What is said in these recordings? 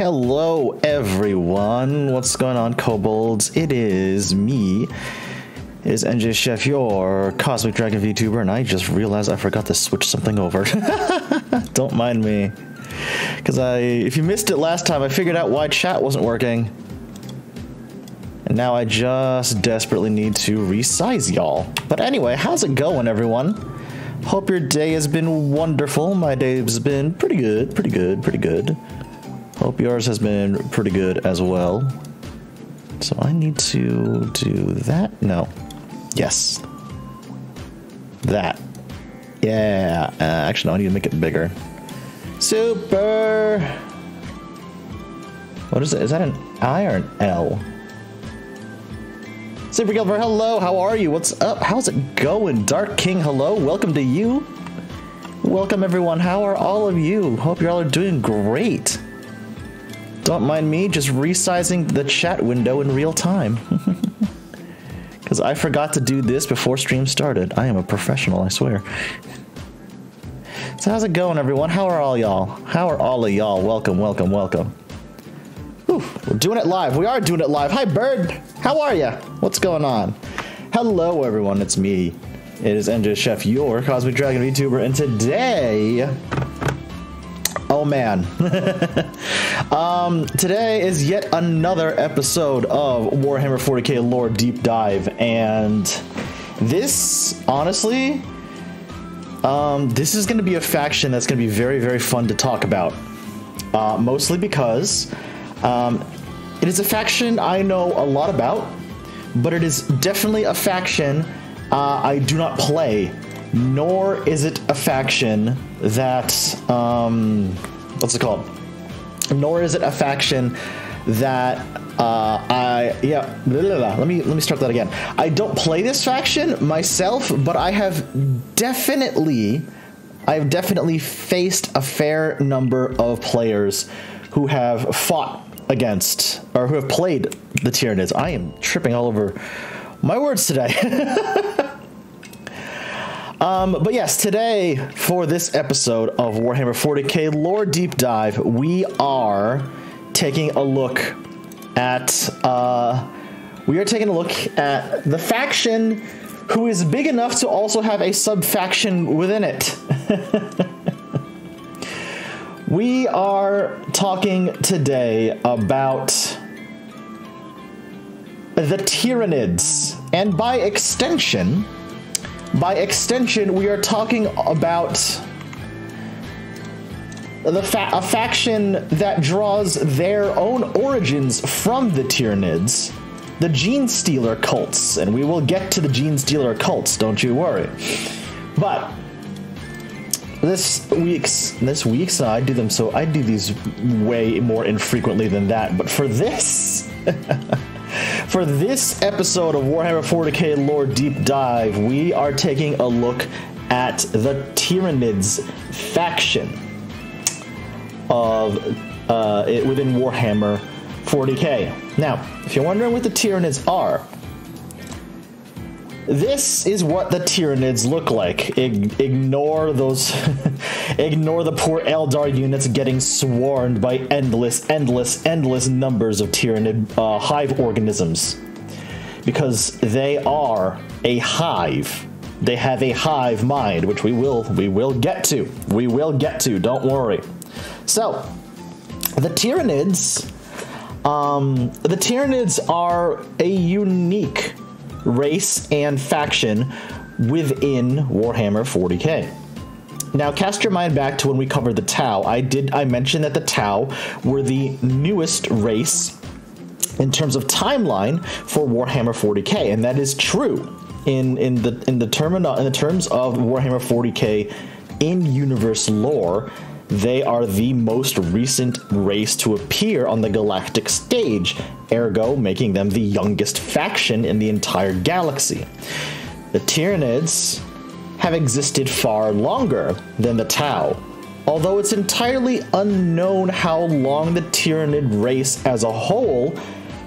Hello everyone, what's going on, kobolds? It is me, it is NJChef, your Cosmic Dragon VTuber, and I just realized I forgot to switch something over. Don't mind me, because if you missed it last time, I figured out why chat wasn't working. And now I just desperately need to resize y'all. But anyway, how's it going, everyone? Hope your day has been wonderful. My day's been pretty good, pretty good. Hope yours has been pretty good as well. So I need to do that. No. Yes. That. Yeah. Actually, no, I need to make it bigger. Super. What is it? Is that an I or an L? Super Gilbert, hello. How are you? What's up? How's it going? Dark King, hello. Welcome to you. Welcome, everyone. How are all of you? Hope you all are doing great. Don't mind me just resizing the chat window in real time. Because I forgot to do this before stream started. I am a professional, I swear. So how's it going, everyone? How are all y'all? How are all of y'all? Welcome, welcome, welcome. Whew, we're doing it live. We are doing it live. Hi, Bird. How are ya? What's going on? Hello, everyone. It's me. It is NJChef, your Cosmic Dragon VTuber, and today... Oh man. Today is yet another episode of Warhammer 40K lore deep dive, and this, honestly, this is going to be a faction that's going to be very, very fun to talk about. Mostly because it is a faction I know a lot about, but it is definitely a faction I do not play. Nor is it a faction that, what's it called? Nor is it a faction that, let me start that again. I don't play this faction myself, but I have definitely faced a fair number of players who have fought against, or who have played the Tyranids. I am tripping all over my words today. But yes, today, for this episode of Warhammer 40K Lore Deep Dive, we are taking a look at, the faction who is big enough to also have a sub-faction within it. We are talking today about the Tyranids, and by extension, we are talking about a faction that draws their own origins from the Tyranids, the Gene Stealer cults, and we will get to the Gene Stealer cults, don't you worry. But this week's I do these way more infrequently than that, but for this for this episode of Warhammer 40K Lore Deep Dive, we are taking a look at the Tyranids faction of within Warhammer 40K. Now, if you're wondering what the Tyranids are, this is what the Tyranids look like. Ignore those, ignore the poor Eldar units getting swarmed by endless numbers of Tyranid hive organisms, because they are a hive. They have a hive mind, which we will get to. We will get to. Don't worry. So, the Tyranids are a unique race and faction within Warhammer 40K. Now, cast your mind back to when we covered the Tau. I mentioned that the Tau were the newest race in terms of timeline for Warhammer 40K, and that is true in terms of Warhammer 40K in-universe lore. They are the most recent race to appear on the galactic stage, ergo making them the youngest faction in the entire galaxy. The Tyranids have existed far longer than the Tau, although it's entirely unknown how long the Tyranid race as a whole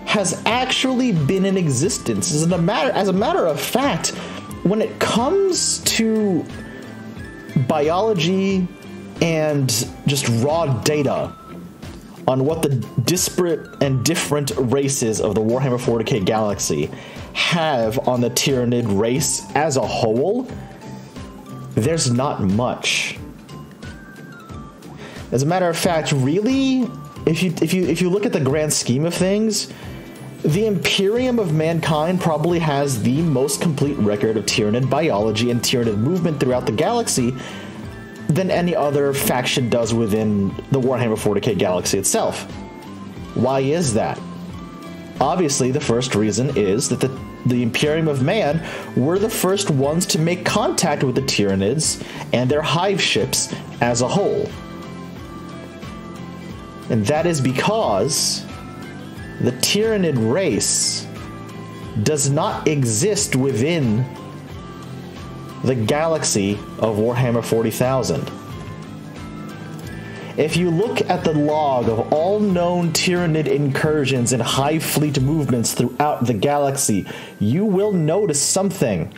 has actually been in existence. As a matter of fact, when it comes to biology and just raw data, on what the disparate and different races of the Warhammer 40K galaxy have on the Tyranid race as a whole, there's not much. As a matter of fact, really, if you look at the grand scheme of things, the Imperium of Mankind probably has the most complete record of Tyranid biology and Tyranid movement throughout the galaxy than any other faction does within the Warhammer 40K galaxy itself. Why is that? Obviously, the first reason is that the Imperium of Man were the first ones to make contact with the Tyranids and their hive ships as a whole. And that is because the Tyranid race does not exist within the galaxy of Warhammer 40,000. If you look at the log of all known Tyranid incursions and hive fleet movements throughout the galaxy, you will notice something.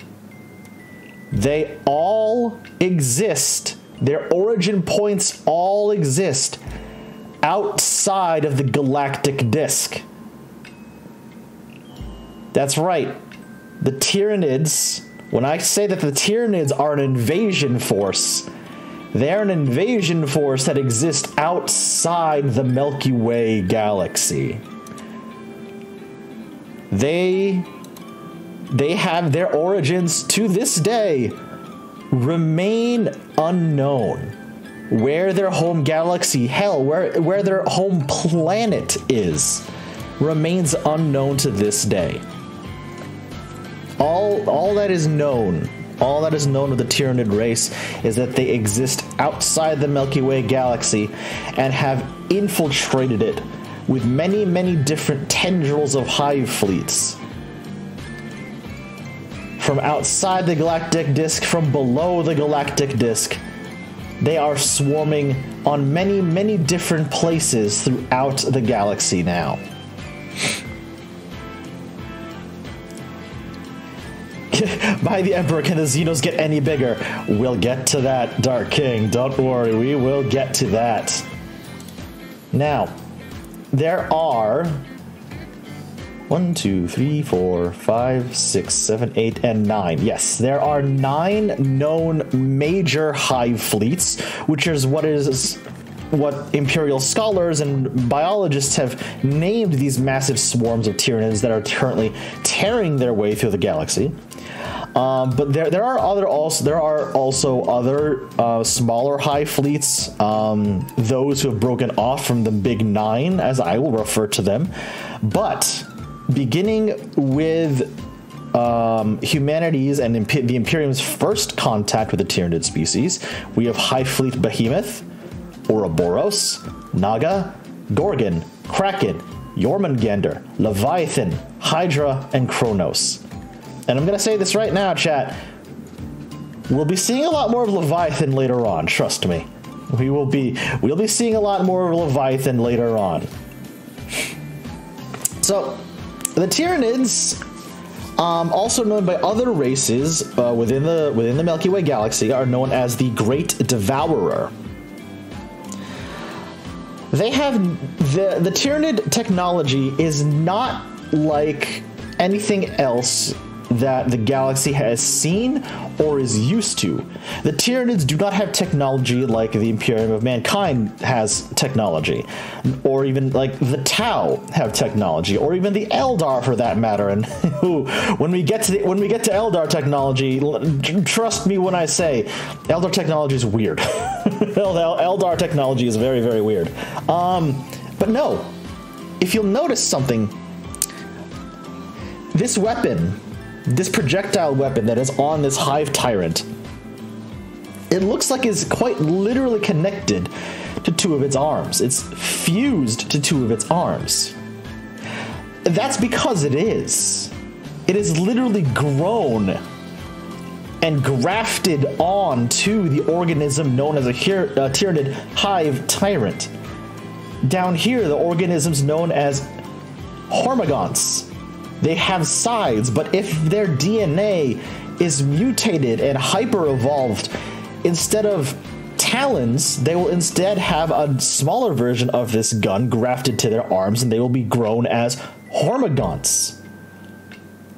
They all exist. Their origin points all exist outside of the galactic disk. That's right. The Tyranids, when I say that the Tyranids are an invasion force, they're an invasion force that exists outside the Milky Way galaxy. They have their origins to this day remain unknown. Where their home galaxy, hell, where their home planet is, remains unknown to this day. All that is known of the Tyranid race is that they exist outside the Milky Way galaxy and have infiltrated it with many, many different tendrils of hive fleets. From outside the galactic disk, from below the galactic disk, they are swarming on many, many different places throughout the galaxy now. By the Emperor, can the Xenos get any bigger? We'll get to that, Dark King. Don't worry, we will get to that. Now, there are 1, 2, 3, 4, 5, 6, 7, 8, and 9. Yes, there are 9 known major hive fleets, which is what Imperial scholars and biologists have named these massive swarms of Tyranids that are currently tearing their way through the galaxy. But there are also other smaller hive fleets, those who have broken off from the big 9, as I will refer to them. But beginning with humanity's and the Imperium's first contact with the Tyranid species, we have Hive Fleet Behemoth, Ouroboros, Naga, Gorgon, Kraken, Jormungandr, Leviathan, Hydra, and Kronos. And I'm going to say this right now, chat. We'll be seeing a lot more of Leviathan later on, trust me. We'll be seeing a lot more of Leviathan later on. So, the Tyranids, also known by other races within the Milky Way galaxy, are known as the Great Devourer. They have the Tyranid technology is not like anything else that the galaxy has seen or is used to. The Tyranids do not have technology like the Imperium of Mankind has technology, or even like the Tau have technology, or even the Eldar for that matter. And when we get to Eldar technology, trust me when I say Eldar technology is weird. Eldar technology is very, very weird. But no, if you'll notice something, this weapon, this projectile weapon that is on this Hive Tyrant, it looks like it's quite literally connected to 2 of its arms. It's fused to 2 of its arms. That's because it is. It is literally grown and grafted on to the organism known as a Tyranid Hive Tyrant. Down here, the organism's known as Hormagaunts. They have sides, but if their DNA is mutated and hyper-evolved, instead of Talons, they will instead have a smaller version of this gun grafted to their arms, and they will be grown as Hormagaunts.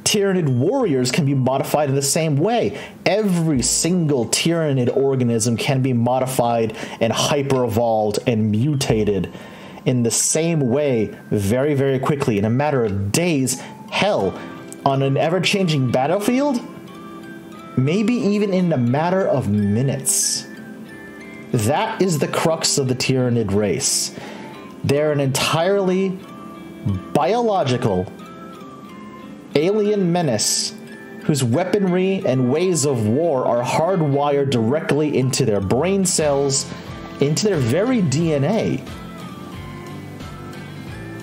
Tyranid warriors can be modified in the same way. Every single Tyranid organism can be modified and hyper-evolved and mutated in the same way very, very quickly, in a matter of days. Hell, on an ever-changing battlefield, maybe even in a matter of minutes. That is the crux of the Tyranid race. They're an entirely biological alien menace whose weaponry and ways of war are hardwired directly into their brain cells, into their very DNA.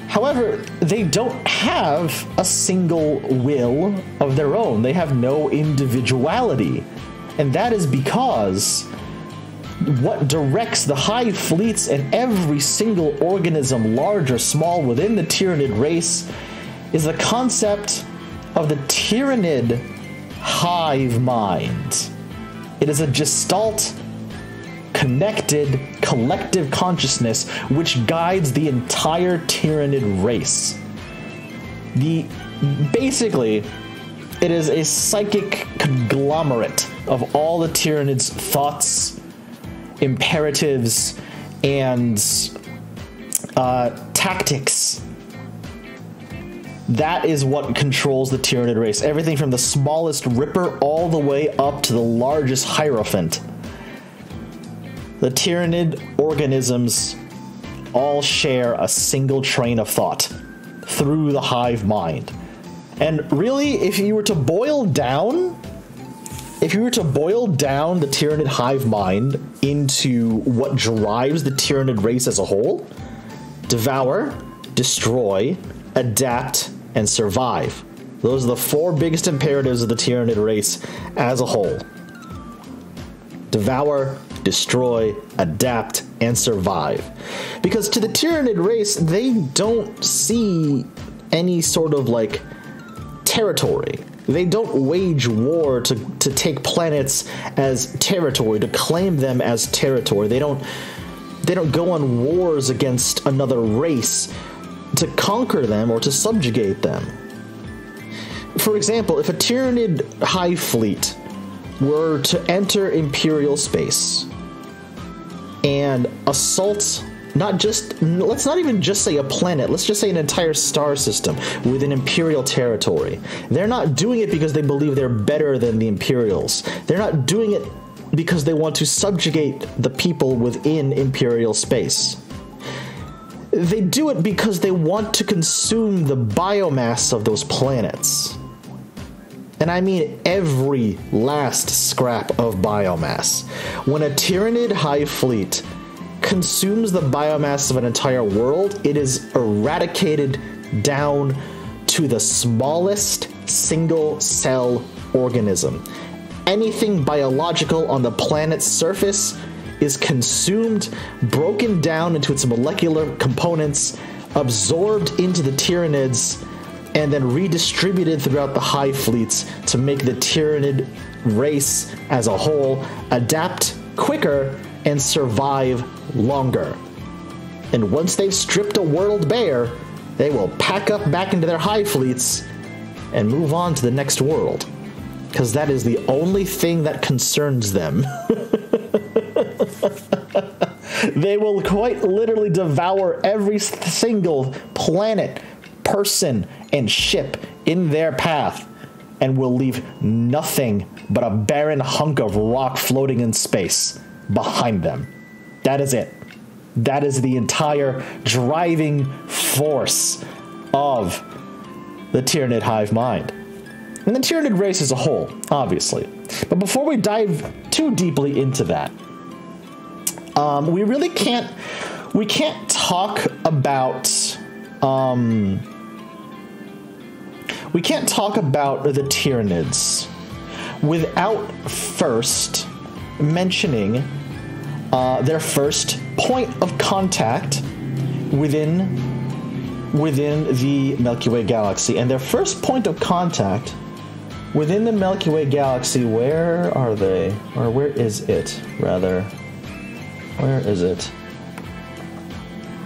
However, they don't have a single will of their own. They have no individuality. And that is because what directs the hive fleets and every single organism, large or small, within the Tyranid race is the concept of the Tyranid hive mind. It is a gestalt, connected, collective consciousness which guides the entire Tyranid race. Basically, it is a psychic conglomerate of all the Tyranids' thoughts, imperatives, and tactics. That is what controls the Tyranid race. Everything from the smallest Ripper all the way up to the largest Hierophant. The Tyranid organisms all share a single train of thought through the hive mind. And really, if you were to boil down the Tyranid hive mind into what drives the Tyranid race as a whole, devour, destroy, adapt, and survive. Those are the four biggest imperatives of the Tyranid race as a whole. Devour, destroy, adapt, and survive. Because to the Tyranid race, they don't see any sort of like territory. They don't wage war to take planets as territory, to claim them as territory. They don't go on wars against another race to conquer them or to subjugate them. For example, if a Tyranid hive fleet were to enter Imperial space and assault let's not even just say a planet, let's just say an entire star system within Imperial territory. They're not doing it because they believe they're better than the Imperials. They're not doing it because they want to subjugate the people within Imperial space. They do it because they want to consume the biomass of those planets. And I mean every last scrap of biomass. When a Tyranid hive fleet consumes the biomass of an entire world, it is eradicated down to the smallest single cell organism. Anything biological on the planet's surface is consumed, broken down into its molecular components, absorbed into the Tyranids, and then redistributed throughout the hive fleets to make the Tyranid race as a whole adapt quicker and survive longer. And once they've stripped a world bare, they will pack up back into their hive fleets and move on to the next world. Because that is the only thing that concerns them. They will quite literally devour every single planet, person, and ship in their path, and will leave nothing but a barren hunk of rock floating in space behind them. That is it. That is the entire driving force of the Tyranid hive mind. And the Tyranid race as a whole, obviously. But before we dive too deeply into that, we can't talk about the Tyranids without first mentioning their first point of contact within the Milky Way galaxy. And their first point of contact within the Milky Way galaxy, where are they? Or where is it, rather? Where is it?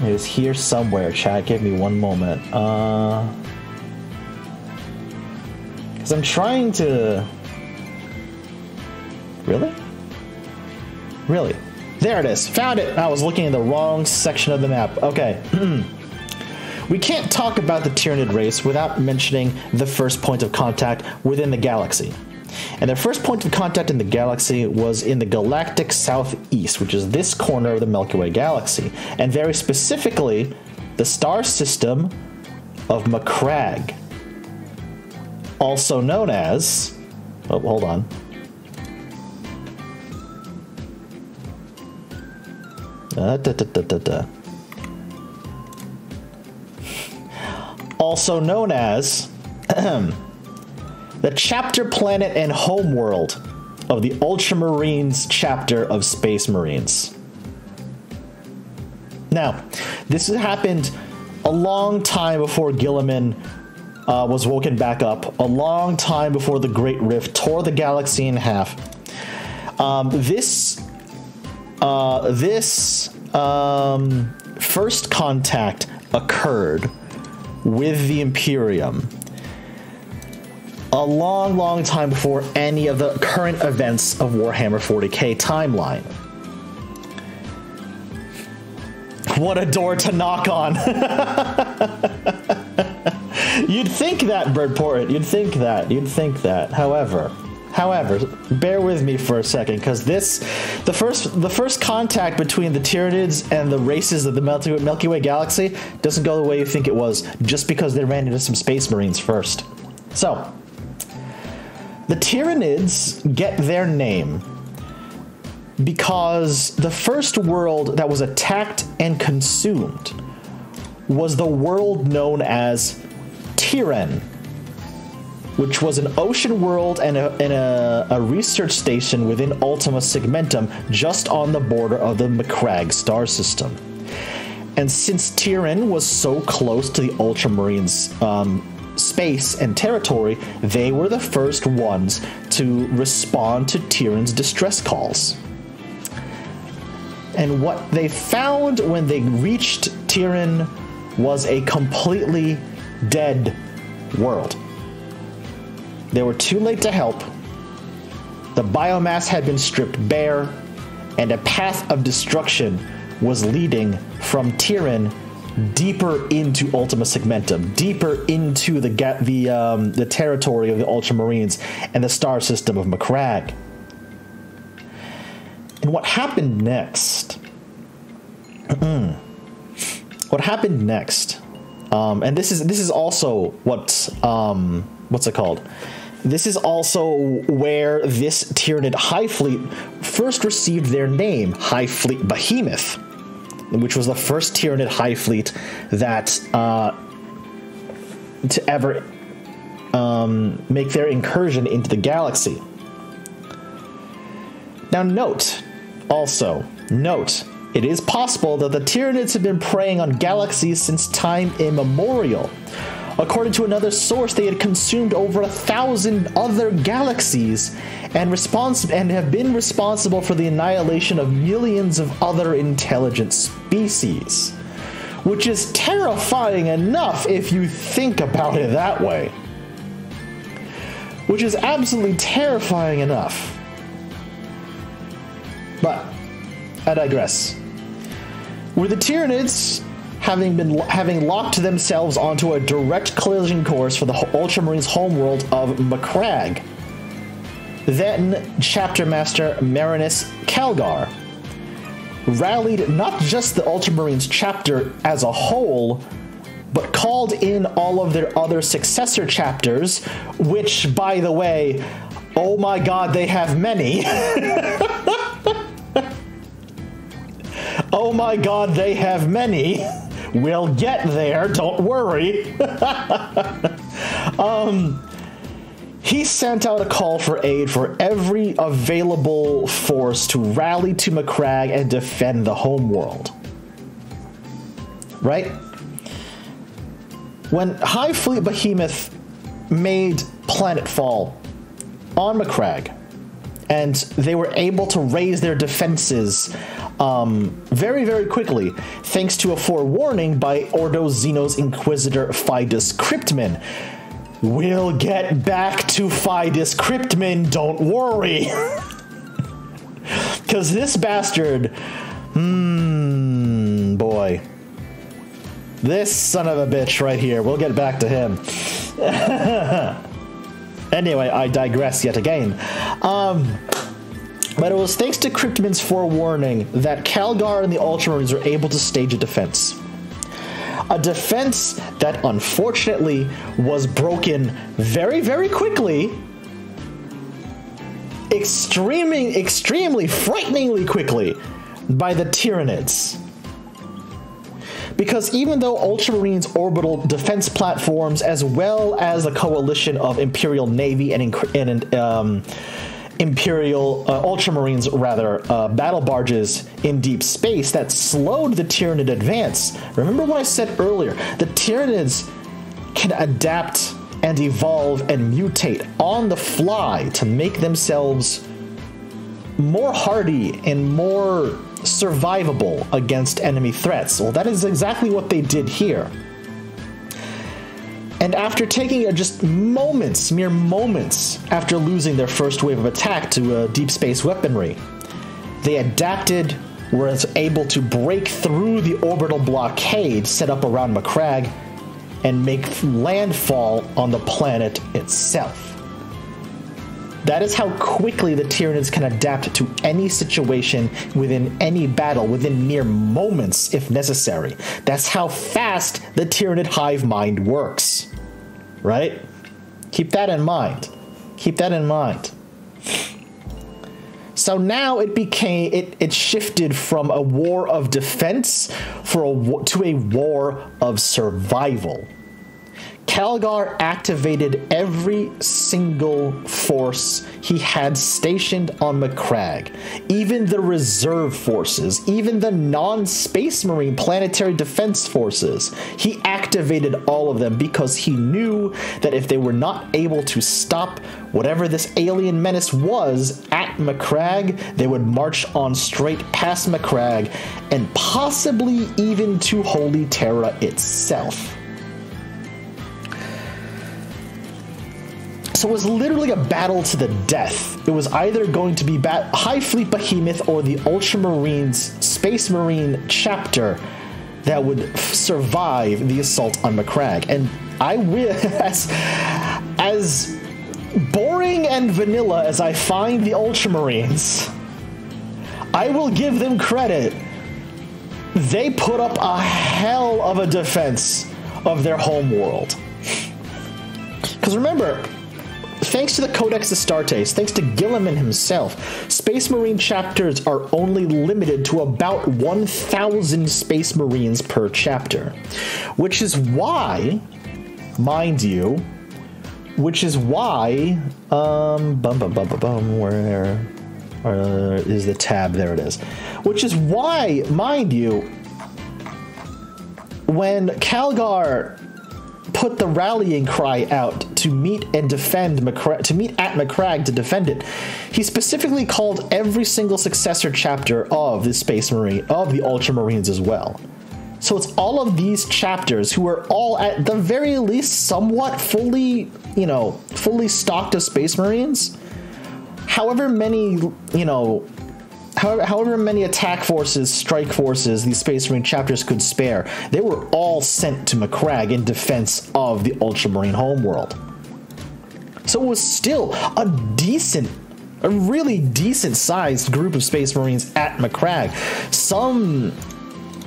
It is here somewhere, chat. Give me one moment. Because I'm trying to... Really? Really? There it is. Found it. I was looking in the wrong section of the map. Okay. We can't talk about the Tyranid race without mentioning the first point of contact within the galaxy. And their first point of contact in the galaxy was in the galactic southeast, which is this corner of the Milky Way galaxy, and very specifically, the star system of Macragge, also known as... Oh, hold on. Also known as the chapter planet and homeworld of the Ultramarines chapter of Space Marines. Now, this happened a long time before Gilliman was woken back up, a long time before the Great Rift tore the galaxy in half. This first contact occurred with the Imperium a long, long time before any of the current events of Warhammer 40K timeline. What a door to knock on. You'd think that, Birdport. You'd think that. However, bear with me for a second, because the first contact between the Tyranids and the races of the Milky Way galaxy doesn't go the way you think it was, just because they ran into some Space Marines first. So, the Tyranids get their name because the first world that was attacked and consumed was the world known as Tyran, which was an ocean world and a research station within Ultima Segmentum, just on the border of the Macragge star system. And since Tyran was so close to the Ultramarines' space and territory, they were the first ones to respond to Tyran's distress calls. And what they found when they reached Tyran was a completely dead world. They were too late to help. The biomass had been stripped bare, and a path of destruction was leading from Tyran deeper into Ultima Segmentum, deeper into the territory of the Ultramarines and the star system of Macragge. And what happened next? What happened next? And this is also what's it called? This is also where this Tyranid High Fleet first received their name, High Fleet Behemoth, which was the first Tyranid High Fleet that to ever make their incursion into the galaxy. Now note, it is possible that the Tyranids have been preying on galaxies since time immemorial. According to another source, they had consumed over 1,000 other galaxies and have been responsible for the annihilation of millions of other intelligent species. Which is terrifying enough if you think about it that way. Which is absolutely terrifying enough. But I digress. With the Tyranids having locked themselves onto a direct collision course for the Ultramarines' homeworld of Macragge, then Chapter Master Marinus Calgar rallied not just the Ultramarines chapter as a whole, but called in all of their other successor chapters, which, by the way, oh my god, they have many. Oh my god, they have many. We'll get there, don't worry. He sent out a call for aid for every available force to rally to Macragge and defend the homeworld. Right? When High Fleet Behemoth made planetfall on Macragge, and they were able to raise their defenses very, very quickly, thanks to a forewarning by Ordo Xeno's Inquisitor Fidus Cryptman. We'll get back to Fidus Cryptman, don't worry. Because this bastard, boy. This son of a bitch right here, we'll get back to him. Anyway, I digress yet again. But it was thanks to Cryptman's forewarning that Calgar and the Ultramarines were able to stage a defense. A defense that unfortunately was broken very, very quickly. Extremely, frighteningly quickly by the Tyranids. Because even though Ultramarines' orbital defense platforms, as well as a coalition of Imperial Navy and Imperial Ultramarines, rather, battle barges in deep space that slowed the Tyranid advance. Remember what I said earlier, the Tyranids can adapt and evolve and mutate on the fly to make themselves more hardy and more survivable against enemy threats. Well, that is exactly what they did here. And after taking just moments, mere moments, after losing their first wave of attack to deep space weaponry, they adapted, were able to break through the orbital blockade set up around Macragge and make landfall on the planet itself. That is how quickly the Tyranids can adapt to any situation within any battle, within mere moments if necessary. That's how fast the Tyranid hive mind works. Right? Keep that in mind. Keep that in mind. So now it shifted from a war of defense to a war of survival. Calgar activated every single force he had stationed on Macragge, even the reserve forces, even the non-Space Marine planetary defense forces. He activated all of them because he knew that if they were not able to stop whatever this alien menace was at Macragge, they would march on straight past Macragge and possibly even to Holy Terra itself. So it was literally a battle to the death. It was either going to be Hive Fleet Behemoth or the Ultramarines Space Marine chapter that would survive the assault on Macragge. And I will, as boring and vanilla as I find the Ultramarines, I will give them credit. They put up a hell of a defense of their home world. Because remember, thanks to the Codex Astartes, thanks to Gilliman himself, Space Marine chapters are only limited to about 1,000 Space Marines per chapter. Which is why, mind you, where is the tab? There it is. Which is why, mind you, when Calgar put the rallying cry out to meet and defend Macragge, to meet at Macragge to defend it, he specifically called every single successor chapter of the Space Marine, of the Ultramarines as well. So it's all of these chapters who are all at the very least somewhat fully stocked of Space Marines. However many, however many attack forces, strike forces these Space Marine chapters could spare, they were all sent to Macragge in defense of the Ultramarine homeworld. So it was still a really decent sized group of Space Marines at Macragge.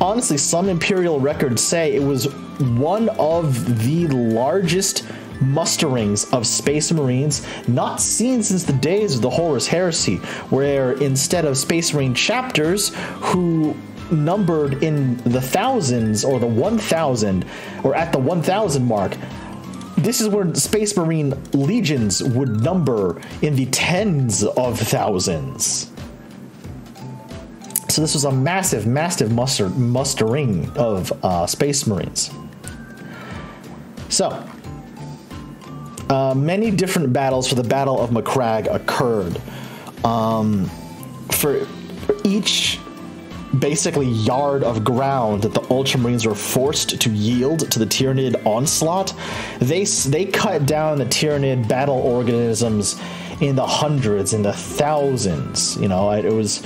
Honestly, some Imperial records say it was one of the largest musterings of Space Marines not seen since the days of the Horus Heresy, where instead of Space Marine chapters who numbered in the thousands or the 1,000 or at the 1,000 mark, this is where Space Marine legions would number in the tens of thousands. So this was a massive mustering of Space Marines. So many different battles for the Battle of Macragge occurred. For each basically yard of ground that the Ultramarines were forced to yield to the Tyranid onslaught, they cut down the Tyranid battle organisms in the hundreds, in the thousands. You know, it was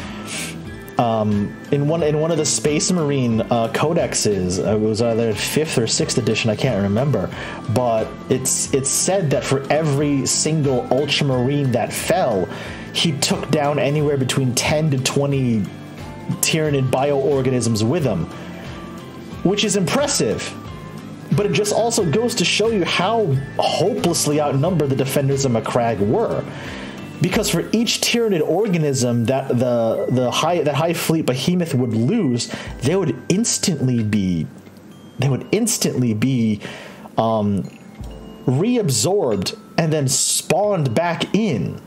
in one of the Space Marine codexes. It was either 5th or 6th edition, I can't remember, but it's said that for every single Ultramarine that fell, he took down anywhere between 10 to 20 Tyranid bioorganisms with him, which is impressive. But it just also goes to show you how hopelessly outnumbered the defenders of Macragge were. Because for each Tyranid organism that the high fleet behemoth would lose, they would instantly be reabsorbed and then spawned back in.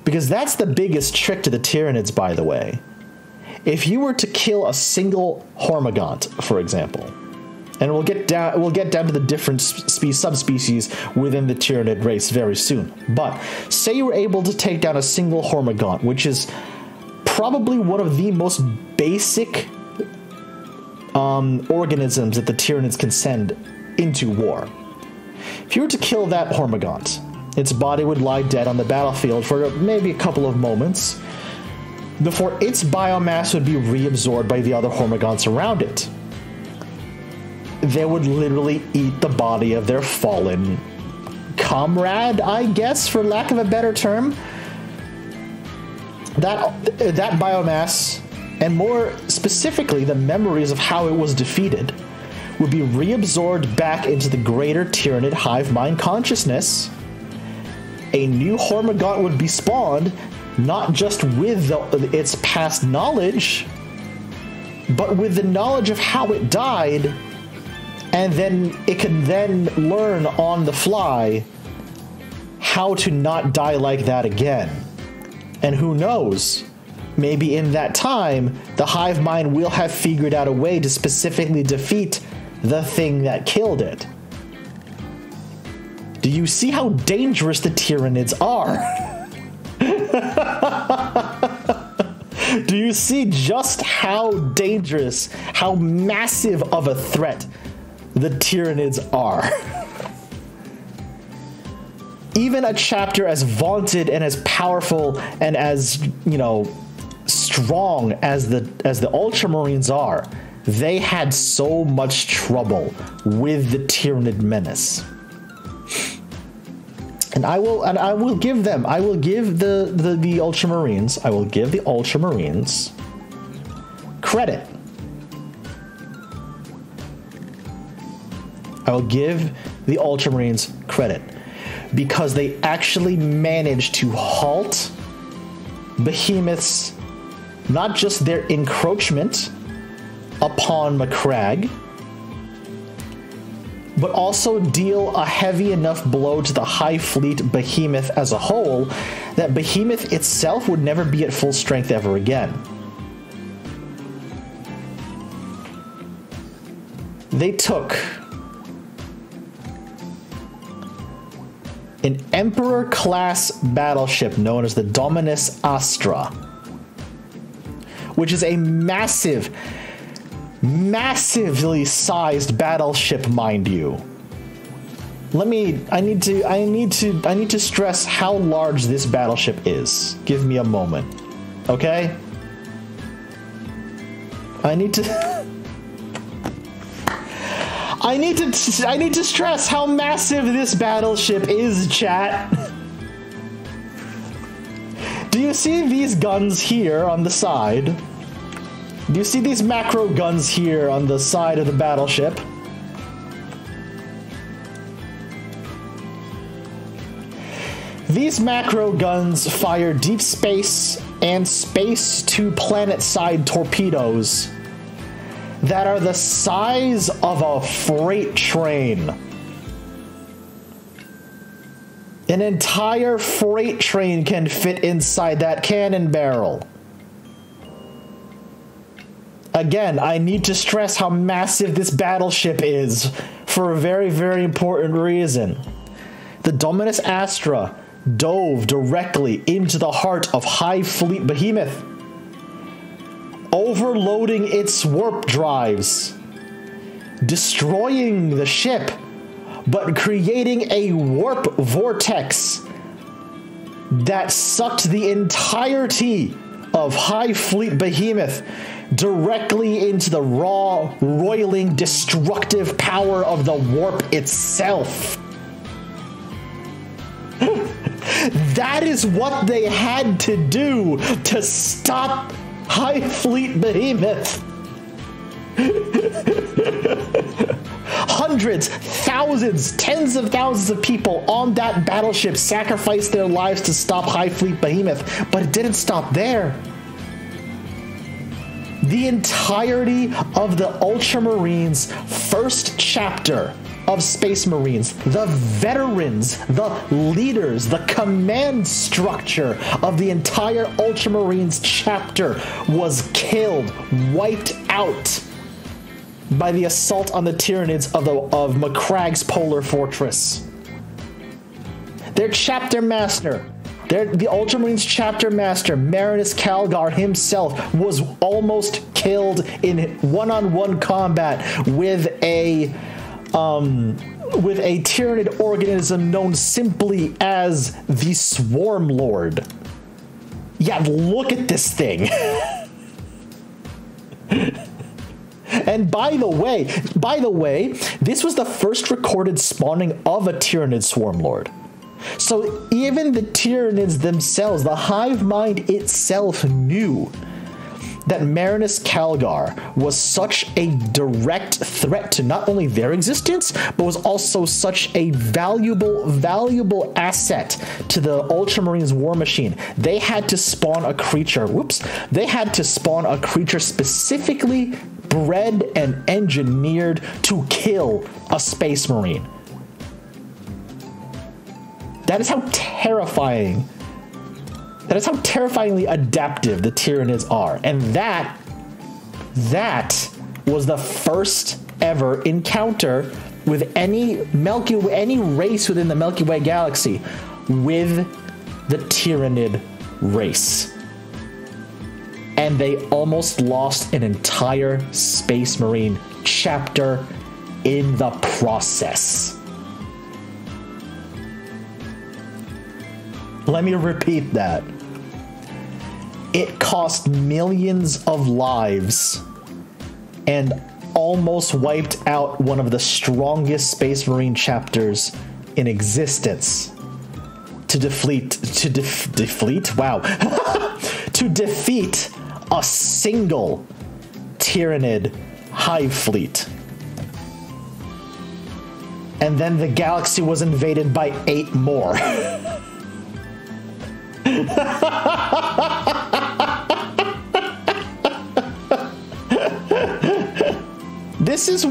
Because that's the biggest trick to the Tyranids, by the way. If you were to kill a single Hormigaunt, for example, and we'll get down to the different subspecies within the Tyranid race very soon. But say you were able to take down a single Hormigaunt, which is probably one of the most basic organisms that the Tyranids can send into war. If you were to kill that Hormigaunt, its body would lie dead on the battlefield for maybe a couple of moments before its biomass would be reabsorbed by the other Hormigaunts around it. They would literally eat the body of their fallen comrade, I guess, for lack of a better term. That biomass, and more specifically the memories of how it was defeated, would be reabsorbed back into the greater Tyranid hive mind consciousness. A new Hormigaunt would be spawned, not just with its past knowledge, but with the knowledge of how it died. And then it can then learn on the fly how to not die like that again. And who knows, maybe in that time, the hive mind will have figured out a way to specifically defeat the thing that killed it. Do you see how dangerous the Tyranids are? Do you see just how dangerous, how massive of a threat the Tyranids are? Even a chapter as vaunted and as powerful and as, you know, strong as the Ultramarines are, they had so much trouble with the Tyranid menace. And I will give the Ultramarines credit. I will give the Ultramarines credit because they actually managed to halt behemoths, not just their encroachment upon Macragge, but also deal a heavy enough blow to the High Fleet behemoth as a whole that behemoth itself would never be at full strength ever again. They took an Emperor-class battleship known as the Dominus Astra, which is a massively sized battleship, mind you. I need to stress how large this battleship is. Give me a moment, okay? I need to stress how massive this battleship is, chat. Do you see these guns here on the side? Do you see these macro guns here on the side of the battleship? These macro guns fire deep space and space to planet side torpedoes that are the size of a freight train. An entire freight train can fit inside that cannon barrel. Again, I need to stress how massive this battleship is for a very, very important reason. The Dominus Astra dove directly into the heart of High Fleet Behemoth. overloading its warp drives, destroying the ship, but creating a warp vortex that sucked the entirety of Hive Fleet Behemoth directly into the raw, roiling, destructive power of the warp itself. That is what they had to do to stop Hive Fleet Behemoth. Hundreds, thousands, tens of thousands of people on that battleship sacrificed their lives to stop Hive Fleet Behemoth, but it didn't stop there. The entirety of the Ultramarines' first chapter of Space Marines, the veterans, the leaders, the command structure of the entire Ultramarines chapter was killed, wiped out by the assault on the Tyranids of Macragge's Polar Fortress. Their chapter master, the Ultramarines chapter master, Marinus Calgar himself, was almost killed in one-on-one combat with a Tyranid organism known simply as the Swarm Lord. Yeah, look at this thing. And by the way, this was the first recorded spawning of a Tyranid Swarm Lord. So even the Tyranids themselves, the hive mind itself, knew that Marinus Calgar was such a direct threat to not only their existence, but was also such a valuable asset to the Ultramarines war machine. They had to spawn a creature. They had to spawn a creature specifically bred and engineered to kill a Space Marine. That is how terrifying. That is how terrifyingly adaptive the Tyranids are. And that was the first ever encounter with any race within the Milky Way galaxy with the Tyranid race. And they almost lost an entire Space Marine chapter in the process. Let me repeat that. It cost millions of lives and almost wiped out one of the strongest Space Marine chapters in existence to defeat a single Tyranid hive fleet. And then the galaxy was invaded by 8 more. This is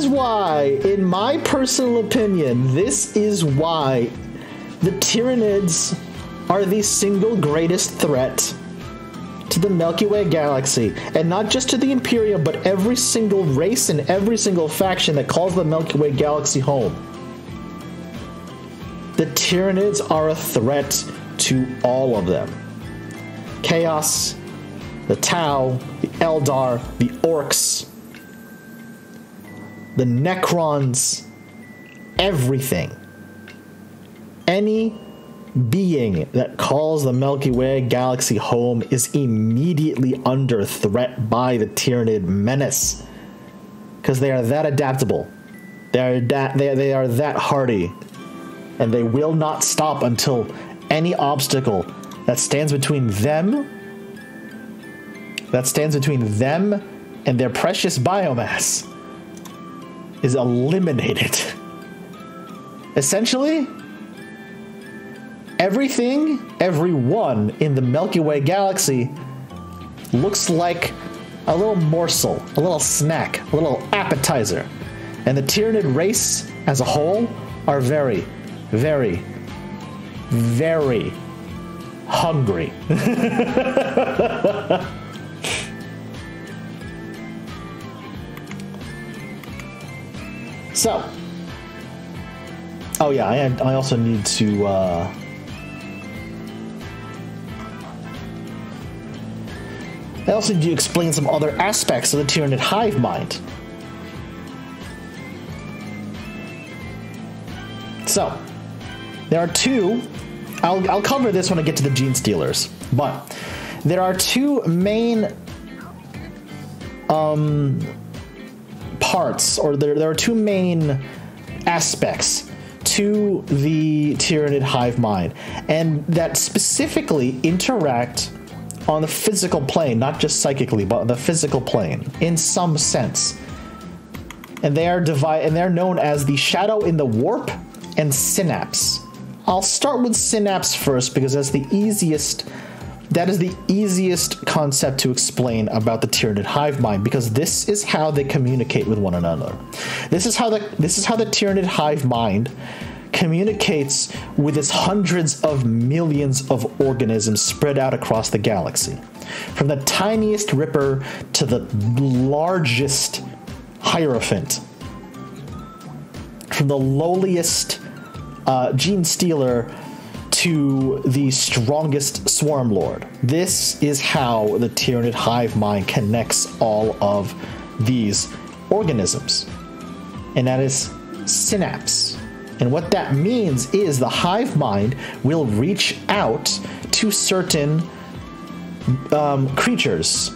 why, in my personal opinion, this is why the Tyranids are the single greatest threat to the Milky Way galaxy, and not just to the Imperium, but every single race and every single faction that calls the Milky Way galaxy home. The Tyranids are a threat to all of them. Chaos, the Tau, the Eldar, the Orcs, the Necrons, everything. Any being that calls the Milky Way galaxy home is immediately under threat by the Tyranid menace. Because they are that adaptable. They are that hardy. And they will not stop until any obstacle that stands between them and their precious biomass is eliminated. Essentially, everyone in the Milky Way galaxy looks like a little morsel, a little snack, a little appetizer. And the Tyranid race as a whole are very, very, very hungry. So, oh yeah, I also need to I also need to explain some other aspects of the Tyranid hive mind. So, there are two, I'll cover this when I get to the Gene Stealers, but there are two main parts, or there are two main aspects to the Tyranid hive mind, and that specifically interact on the physical plane, not just psychically, but on the physical plane, in some sense. And they are they're known as the Shadow in the Warp and Synapse. I'll start with Synapse first because that's the easiest. That is the easiest concept to explain about the Tyranid hive mind, because this is how they communicate with one another. This is how the Tyranid hive mind communicates with its hundreds of millions of organisms spread out across the galaxy, from the tiniest Ripper to the largest Hierophant, from the lowliest Gene Stealer to the strongest Swarm Lord. This is how the Tyranid hive mind connects all of these organisms, and that is synapse. And what that means is the hive mind will reach out to certain creatures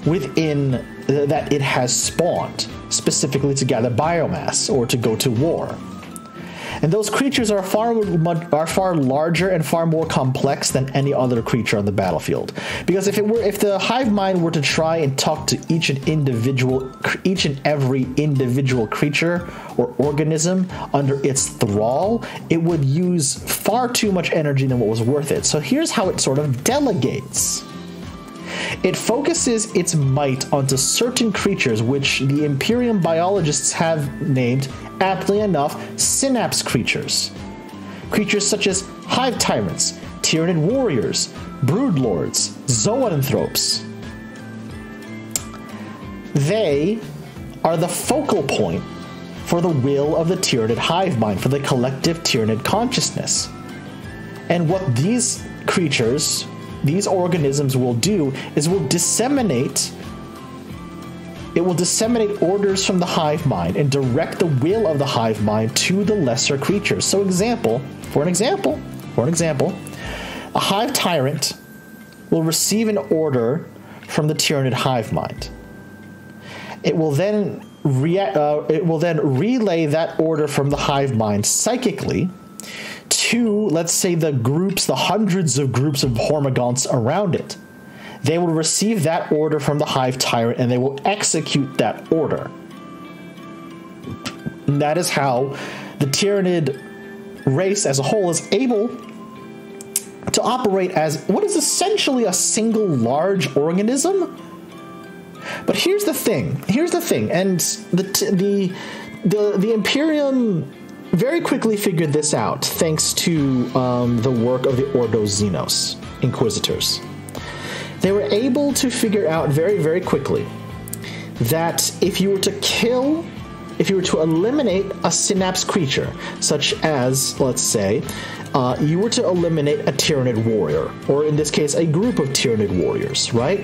within that it has spawned, specifically to gather biomass or to go to war. And those creatures are far larger and far more complex than any other creature on the battlefield. Because if the hive mind were to try and talk to each and every individual creature or organism under its thrall, it would use far too much energy than what was worth it. So here's how it sort of delegates. It focuses its might onto certain creatures, which the Imperium biologists have named, aptly enough, synapse creatures. Creatures such as hive tyrants, Tyranid warriors, brood lords, zoanthropes. They are the focal point for the will of the Tyranid hive mind, for the collective Tyranid consciousness. And what these creatures, these organisms will do is will disseminate orders from the hive mind and direct the will of the hive mind to the lesser creatures. So for an example, a hive tyrant will receive an order from the Tyranid hive mind. It will then relay that order from the hive mind psychically to, let's say, the hundreds of groups of Hormagaunts around it. They will receive that order from the hive tyrant and they will execute that order. And that is how the Tyranid race as a whole is able to operate as what is essentially a single large organism. But here's the thing, and the Imperium very quickly figured this out thanks to the work of the Ordo Xenos Inquisitors. They were able to figure out very, very quickly that if you were to eliminate a synapse creature, such as, let's say, you were to eliminate a Tyranid warrior, or in this case, a group of Tyranid warriors, right?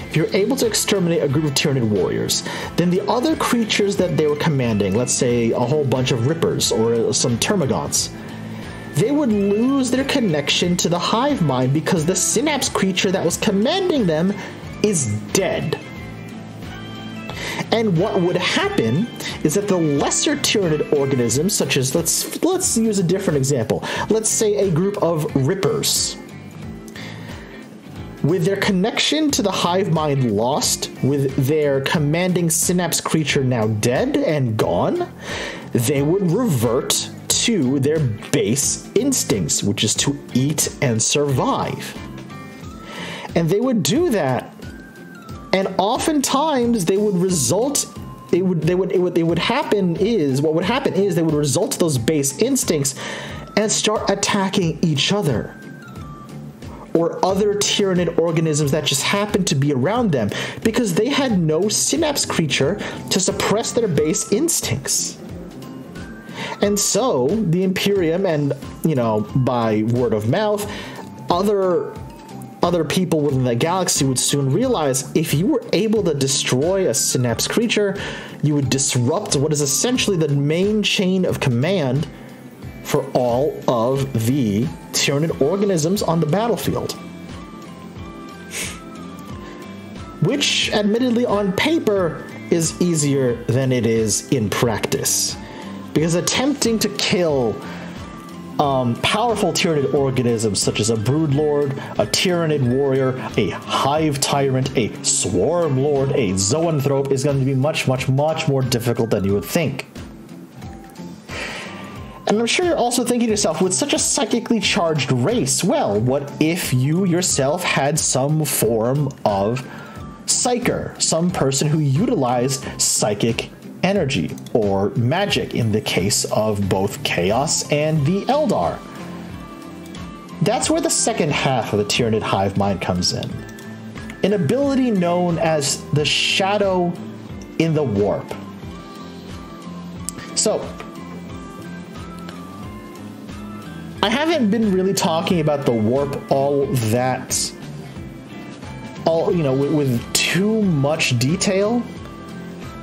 If you're able to exterminate a group of Tyranid warriors, then the other creatures that they were commanding, let's say a whole bunch of Rippers or some Termagants, they would lose their connection to the hive mind because the synapse creature that was commanding them is dead. And what would happen is that the lesser Tyranid organisms, such as, let's use a different example. Let's say a group of Rippers. With their connection to the hive mind lost, with their commanding synapse creature now dead and gone, they would revert to their base instincts, which is to eat and survive. And they would do that. And oftentimes they would result, what would happen is they would result to those base instincts and start attacking each other or other Tyranid organisms that just happened to be around them because they had no synapse creature to suppress their base instincts. And so the Imperium and, by word of mouth, other other people within the galaxy would soon realize if you were able to destroy a Synapse creature, you would disrupt what is essentially the main chain of command for all of the Tyranid organisms on the battlefield. Which, admittedly, on paper is easier than it is in practice. Because attempting to kill powerful Tyranid organisms such as a Broodlord, a Tyranid warrior, a Hive Tyrant, a Swarm Lord, a Zoanthrope is going to be much, much, much more difficult than you would think. And I'm sure you're also thinking to yourself, with such a psychically charged race, well, what if you yourself had some form of psyker, some person who utilized psychic energy or magic in the case of both Chaos and the Eldar? That's where the second half of the Tyranid hive mind comes in. An ability known as the Shadow in the Warp. So, I haven't been really talking about the warp with too much detail.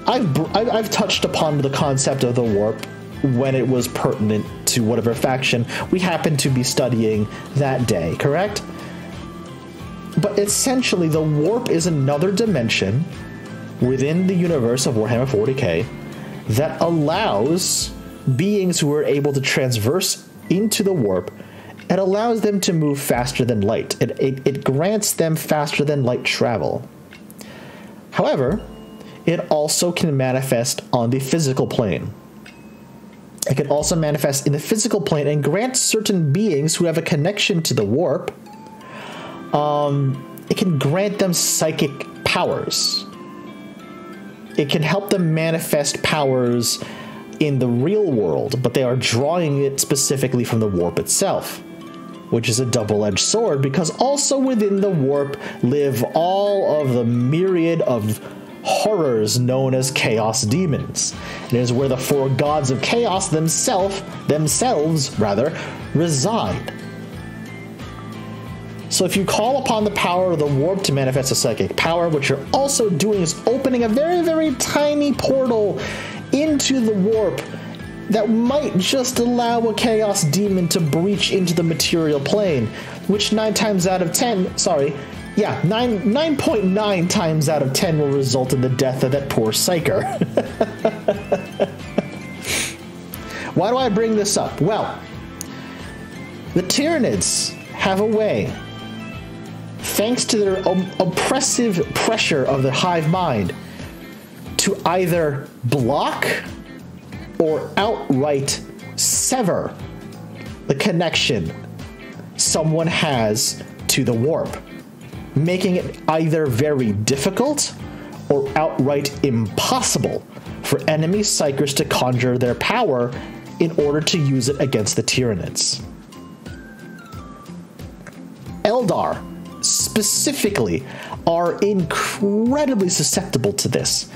I've touched upon the concept of the warp when it was pertinent to whatever faction we happened to be studying that day, correct? But essentially, the warp is another dimension within the universe of Warhammer 40K that allows beings who are able to transverse into the warp. It allows them to move faster than light. It grants them faster than light travel. However, it also can manifest on the physical plane. It can also manifest in the physical plane and grant certain beings who have a connection to the warp, it can grant them psychic powers. It can help them manifest powers in the real world, but they are drawing it specifically from the warp itself, which is a double-edged sword, because also within the warp live all of the myriad of horrors known as Chaos Demons. It is where the four gods of Chaos themselves reside. So if you call upon the power of the warp to manifest a psychic power, what you're also doing is opening a very, very tiny portal into the warp that might just allow a Chaos Demon to breach into the material plane, which 9.9 times out of 10 will result in the death of that poor psyker. Why do I bring this up? Well, the Tyranids have a way, thanks to their oppressive pressure of the hive mind, to either block or outright sever the connection someone has to the warp, making it either very difficult or outright impossible for enemy psychers to conjure their power in order to use it against the Tyranids. Eldar, specifically, are incredibly susceptible to this,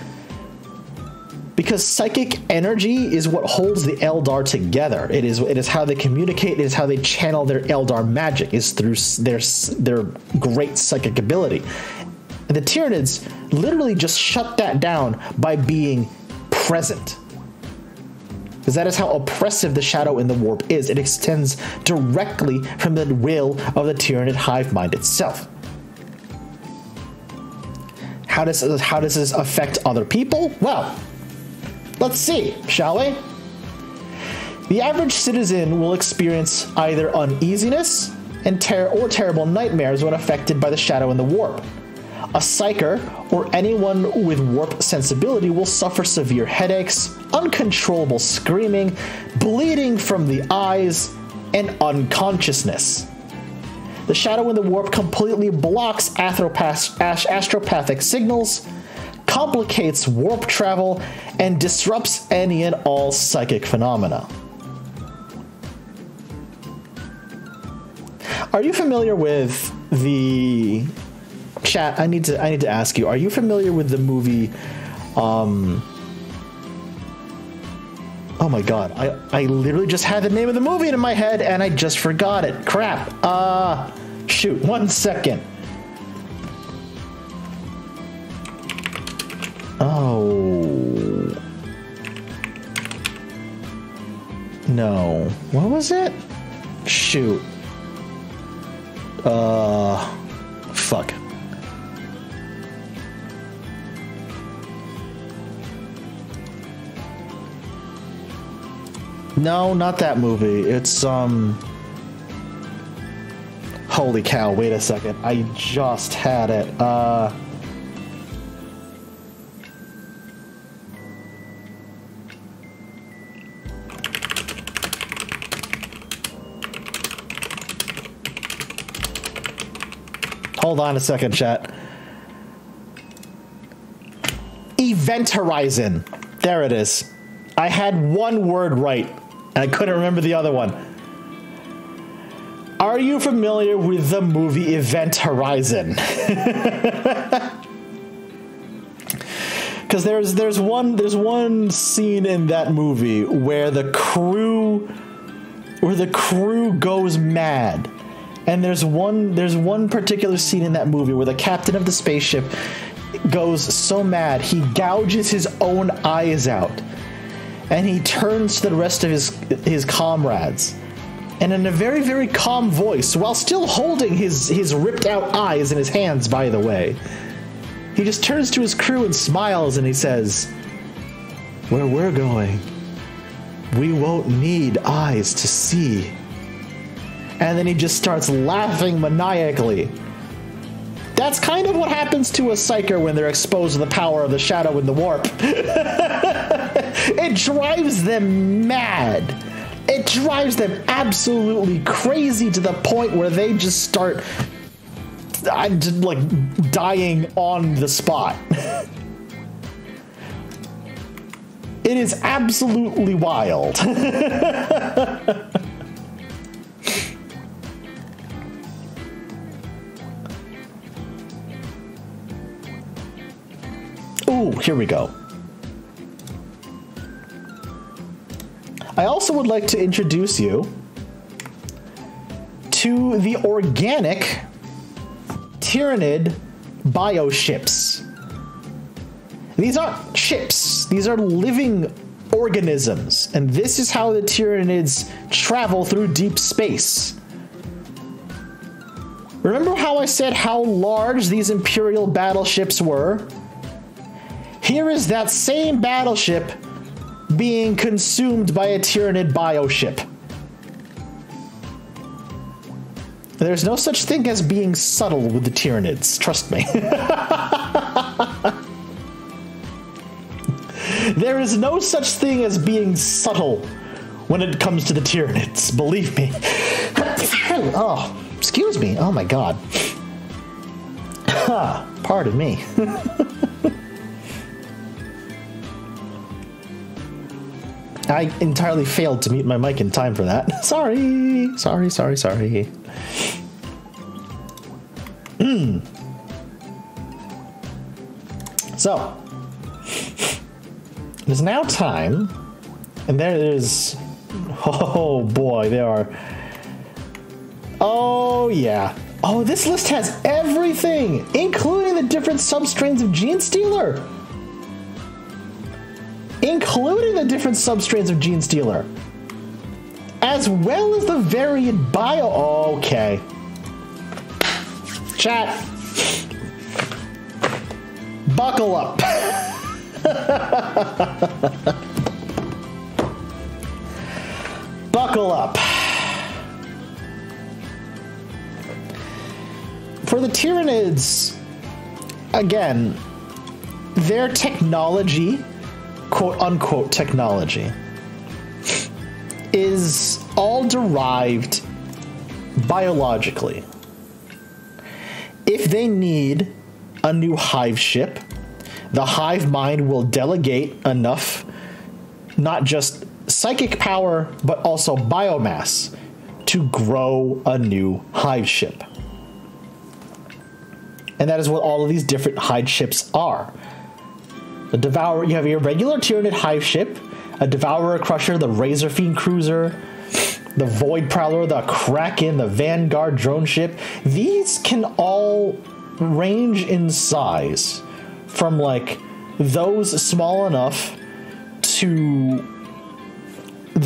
because psychic energy is what holds the Eldar together. It is how they communicate. It is how they channel their Eldar magic, is through their great psychic ability. And the Tyranids literally just shut that down by being present, because that is how oppressive the Shadow in the Warp is. It extends directly from the will of the Tyranid hive mind itself. How does this affect other people? Well, let's see, shall we? The average citizen will experience either uneasiness and terrible nightmares when affected by the Shadow in the Warp. A psyker or anyone with warp sensibility will suffer severe headaches, uncontrollable screaming, bleeding from the eyes, and unconsciousness. The Shadow in the Warp completely blocks astropathic signals, complicates warp travel, and disrupts any and all psychic phenomena. Are you familiar with the... Chat, I need to ask you, are you familiar with the movie, oh my god, I literally just had the name of the movie in my head and I just forgot it. Crap. Shoot, 1 second. No. What was it? Shoot. Fuck. No, not that movie. It's, holy cow, wait a second. I just had it. Hold on a second, chat. Event Horizon. There it is. I had one word right, and I couldn't remember the other one. Are you familiar with the movie Event Horizon? Because there's one scene in that movie where the crew goes mad. And there's one particular scene in that movie where the captain of the spaceship goes so mad he gouges his own eyes out, and he turns to the rest of his comrades, and in a very, very calm voice, while still holding his ripped out eyes in his hands, by the way, he just turns to his crew and smiles, and he says, "Where we're going, we won't need eyes to see." And then he just starts laughing maniacally. That's kind of what happens to a psyker when they're exposed to the power of the shadow and the warp. It drives them mad. It drives them absolutely crazy to the point where they just start like dying on the spot. It is absolutely wild. Ooh, here we go. I also would like to introduce you to the organic Tyranid bioships. These aren't ships, these are living organisms, and this is how the Tyranids travel through deep space. Remember how I said how large these Imperial battleships were? Here is that same battleship being consumed by a Tyranid bioship. There's no such thing as being subtle with the Tyranids, trust me. There is no such thing as being subtle when it comes to the Tyranids, believe me. Oh, excuse me, oh my god. Pardon me. I entirely failed to mute my mic in time for that. Sorry. So, it is now time, and there is, oh boy, there are, oh yeah. Oh, this list has everything, including the different substrains of Gene Stealer. As well as the variant bio. Okay. Chat. Buckle up. Buckle up. For the Tyranids, again, their technology, quote unquote technology, is all derived biologically. If they need a new hive ship, the hive mind will delegate enough, not just psychic power, but also biomass to grow a new hive ship. And that is what all of these different hive ships are. The Devour, you have your regular Tyranid hive ship, a Devourer Crusher, the Razor Fiend Cruiser, the Void Prowler, the Kraken, the Vanguard drone ship. These can all range in size from like those small enough to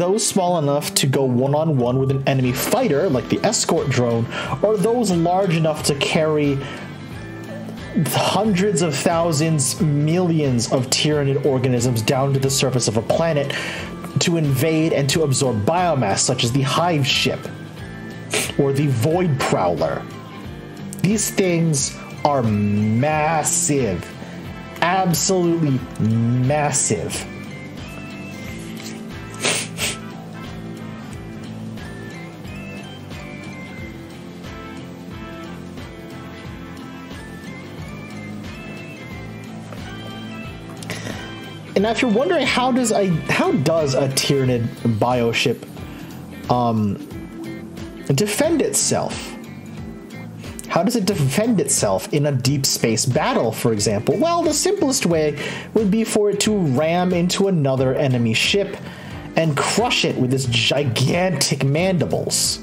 those small enough to go one-on-one with an enemy fighter, like the escort drone, or those large enough to carry hundreds of thousands, millions of Tyranid organisms down to the surface of a planet to invade and to absorb biomass, such as the Hive ship or the Void Prowler. These things are massive. Absolutely massive. And now if you're wondering how does a Tyranid bioship defend itself? How does it defend itself in a deep space battle, for example? Well, the simplest way would be for it to ram into another enemy ship and crush it with its gigantic mandibles.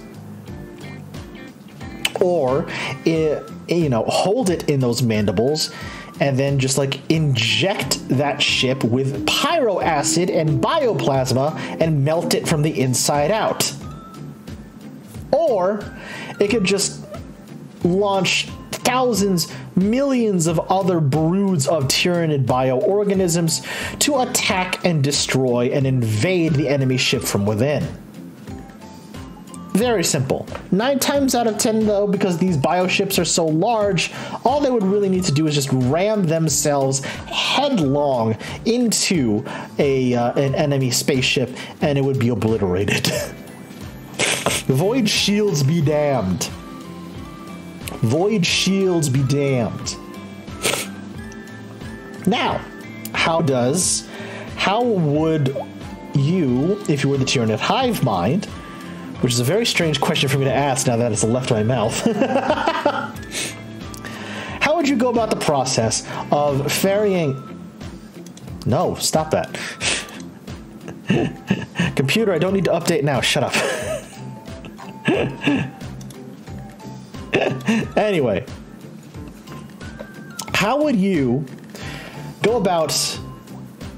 Or, hold it in those mandibles and then just like inject that ship with pyro acid and bioplasma and melt it from the inside out. Or it could just launch thousands, millions of other broods of Tyranid bioorganisms to attack and destroy and invade the enemy ship from within. Very simple. 9 times out of 10 though, because these bioships are so large, all they would really need to do is just ram themselves headlong into an enemy spaceship and it would be obliterated. Void shields be damned. Void shields be damned. Now, how would you, if you were the Tyranid hive mind, which is a very strange question for me to ask now that it's left my mouth, how would you go about the process of ferrying... No, stop that. Computer, I don't need to update now, shut up. Anyway, how would you go about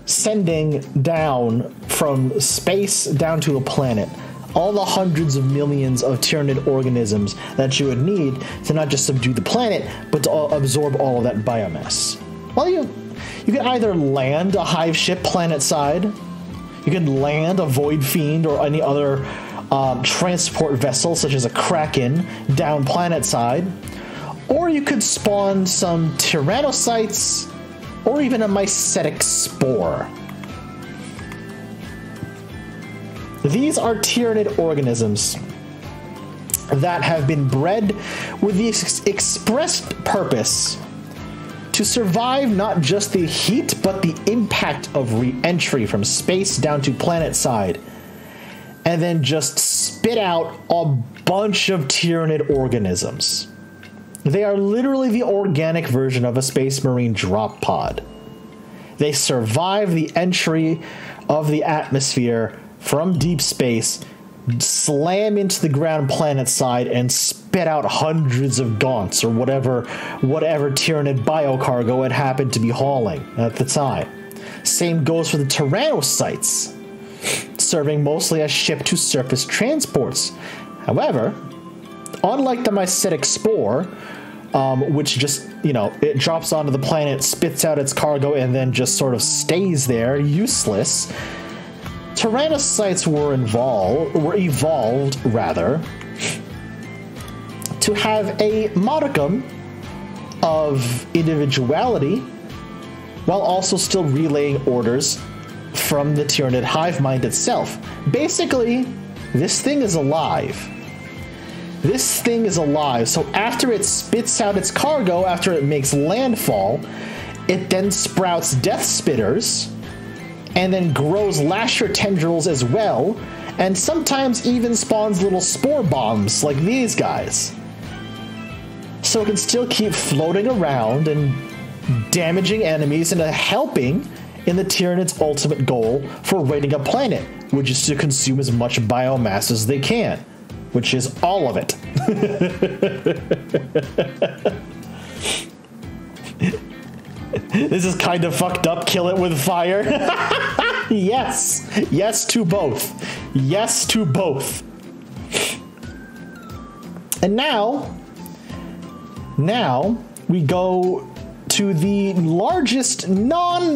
sending down from space down to a planet all the hundreds of millions of Tyranid organisms that you would need to not just subdue the planet, but to absorb all of that biomass? Well, you could either land a hive ship planet-side, you could land a Void Fiend or any other transport vessel, such as a Kraken, down planet-side, or you could spawn some Tyrannocytes, or even a Mycetic Spore. These are Tyranid organisms that have been bred with the expressed purpose to survive not just the heat, but the impact of re-entry from space down to planet-side, and then just spit out a bunch of Tyranid organisms. They are literally the organic version of a Space Marine drop pod. They survive the entry of the atmosphere from deep space, slam into the ground planet side, and spit out hundreds of gaunts or whatever Tyranid biocargo it happened to be hauling at the time. Same goes for the Tyrannocytes, serving mostly as ship-to-surface transports. However, unlike the Mycetic Spore, which just, it drops onto the planet, spits out its cargo, and then just sort of stays there, useless, Tyrannocytes were evolved to have a modicum of individuality while also still relaying orders from the Tyranid hive mind itself. Basically, this thing is alive. This thing is alive, so after it spits out its cargo, after it makes landfall, it then sprouts death spitters, and then grows lasher tendrils as well, and sometimes even spawns little spore bombs like these guys. So it can still keep floating around and damaging enemies and helping in the Tyranid's ultimate goal for raiding a planet, which is to consume as much biomass as they can, which is all of it. This is kind of fucked up. Kill it with fire. Yes to both. Yes to both. And now we go to the largest non-bioship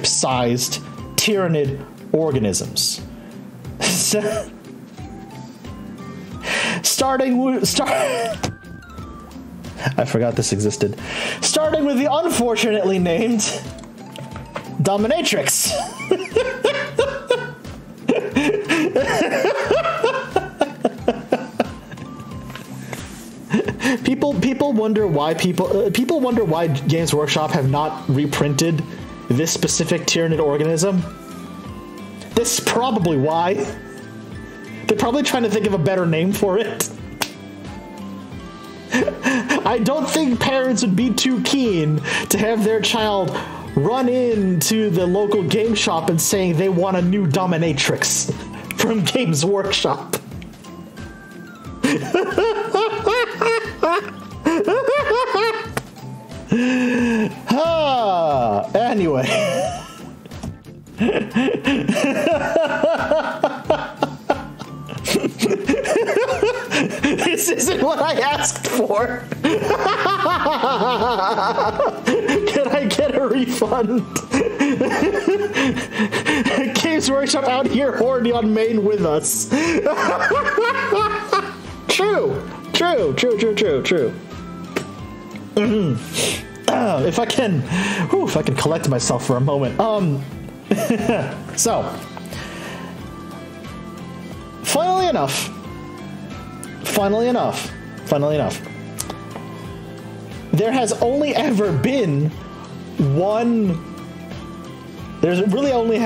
sized Tyranid organisms. I forgot this existed. Starting with the unfortunately named Dominatrix. People wonder why people wonder why Games Workshop have not reprinted this specific Tyranid organism. This is probably why. They're probably trying to think of a better name for it. I don't think parents would be too keen to have their child run into the local game shop and saying they want a new Dominatrix from Games Workshop. Anyway. This isn't what I asked for. Can I get a refund? Games Workshop out here horny on main with us. True. If I can collect myself for a moment. So, funnily enough, there has only ever been one. There only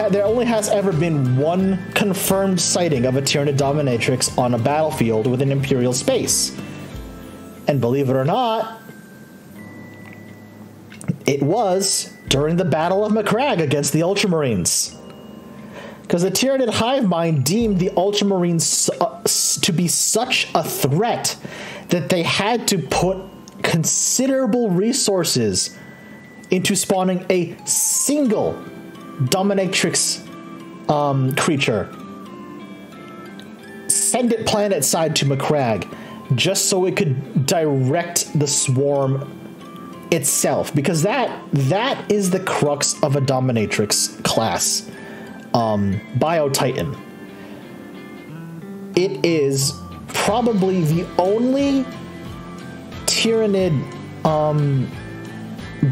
has ever been one confirmed sighting of a Tyranid Dominatrix on a battlefield within Imperial space, and believe it or not, it was during the Battle of Macragge against the Ultramarines. Because the Tyranid hive mind deemed the Ultramarines to be such a threat that they had to put considerable resources into spawning a single Dominatrix creature. Send it planet side to Macragge just so it could direct the swarm itself, because that is the crux of a Dominatrix class. Bio-Titan. It is probably the only Tyranid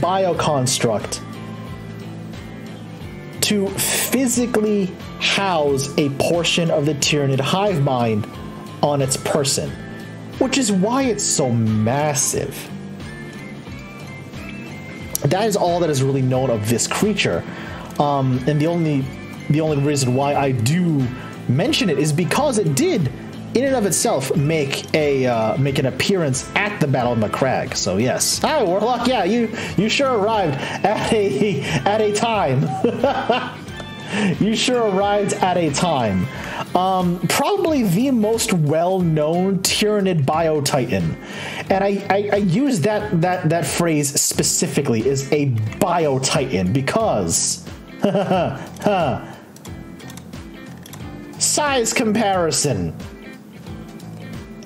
bioconstruct to physically house a portion of the Tyranid hive mind on its person, which is why it's so massive. That is all that is really known of this creature, and the only reason why I do mention it is because it did, in and of itself, make an appearance at the Battle of Macragge. So yes, hi Warlock. Yeah, you sure arrived at a time. You sure arrived at a time. Probably the most well-known Tyranid Bio-Titan. And I use that phrase specifically, is a Bio-Titan, because size comparison.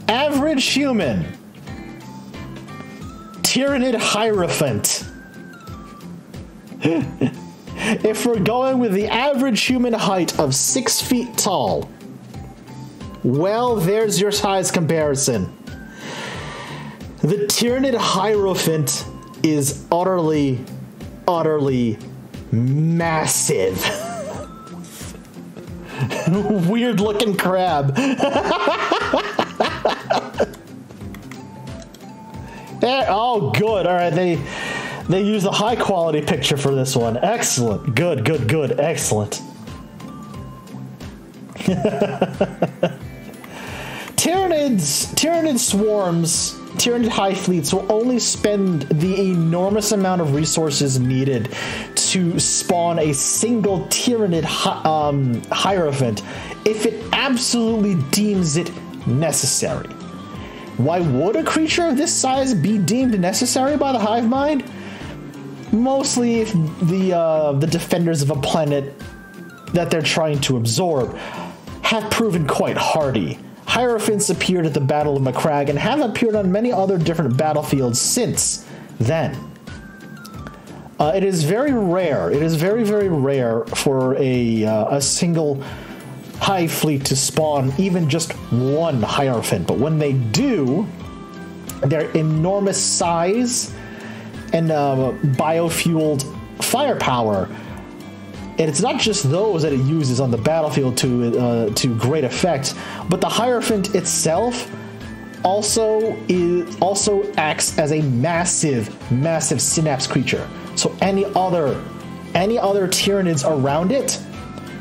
Average human. Tyranid Hierophant. If we're going with the average human height of 6 feet tall, well, there's your size comparison. The Tyranid Hierophant is utterly massive. Weird looking crab. Oh, good. All right, they use a high quality picture for this one. Excellent. Good. Excellent. Tyranid swarms, Tyranid hive fleets will only spend the enormous amount of resources needed to spawn a single Tyranid Hierophant if it absolutely deems it necessary. Why would a creature of this size be deemed necessary by the hive mind? mostly the defenders of a planet that they're trying to absorb, have proven quite hardy. Hierophants appeared at the Battle of Macragge and have appeared on many other different battlefields since then. It is very rare. It is very, very rare for a single hive fleet to spawn even just one Hierophant. But when they do, their enormous size and biofueled firepower, and it's not just those that it uses on the battlefield to great effect, but the Hierophant itself also acts as a massive synapse creature. So any other Tyranids around it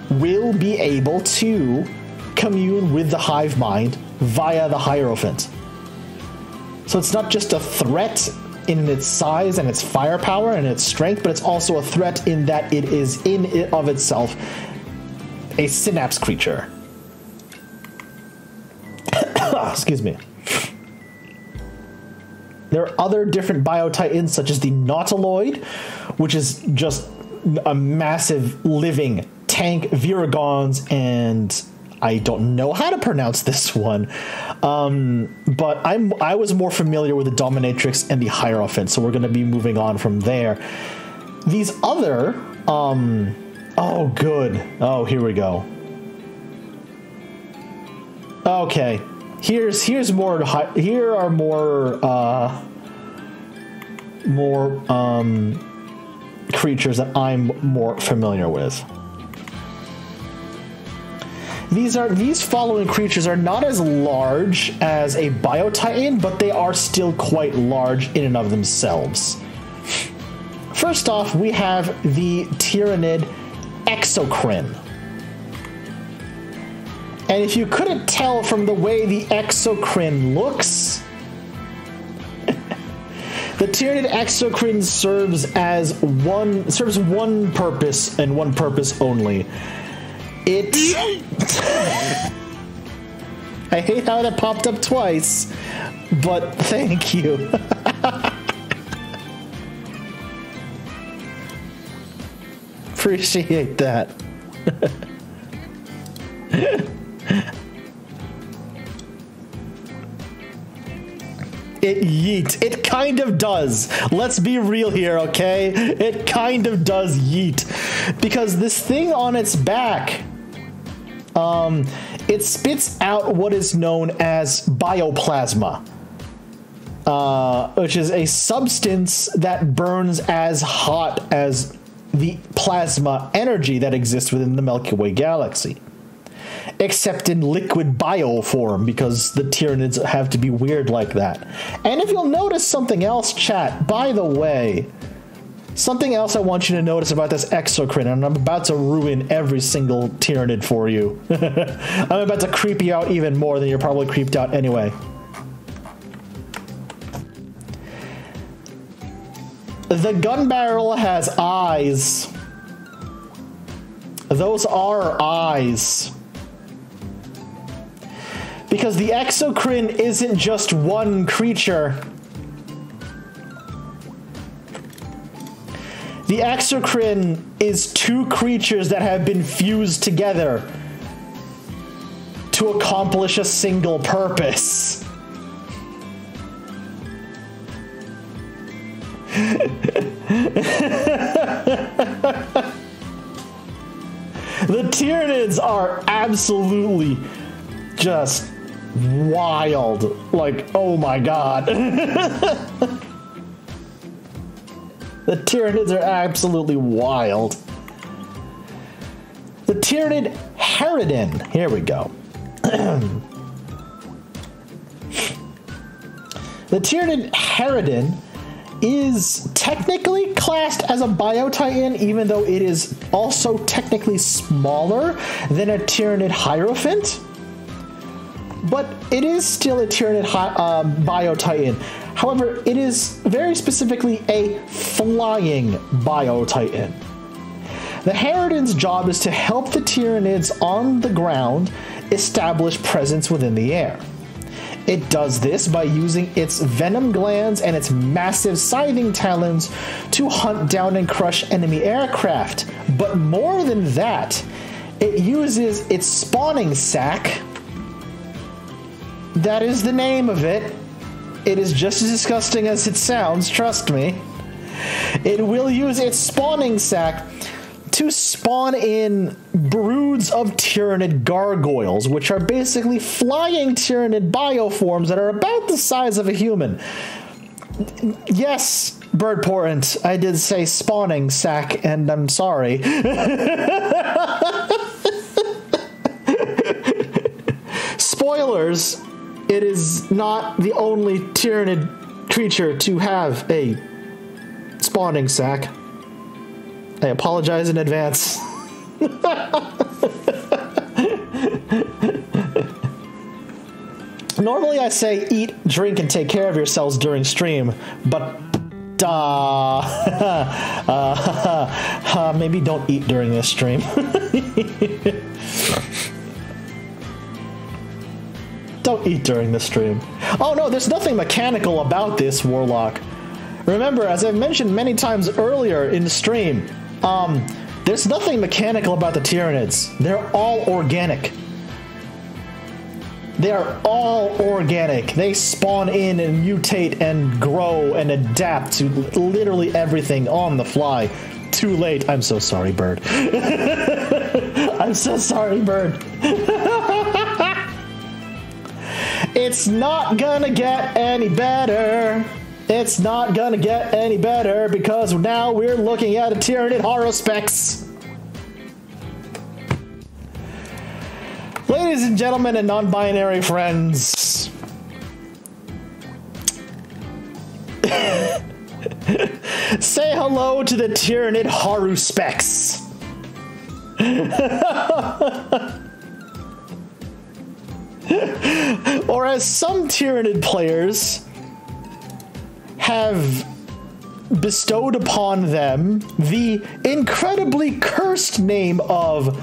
will be able to commune with the hive mind via the Hierophant. So it's not just a threat in its size and its firepower and its strength, but it's also a threat in that it is in it of itself a synapse creature. Excuse me. There are other different biotitans, such as the Nautiloid, which is just a massive living tank, Viragons, and I don't know how to pronounce this one, but I was more familiar with the Dominatrix and the Hierophant, so we're going to be moving on from there. These other, oh good, oh here we go. Okay, here are more creatures that I'm more familiar with. These following creatures are not as large as a Biotitan, but they are still quite large in and of themselves. First off, we have the Tyranid Exocrine. And if you couldn't tell from the way the Exocrine looks, the Tyranid Exocrine serves one purpose and one purpose only. I hate how that popped up twice, but thank you. Appreciate that. It kind of does. Let's be real here, okay? It kind of does yeet. Because this thing on its back, it spits out what is known as bioplasma, which is a substance that burns as hot as the plasma energy that exists within the Milky Way galaxy. Except in liquid bio form, because the Tyranids have to be weird like that. And if you'll notice something else, chat, by the way, something else I want you to notice about this Exocrine, and I'm about to ruin every single Tyranid for you. I'm about to creep you out even more than you're probably creeped out anyway. The gun barrel has eyes. Those are eyes. Because the Exocrine isn't just one creature. The Exocrine is two creatures that have been fused together to accomplish a single purpose. The Tyranids are absolutely just wild. Like, oh my god. The Tyranids are absolutely wild. The Tyranid Harridan. Here we go. The Tyranid Harridan is technically classed as a Biotitan, even though it is also technically smaller than a Tyranid Hierophant. But it is still a Tyranid Biotitan. However, it is very specifically a flying Biotitan. The Harridan's job is to help the Tyranids on the ground establish presence within the air. It does this by using its venom glands and its massive scything talons to hunt down and crush enemy aircraft. But more than that, it uses its spawning sac. That is the name of it. It is just as disgusting as it sounds, trust me. It will use its spawning sac to spawn in broods of Tyranid gargoyles, which are basically flying Tyranid bioforms that are about the size of a human. Yes, Birdportent, I did say spawning sac, and I'm sorry. Spoilers, it is not the only Tyranid creature to have a spawning sac. I apologize in advance. Normally I say eat, drink, and take care of yourselves during stream, but maybe don't eat during this stream. Don't eat during this stream. Oh no, there's nothing mechanical about this, Warlock. Remember, as I've mentioned many times earlier in the stream, there's nothing mechanical about the Tyranids. They're all organic. They are all organic. They spawn in and mutate and grow and adapt to literally everything on the fly. Too late. I'm so sorry, Bird. I'm so sorry, Bird. It's not gonna get any better. It's not gonna get any better because now we're looking at a Tyranid Horospex. Ladies and gentlemen and non-binary friends, say hello to the Tyranid Horospex. Or as some Tyranid players have bestowed upon them the incredibly cursed name of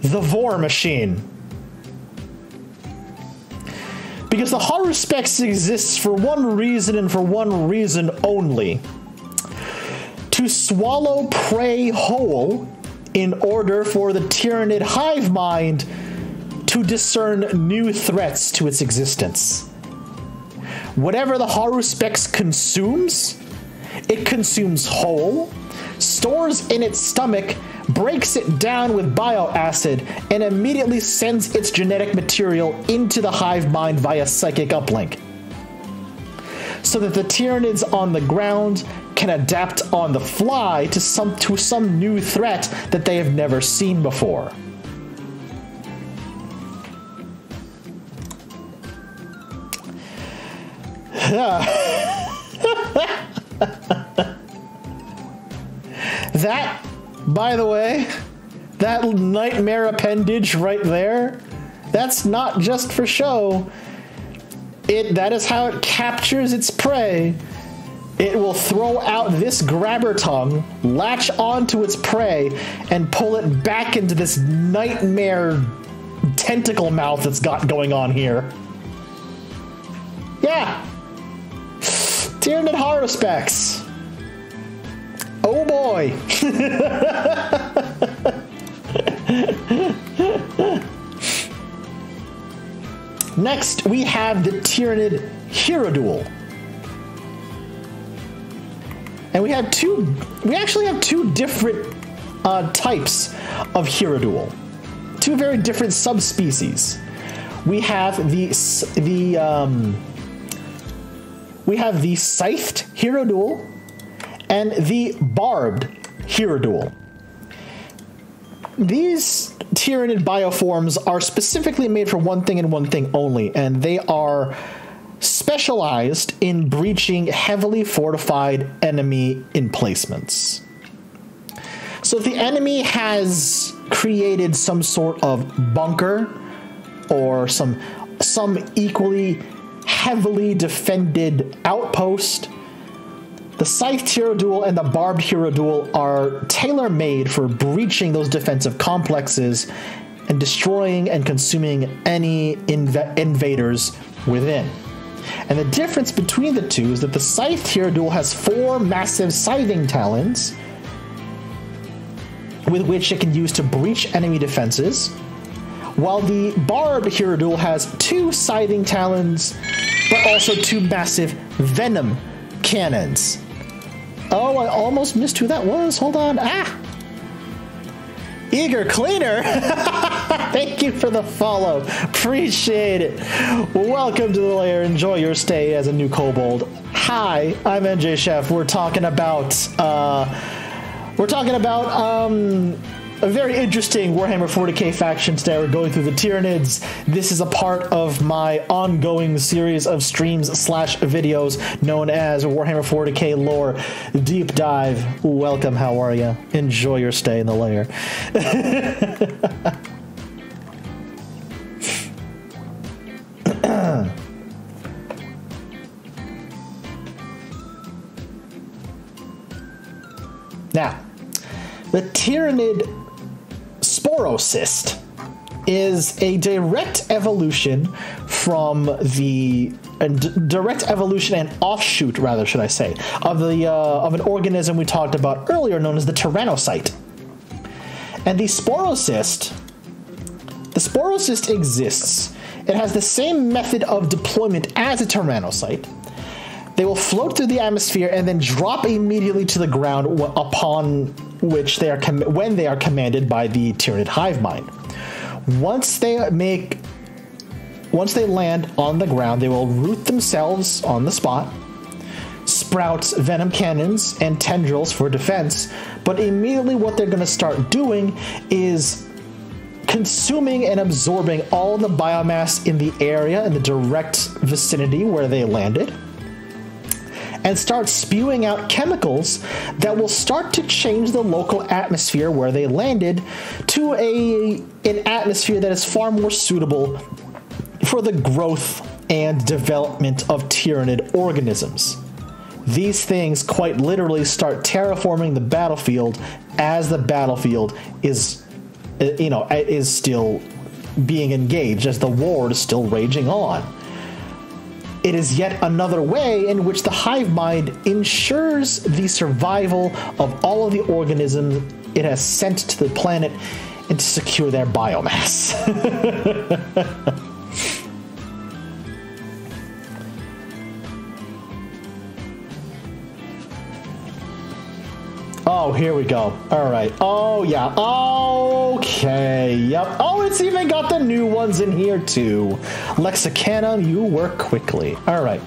the Vor Machine. Because the Horospex exists for one reason and for one reason only: to swallow prey whole in order for the Tyranid hive mind to discern new threats to its existence. Whatever the Horospex consumes, it consumes whole, stores in its stomach, breaks it down with bioacid, and immediately sends its genetic material into the hive mind via psychic uplink, so that the Tyranids on the ground can adapt on the fly to some new threat that they have never seen before. That, by the way, that nightmare appendage right there, that's not just for show. That is how it captures its prey. It will throw out this grabber tongue, latch onto its prey, and pull it back into this nightmare tentacle mouth that's got going on here. Yeah. Tyranid Horospex. Oh boy. Next, we have the Tyranid Hierodule. And we actually have two different types of Hierodule. Two very different subspecies. We have the scythed Hierodule and the barbed Hierodule. These Tyranid bioforms are specifically made for one thing and one thing only, and they are specialized in breaching heavily fortified enemy emplacements. So if the enemy has created some sort of bunker or some equally heavily defended outpost, the scythed Hierodule and the barbed Hierodule are tailor-made for breaching those defensive complexes and destroying and consuming any invaders within. And the difference between the two is that the Scythe Tyranid has 4 massive scything talons with which it can use to breach enemy defenses, while the Barbed Tyranid has 2 scything talons, but also 2 massive venom cannons. Oh, I almost missed who that was. Hold on. Ah! Eager Cleaner! Thank you for the follow. Appreciate it. Welcome to the lair. Enjoy your stay as a new kobold. Hi, I'm NJChef. We're talking about a very interesting Warhammer 40K faction today. We're going through the Tyranids. This is a part of my ongoing series of streams / videos known as Warhammer 40K Lore Deep Dive. Welcome, how are you? Enjoy your stay in the lair. Now, the Tyranid Sporocyst is a direct evolution from the direct evolution and offshoot, rather, should I say, of an organism we talked about earlier, known as the Tyrannocyte. And the Sporocyst exists. It has the same method of deployment as a Tyrannocyte. They will float through the atmosphere and then drop immediately to the ground upon which they are when they are commanded by the Tyranid hive mind. Once they land on the ground, they will root themselves on the spot, sprout venom cannons and tendrils for defense, but immediately what they're going to start doing is consuming and absorbing all the biomass in the area in the direct vicinity where they landed, and start spewing out chemicals that will start to change the local atmosphere where they landed to an atmosphere that is far more suitable for the growth and development of Tyranid organisms. These things quite literally start terraforming the battlefield as the battlefield is still being engaged, as the war is still raging on. It is yet another way in which the hive mind ensures the survival of all of the organisms it has sent to the planet and to secure their biomass. Oh, here we go. All right. Oh, yeah. Okay. Yep. Oh, it's even got the new ones in here, too. Lexicanum, you work quickly. All right.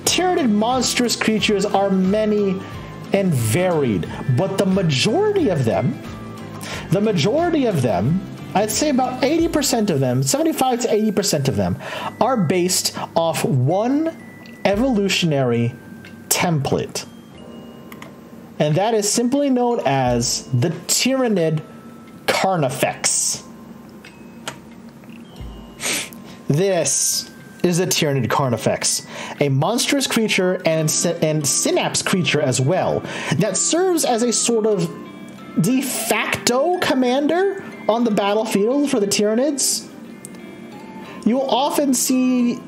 Tyranid monstrous creatures are many and varied, but the majority of them, I'd say about 80% of them, 75 to 80% of them, are based off one evolutionary template. And that is simply known as the Tyranid Carnifex. This is a Tyranid Carnifex, a monstrous creature and synapse creature as well, that serves as a sort of de facto commander on the battlefield for the Tyranids. You will often see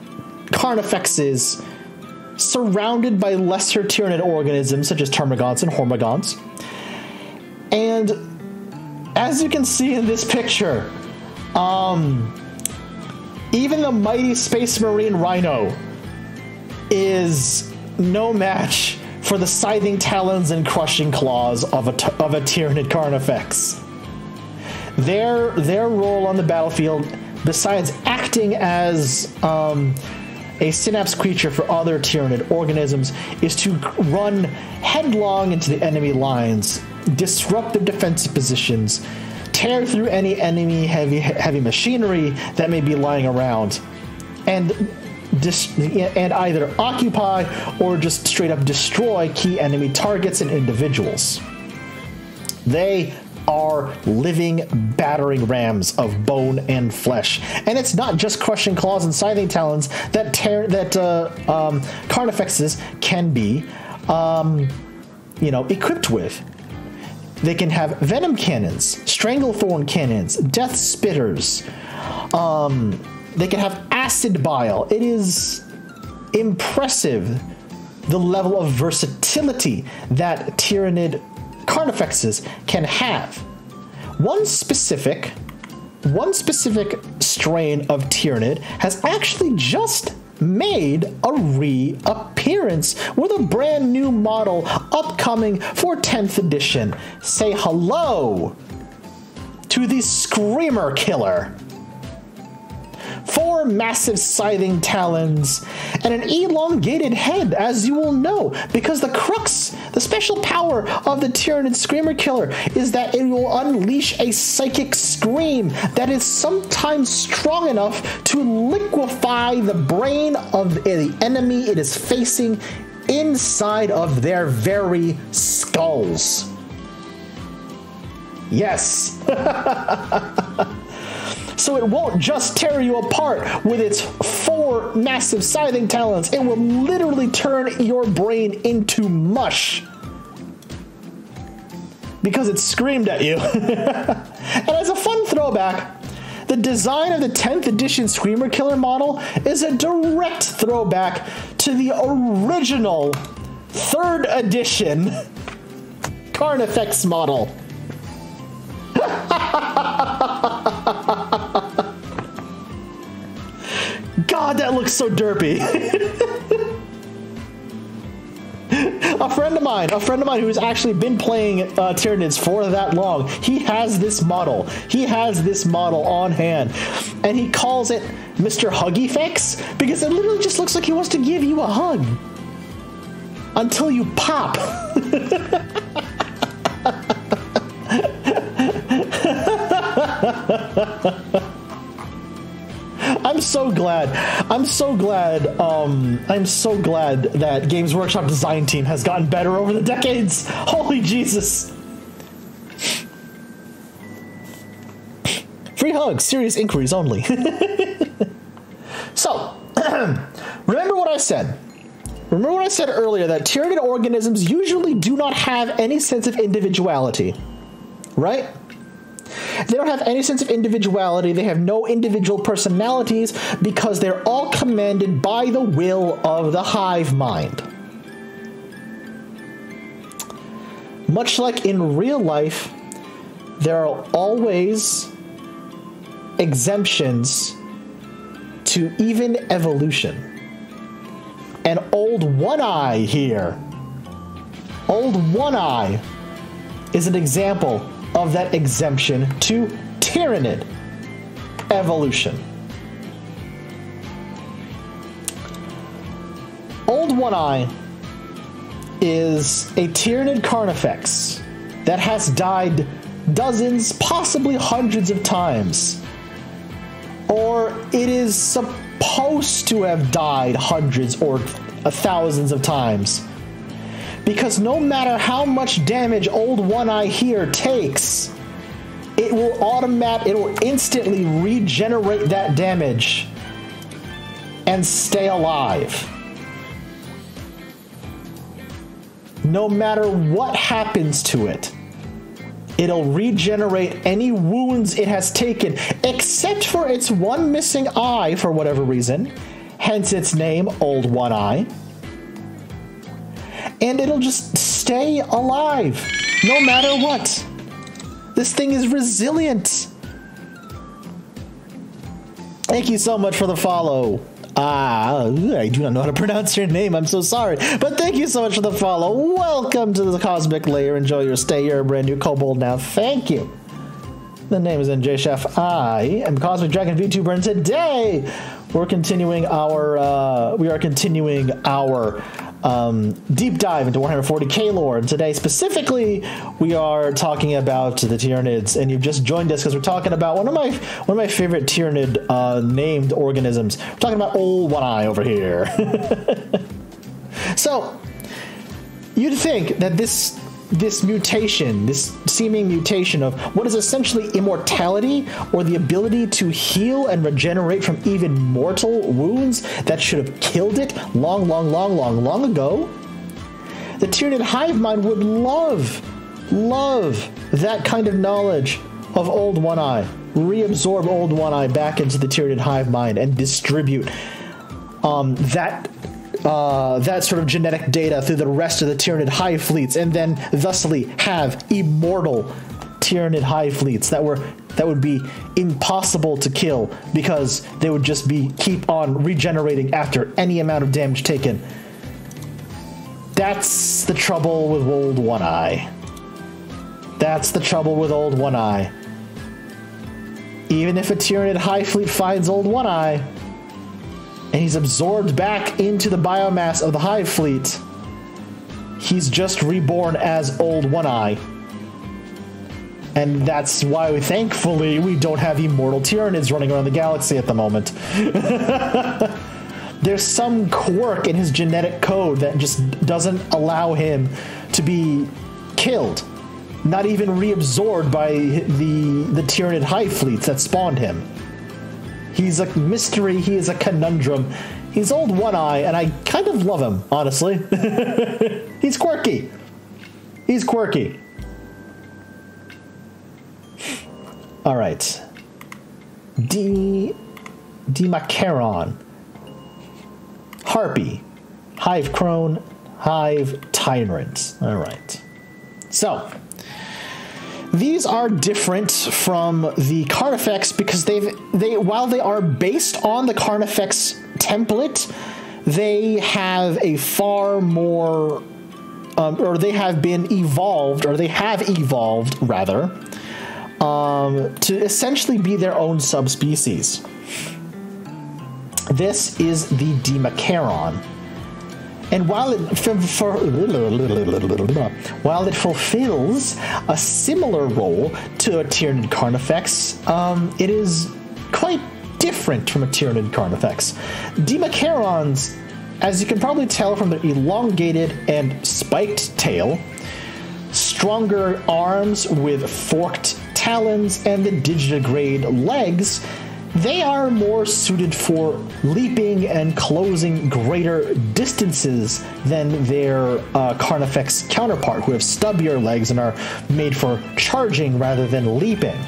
Carnifexes surrounded by lesser Tyranid organisms such as Termagants and Hormagants. And as you can see in this picture, even the mighty Space Marine Rhino is no match for the scything talons and crushing claws of a Tyranid Carnifex. Their role on the battlefield, besides acting as a synapse creature for other Tyranid organisms, is to run headlong into the enemy lines, disrupt their defensive positions, tear through any enemy heavy machinery that may be lying around, and either occupy or just straight up destroy key enemy targets and individuals. They are living battering rams of bone and flesh, and it's not just crushing claws and scything talons that Carnifexes can be, equipped with. They can have venom cannons, stranglethorn cannons, death spitters. They can have acid bile. It is impressive the level of versatility that Tyranid Carnifexes can have. One specific strain of Tyranid has actually just made a reappearance with a brand new model upcoming for 10th edition. Say hello to the Screamer Killer. 4 massive scything talons, and an elongated head, as you will know, because the crux, the special power of the Tyranid Screamer Killer is that it will unleash a psychic scream that is sometimes strong enough to liquefy the brain of the enemy it is facing inside of their very skulls. Yes. So it won't just tear you apart with its 4 massive scything talons. It will literally turn your brain into mush because it screamed at you. And as a fun throwback, the design of the 10th edition Screamer Killer model is a direct throwback to the original 3rd edition Carnifex model. God, that looks so derpy. A friend of mine who's actually been playing Tyranids for that long, he has this model. He has this model on hand, and he calls it Mr. Huggyfex because it literally just looks like he wants to give you a hug until you pop. I'm so glad that Games Workshop design team has gotten better over the decades. Holy Jesus. Free hugs, serious inquiries only. So, remember what I said. Remember what I said earlier, that Tyranid organisms usually do not have any sense of individuality, right? They don't have any sense of individuality. They have no individual personalities because they're all commanded by the will of the hive mind. Much like in real life, there are always exemptions to even evolution. And Old One Eye here, Old One Eye is an example of that exemption to Tyranid evolution. Old One Eye is a Tyranid Carnifex that has died dozens, possibly hundreds of times. Or it is supposed to have died hundreds or thousands of times. Because no matter how much damage Old One Eye here takes, it will instantly regenerate that damage and stay alive. No matter what happens to it, it'll regenerate any wounds it has taken, except for its one missing eye for whatever reason, hence its name, Old One Eye. And it'll just stay alive, no matter what. This thing is resilient. Thank you so much for the follow. I do not know how to pronounce your name. I'm so sorry. But thank you so much for the follow. Welcome to the Cosmic Lair. Enjoy your stay. You're a brand new kobold now. Thank you. The name is NJChef. I am Cosmic Dragon VTuber, and today we're continuing our deep dive into Warhammer 40K lore. And today specifically, we are talking about the Tyranids, and you've just joined us because we're talking about one of my favorite Tyranid named organisms. We're talking about Old One Eye over here. So you'd think that this mutation, this seeming mutation of what is essentially immortality, or the ability to heal and regenerate from even mortal wounds that should have killed it long ago, the Tyranid hive mind would love that kind of knowledge of Old One-Eye, reabsorb Old One-Eye back into the Tyranid hive mind, and distribute that sort of genetic data through the rest of the Tyranid hive fleets, and then thusly have immortal Tyranid hive fleets that would be impossible to kill because they would just keep on regenerating after any amount of damage taken. That's the trouble with Old One-Eye. That's the trouble with Old One-Eye. Even if a Tyranid hive fleet finds Old One-Eye, and he's absorbed back into the biomass of the hive fleet, he's just reborn as Old One-Eye. And that's why, thankfully, we don't have immortal Tyranids running around the galaxy at the moment. There's some quirk in his genetic code that just doesn't allow him to be killed. Not even reabsorbed by the Tyranid hive fleets that spawned him. He's a mystery, he is a conundrum. He's Old One-Eye, and I kind of love him, honestly. He's quirky. He's quirky. All right. Demacaron. Harpy. Hive Crone. Hive Tyrants. All right. So, these are different from the Carnifex because while they are based on the Carnifex template, they have a far more, or they have evolved rather, to essentially be their own subspecies. This is the Demacaron. And while it fulfills a similar role to a Tyranid Carnifex, it is quite different from a Tyranid Carnifex. Demacarons, as you can probably tell from their elongated and spiked tail, stronger arms with forked talons, and the digitigrade legs, they are more suited for leaping and closing greater distances than their Carnifex counterpart, who have stubbier legs and are made for charging rather than leaping.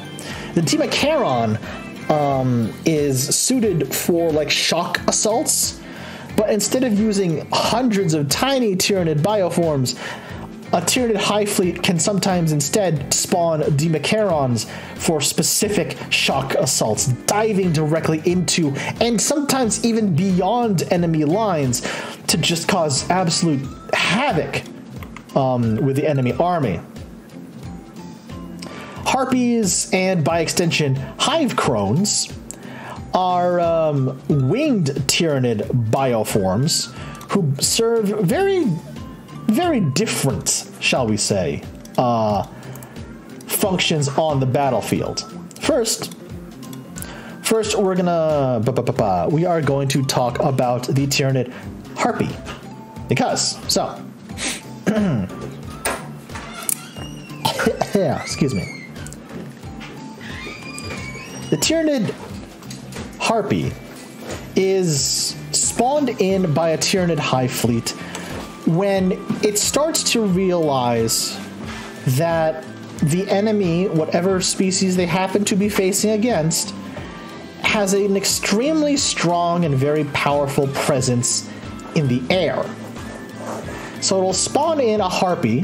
The Demacaron is suited for like shock assaults, but instead of using hundreds of tiny Tyranid bioforms, a Tyranid hive fleet can sometimes instead spawn Demacarons for specific shock assaults, diving directly into and sometimes even beyond enemy lines to just cause absolute havoc with the enemy army. Harpies, and by extension Hive Crones, are winged Tyranid bioforms who serve very different, shall we say, functions on the battlefield. First, we are going to talk about the Tyranid Harpy, because excuse me. The Tyranid Harpy is spawned in by a Tyranid hive fleet when it starts to realize that the enemy, whatever species they happen to be facing against, has an extremely strong and very powerful presence in the air. So it'll spawn in a harpy,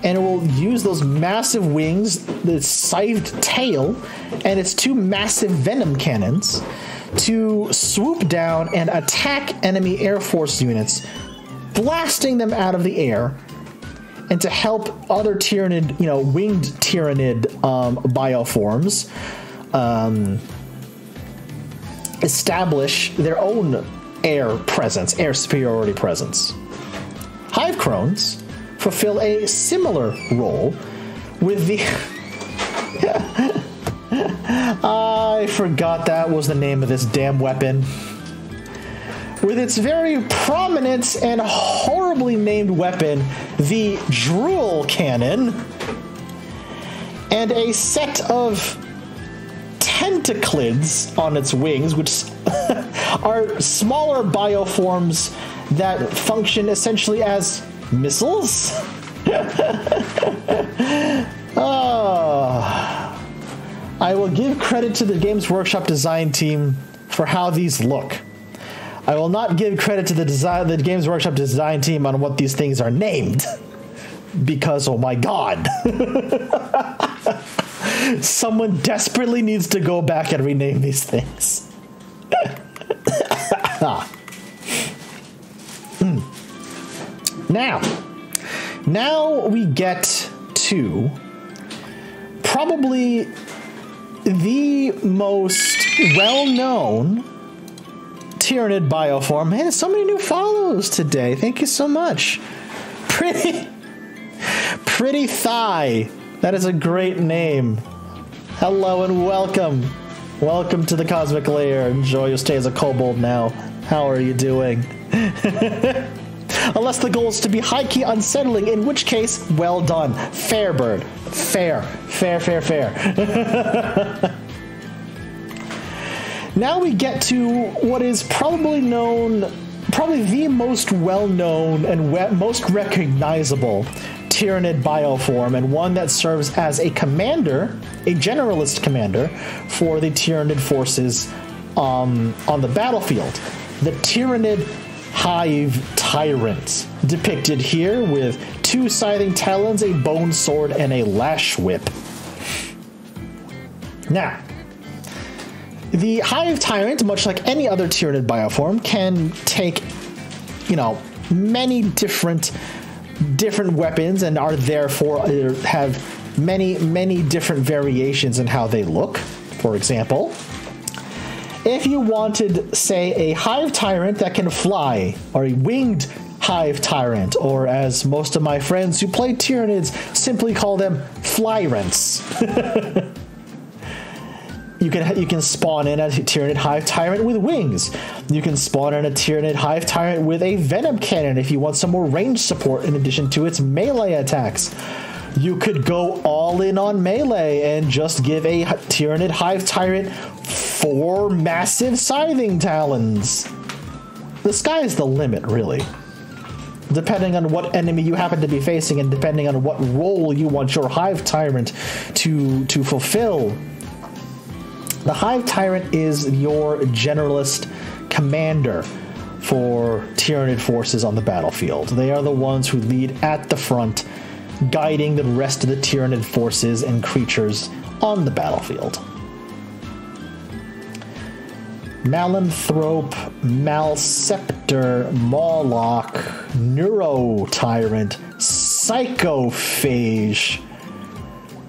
and it will use those massive wings, the scythed tail, and its two massive venom cannons to swoop down and attack enemy Air Force units, blasting them out of the air, and to help other Tyranid, winged Tyranid bioforms establish their own air presence, air superiority presence. Hive Crones fulfill a similar role with the... I forgot that was the name of this damn weapon. With its very prominent and horribly named weapon, the Drool Cannon, and a set of tentaclids on its wings, which are smaller bioforms that function essentially as missiles. Oh I will give credit to the Games Workshop design team for how these look. I will not give credit to the Games Workshop design team on what these things are named. Because, oh my god. Someone desperately needs to go back and rename these things. Now we get to probably the most well-known Tyranid bioform. Man, so many new follows today. Thank you so much. Pretty Thigh. That is a great name. Hello and welcome. Welcome to the Cosmic Lair. Enjoy your stay as a kobold now. How are you doing? Unless the goal is to be high-key unsettling, in which case, well done. Fair, bird. Fair. Now we get to what is probably the most well-known and most recognizable Tyranid bioform, and one that serves as a commander, a generalist commander, for the Tyranid forces on the battlefield. The Tyranid Hive Tyrant, depicted here with 2 scything talons, a bone sword, and a lash whip. Now, the Hive Tyrant, much like any other Tyranid bioform, can take, many different weapons, and are therefore have many different variations in how they look. For example, if you wanted, say, a Hive Tyrant that can fly, or a winged Hive Tyrant, or as most of my friends who play Tyranids simply call them Flyrants. You can spawn in a Tyranid Hive Tyrant with wings. You can spawn in a Tyranid Hive Tyrant with a Venom Cannon if you want some more range support in addition to its melee attacks. You could go all in on melee and just give a Tyranid Hive Tyrant 4 massive scything talons. The sky is the limit, really. Depending on what enemy you happen to be facing and depending on what role you want your Hive Tyrant to fulfill. The Hive Tyrant is your generalist commander for Tyranid forces on the battlefield. They are the ones who lead at the front, guiding the rest of the Tyranid forces and creatures on the battlefield. Malanthrope, Malceptor, Mawloc, Neurotyrant, Psychophage,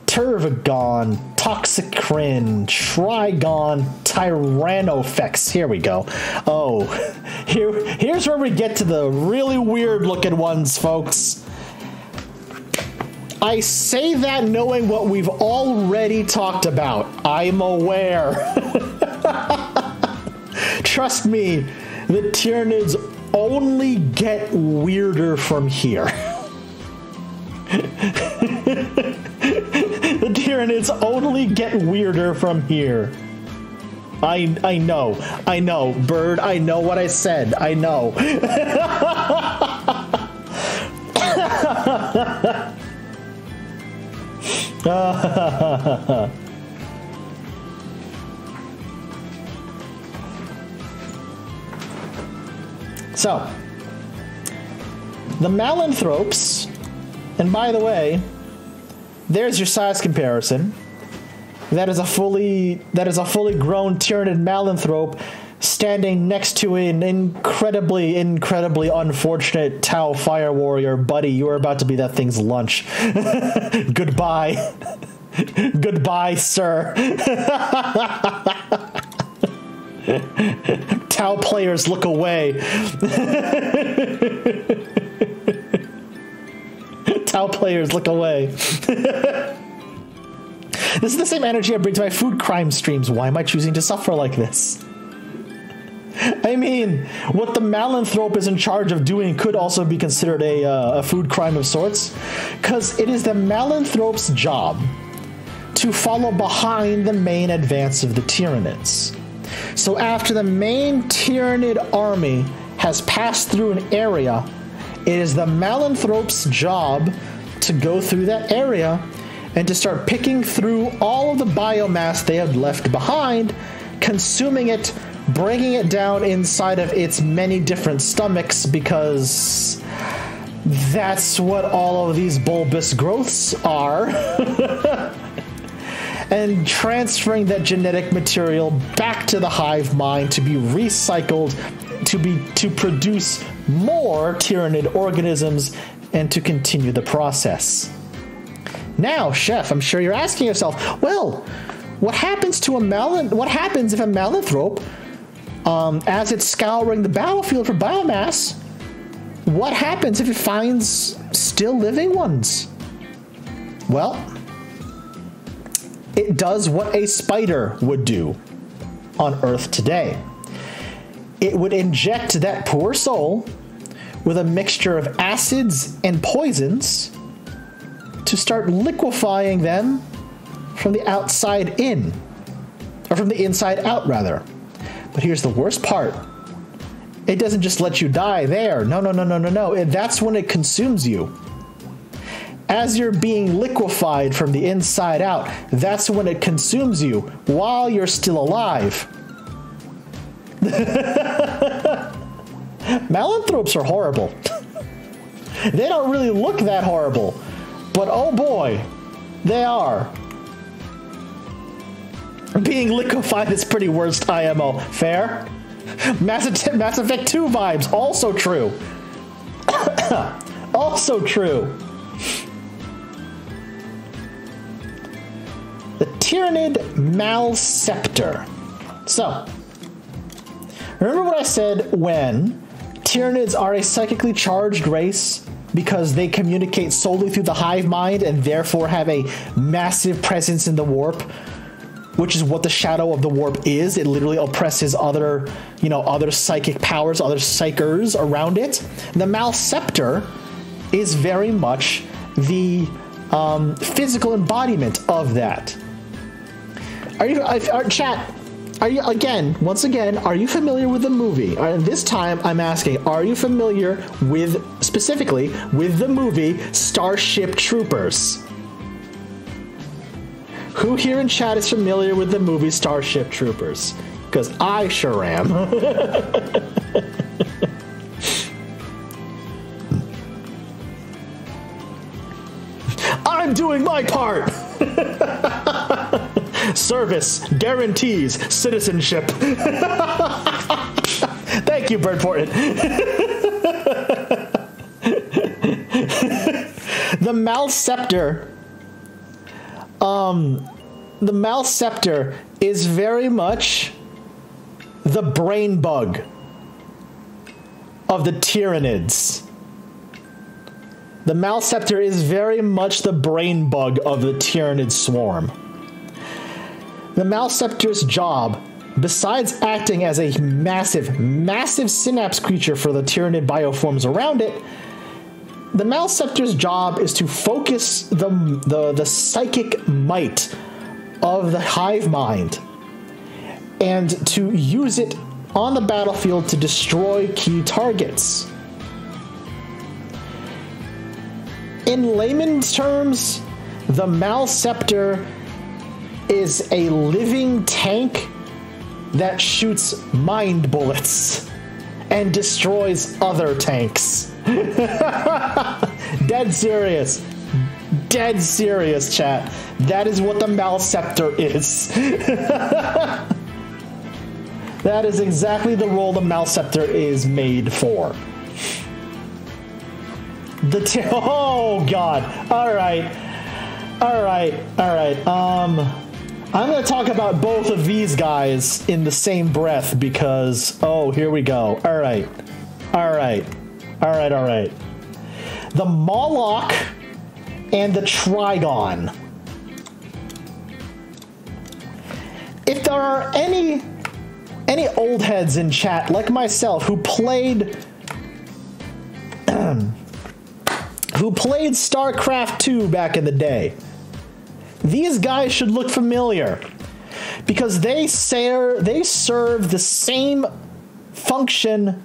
Turvagon, Toxicrin, Trigon, Tyrannofex. Here we go. Oh, here's where we get to the really weird looking ones, folks. I say that knowing what we've already talked about. I'm aware. Trust me, the Tyranids only get weirder from here. The Tyranids only get weirder from here. I know, bird, I know what I said, I know. So, the Malanthropes, and by the way, there's your size comparison. That is a fully grown Tyranid Malanthrope standing next to an incredibly unfortunate Tau Fire Warrior. Buddy, you are about to be that thing's lunch. Goodbye. Goodbye, sir. Tau players, look away. Tau players, look away. This is the same energy I bring to my food crime streams. Why am I choosing to suffer like this? I mean, what the Malanthrope is in charge of doing could also be considered a food crime of sorts, because it is the Malanthrope's job to follow behind the main advance of the Tyranids. So after the main Tyranid army has passed through an area, it is the Malanthrope's job to go through that area and to start picking through all of the biomass they had left behind, consuming it, bringing it down inside of its many different stomachs, because that's what all of these bulbous growths are. And transferring that genetic material back to the hive mind to be recycled, to produce more Tyranid organisms, and to continue the process. Now, Chef, I'm sure you're asking yourself, well, what happens if a Malanthrope, as it's scouring the battlefield for biomass, what happens if it finds still living ones? Well, it does what a spider would do on Earth today. It would inject that poor soul with a mixture of acids and poisons to start liquefying them from the outside in, or from the inside out, rather. But here's the worst part. It doesn't just let you die there. No. That's when it consumes you. As you're being liquefied from the inside out, that's when it consumes you while you're still alive. Malanthropes are horrible. They don't really look that horrible, but oh boy, they are. Being liquefied is pretty worst IMO. Fair? Mass Effect 2 vibes, also true. Also true. The Tyranid Malceptor. So, remember what I said when Tyranids are a psychically charged race because they communicate solely through the hive mind and therefore have a massive presence in the warp, which is what the shadow of the warp is. It literally oppresses other, other psychic powers, other psychers around it. The Malceptor is very much the physical embodiment of that. Chat, once again, are you familiar with the movie? This time I'm asking, are you familiar specifically with the movie Starship Troopers? Who here in chat is familiar with the movie Starship Troopers? Because I sure am. I'm doing my part! Service guarantees citizenship. Thank you, Birdporton. The Malceptor is very much the brain bug of the Tyranids. The Malceptor is very much the brain bug of the Tyranid swarm. The Malceptor's job, besides acting as a massive synapse creature for the Tyranid bioforms around it, the Malceptor's job is to focus the psychic might of the hive mind and to use it on the battlefield to destroy key targets. In layman's terms, the Malceptor is a living tank that shoots mind bullets and destroys other tanks. Dead serious. Dead serious, chat. That is what the Malceptor is. That is exactly the role the Malceptor is made for. Oh god. Alright. I'm going to talk about both of these guys in the same breath because, oh, here we go. All right. The Moloch and the Trigon. If there are any old heads in chat like myself who played StarCraft 2 back in the day, these guys should look familiar because they serve the same function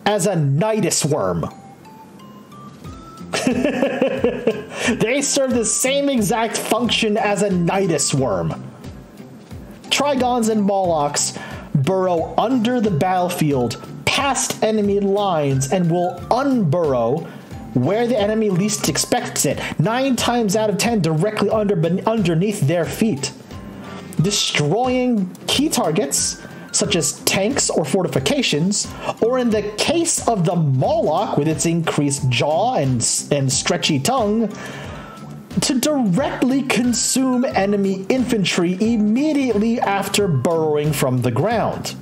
as a Nidus worm. They serve the same exact function as a Nidus worm. Trigons and Molochs burrow under the battlefield past enemy lines and will unburrow where the enemy least expects it, 9 times out of 10 directly underneath their feet, destroying key targets such as tanks or fortifications, or in the case of the Moloch with its increased jaw and stretchy tongue, to directly consume enemy infantry immediately after burrowing from the ground.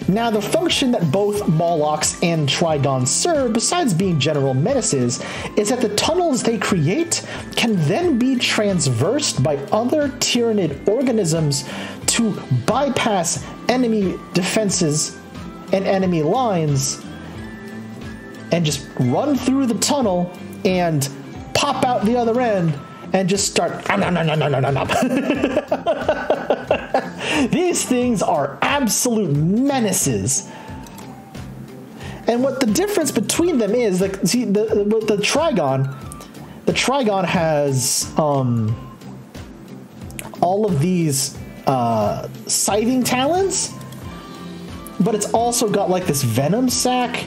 Now, the function that both Molochs and Trigons serve, besides being general menaces, is that the tunnels they create can then be transversed by other Tyranid organisms to bypass enemy defenses and enemy lines and just run through the tunnel and pop out the other end and just start. These things are absolute menaces. And what the difference between them is, like, see, the Trigon has all of these scything talons, but it's also got like this venom sac.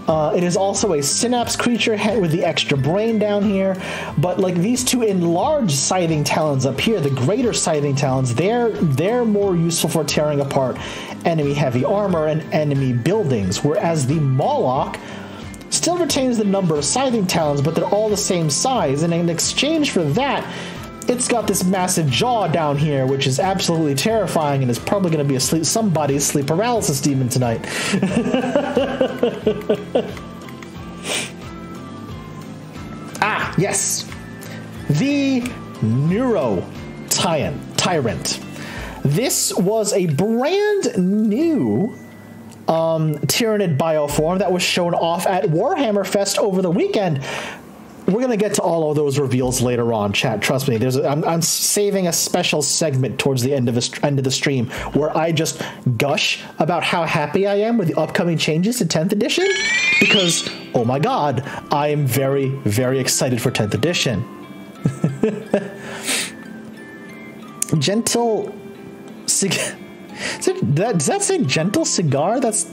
It is also a synapse creature with the extra brain down here, but like these two enlarged scything talons up here, the greater scything talons, they're more useful for tearing apart enemy heavy armor and enemy buildings, whereas the Moloch still retains the number of scything talons, but they're all the same size, and in exchange for that, it's got this massive jaw down here, which is absolutely terrifying and is probably going to be somebody's sleep paralysis demon tonight. Yes. The Neuro Tyrant. This was a brand new Tyranid bioform that was shown off at Warhammer Fest over the weekend. We're going to get to all of those reveals later on, chat. Trust me. I'm saving a special segment towards the end of the stream where I just gush about how happy I am with the upcoming changes to 10th edition, because, oh my god, I am very, very excited for 10th edition. Gentle... Does that say Gentle Cigar? That's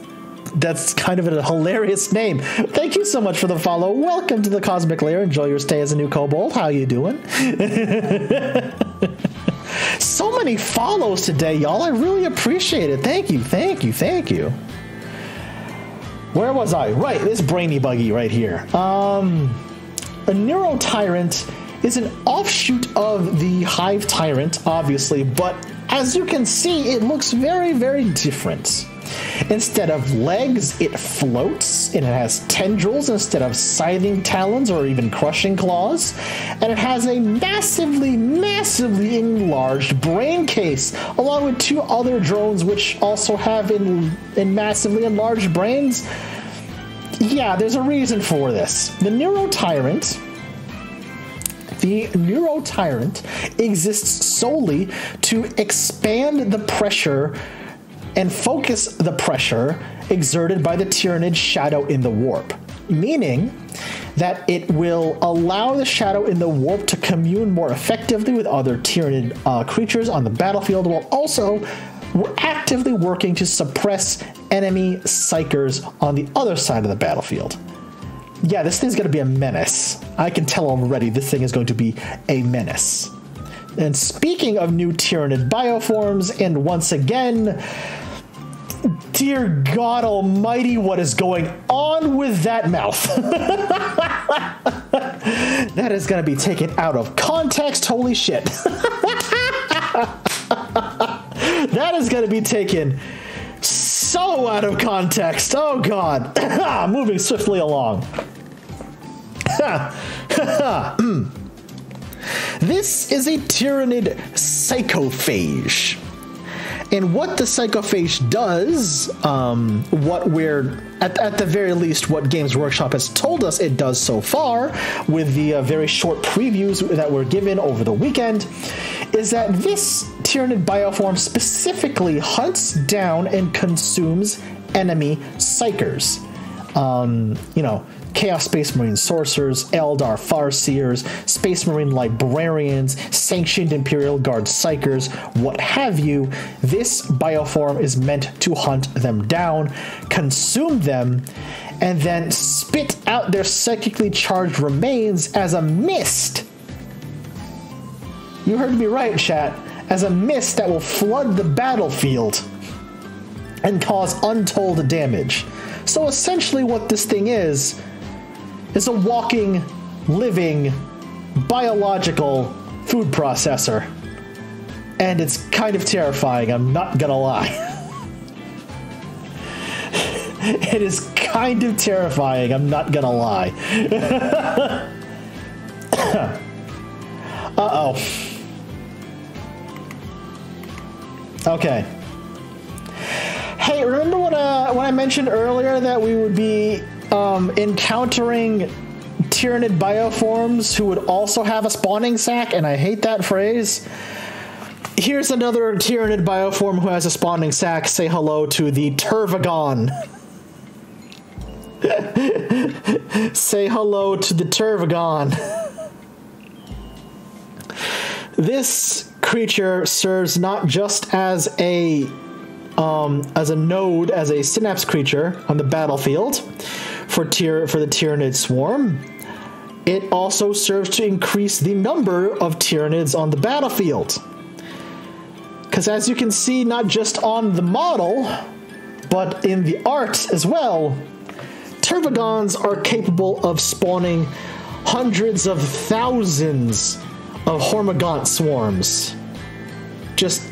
kind of a hilarious name. Thank you so much for the follow. Welcome to the Cosmic Lair. Enjoy your stay as a new kobold. How you doing? So many follows today, y'all. I really appreciate it. Thank you, thank you, thank you. Where was I? Right, this brainy buggy right here. A Neuro Tyrant is an offshoot of the Hive Tyrant, obviously, but as you can see, it looks very, very different. Instead of legs, it floats, and it has tendrils instead of scything talons or even crushing claws, and it has a massively, massively enlarged brain case, along with 2 other drones which also have massively enlarged brains. Yeah, there's a reason for this. The Neuro Tyrant exists solely to expand the pressure and focus the pressure exerted by the Tyranid shadow in the warp, meaning that it will allow the shadow in the warp to commune more effectively with other Tyranid creatures on the battlefield, while also actively working to suppress enemy psychers on the other side of the battlefield. Yeah, this thing's going to be a menace. I can tell already this thing is going to be a menace. And speaking of new Tyranid bioforms, and once again, dear God almighty, what is going on with that mouth? That is going to be taken out of context. Holy shit. That is going to be taken so out of context. Oh God. Moving swiftly along. This is a Tyranid psychophage. And what the psychophage does, what we're, at the very least, what Games Workshop has told us it does so far, with the very short previews that were given over the weekend, is that this Tyranid bioform specifically hunts down and consumes enemy psychers. Chaos Space Marine Sorcerers, Eldar Farseers, Space Marine Librarians, Sanctioned Imperial Guard Psychers, what have you. This bioform is meant to hunt them down, consume them, and then spit out their psychically charged remains as a mist. You heard me right, chat. As a mist that will flood the battlefield and cause untold damage. So essentially what this thing is a walking, living, biological food processor. And it's kind of terrifying, I'm not gonna lie. It is kind of terrifying, I'm not gonna lie. Uh-oh. Okay. Hey, remember when I mentioned earlier that we would be encountering Tyranid bioforms who would also have a spawning sac, and I hate that phrase? Here's another Tyranid bioform who has a spawning sac. Say hello to the Turvagon. Say hello to the Turvagon. This creature serves not just as a node, as a synapse creature on the battlefield for the Tyranid swarm. It also serves to increase the number of Tyranids on the battlefield. Because as you can see, not just on the model, but in the art as well, Turvagons are capable of spawning hundreds of thousands of Hormigaunt swarms. Just,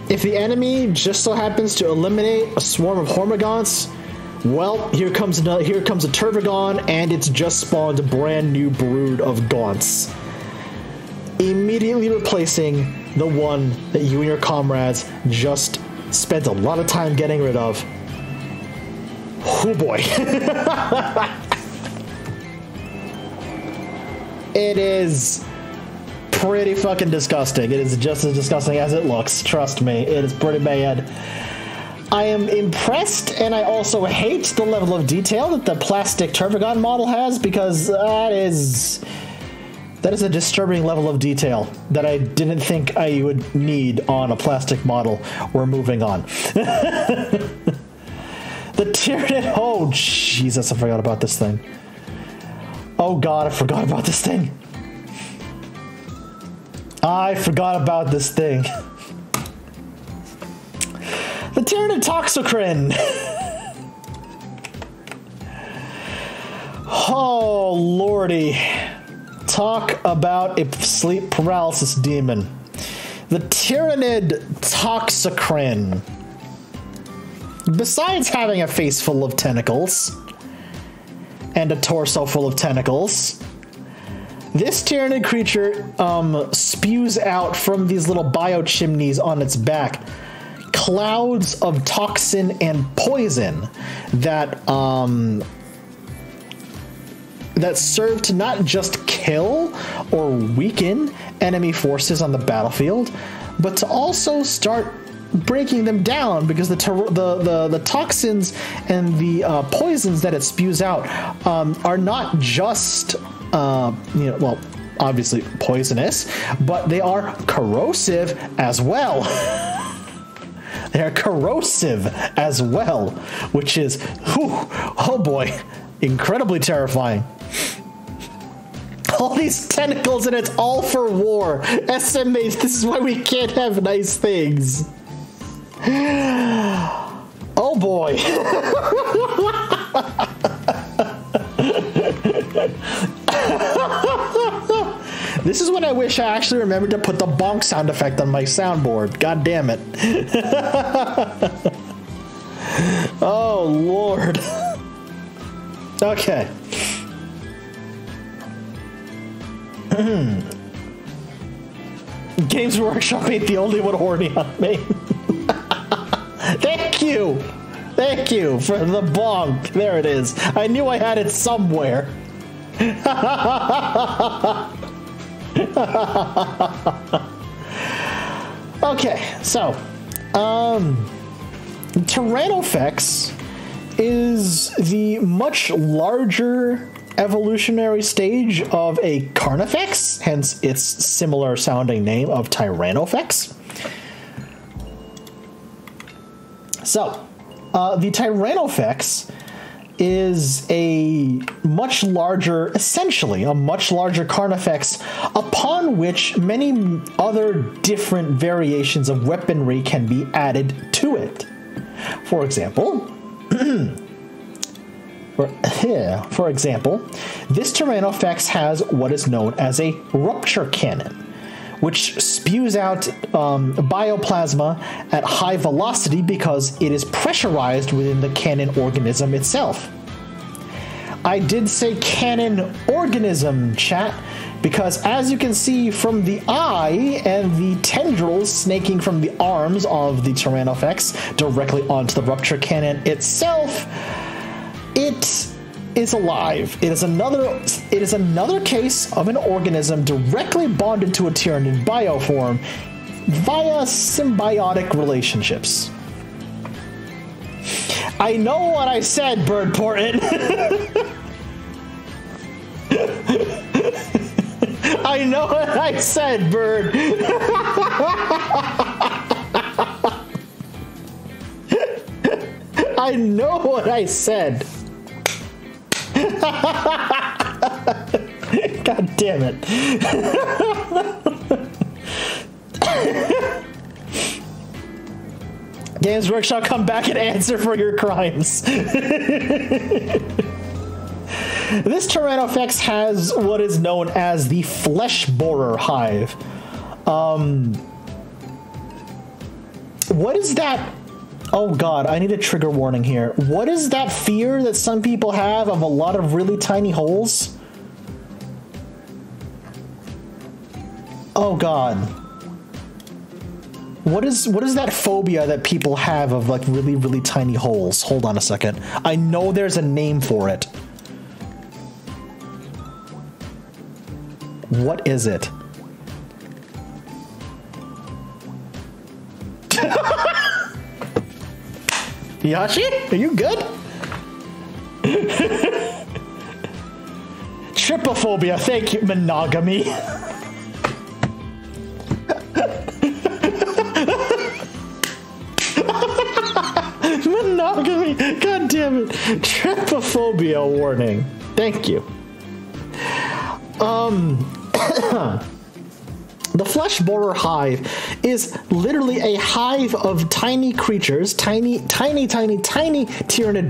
if the enemy just so happens to eliminate a swarm of Hormigaunts, well, here comes a Turvagon, and it's just spawned a brand new brood of Gaunts, immediately replacing the one that you and your comrades just spent a lot of time getting rid of. Oh boy. It is pretty fucking disgusting. It is just as disgusting as it looks. Trust me, it is pretty bad. I am impressed, and I also hate the level of detail that the plastic Turvagon model has, because that is a disturbing level of detail that I didn't think I would need on a plastic model. We're moving on. The Tyranid. Oh, Jesus, I forgot about this thing. Oh, God, I forgot about this thing. I forgot about this thing. The Tyranid Toxicrin. Oh, lordy. Talk about a sleep paralysis demon. The Tyranid Toxicrin. Besides having a face full of tentacles and a torso full of tentacles, this Tyranid creature spews out from these little biochimneys on its back clouds of toxin and poison that serve to not just kill or weaken enemy forces on the battlefield, but to also start breaking them down, because the toxins and the poisons that it spews out are not just well, obviously poisonous, but they are corrosive as well. They are corrosive as well, which is, whew, oh boy, incredibly terrifying. All these tentacles, and it's all for war. SMH, this is why we can't have nice things. Oh boy. This is when I wish I actually remembered to put the bonk sound effect on my soundboard. God damn it. Oh, Lord. Okay. Games Workshop ain't the only one horny on me. Thank you. Thank you for the bonk. There it is. I knew I had it somewhere. Okay, so Tyrannofex is the much larger evolutionary stage of a Carnifex, hence its similar sounding name of Tyrannofex. So, the Tyrannofex is a much larger, essentially a much larger Carnifex, upon which many other different variations of weaponry can be added to it. For example, for example, this Tyrannofex has what is known as a rupture cannon, which spews out bioplasma at high velocity because it is pressurized within the cannon organism itself. I did say cannon organism, chat, because as you can see from the eye and the tendrils snaking from the arms of the Tyrannofex directly onto the rupture cannon itself, it is alive. It is another case of an organism directly bonded to a Tyranid bioform via symbiotic relationships. I know what I said, Bird Porton. I know what I said, Bird. I know what I said. God damn it. Games Workshop, come back and answer for your crimes. This Tyrannofex has what is known as the Flesh Borer Hive. What is that? Oh god, I need a trigger warning here. What is that fear that some people have of a lot of really tiny holes? Oh god. What is that phobia that people have of like really, really tiny holes? Hold on a second. I know there's a name for it. What is it? Yashi, are you good? Trypophobia, thank you. Monogamy. Monogamy, god damn it. Trypophobia warning. Thank you. The Flesh Borer Hive is literally a hive of tiny creatures, tiny Tyranid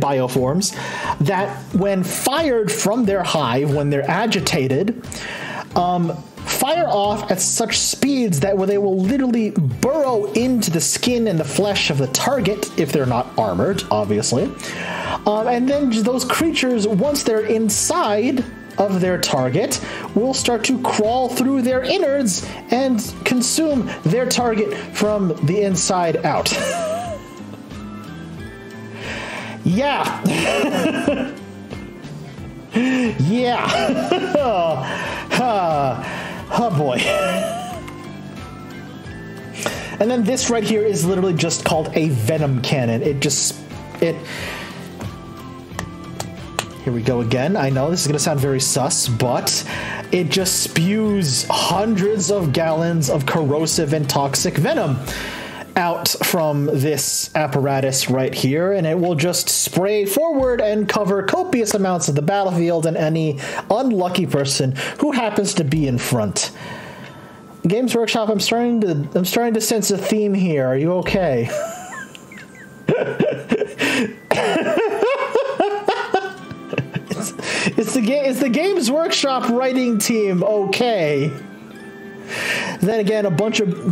bioforms that, when fired from their hive, when they're agitated, fire off at such speeds that they will literally burrow into the skin and the flesh of the target, if they're not armored, obviously. And then those creatures, once they're inside of their target, will start to crawl through their innards and consume their target from the inside out. Yeah. Yeah. Oh boy. And then this right here is literally just called a venom cannon. Here we go again. I know this is going to sound very sus, but it just spews hundreds of gallons of corrosive and toxic venom out from this apparatus right here, and it will just spray forward and cover copious amounts of the battlefield and any unlucky person who happens to be in front. Games Workshop, I'm starting to sense a theme here. Are you okay? It's the Games Workshop writing team okay? Then again, a bunch of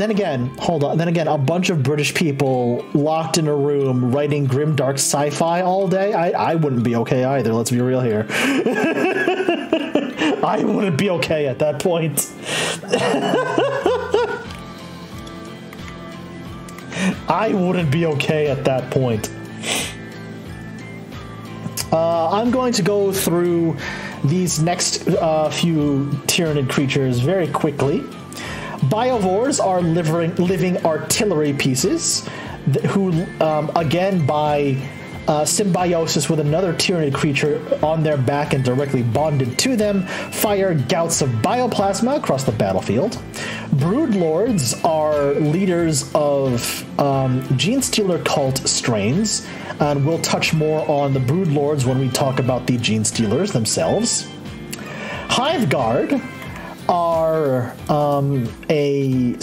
British people locked in a room writing grimdark sci-fi all day. I wouldn't be okay either. Let's be real here. I wouldn't be okay at that point. I wouldn't be okay at that point. I'm going to go through these next few Tyranid creatures very quickly. Biovores are living artillery pieces who, again, by symbiosis with another Tyranid creature on their back and directly bonded to them, fire gouts of bioplasma across the battlefield. Broodlords are leaders of Genestealer cult strains, and we'll touch more on the Broodlords when we talk about the Genestealers themselves. Hive Guard are a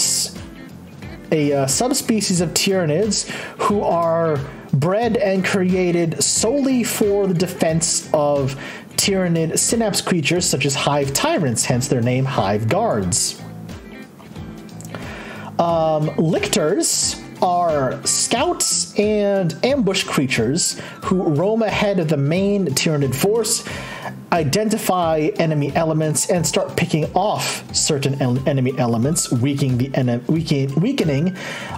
subspecies of Tyranids who are bred and created solely for the defense of Tyranid synapse creatures such as Hive Tyrants, hence their name Hive Guards. Lictors are scouts and ambush creatures who roam ahead of the main Tyranid force, identify enemy elements, and start picking off certain enemy elements, weakening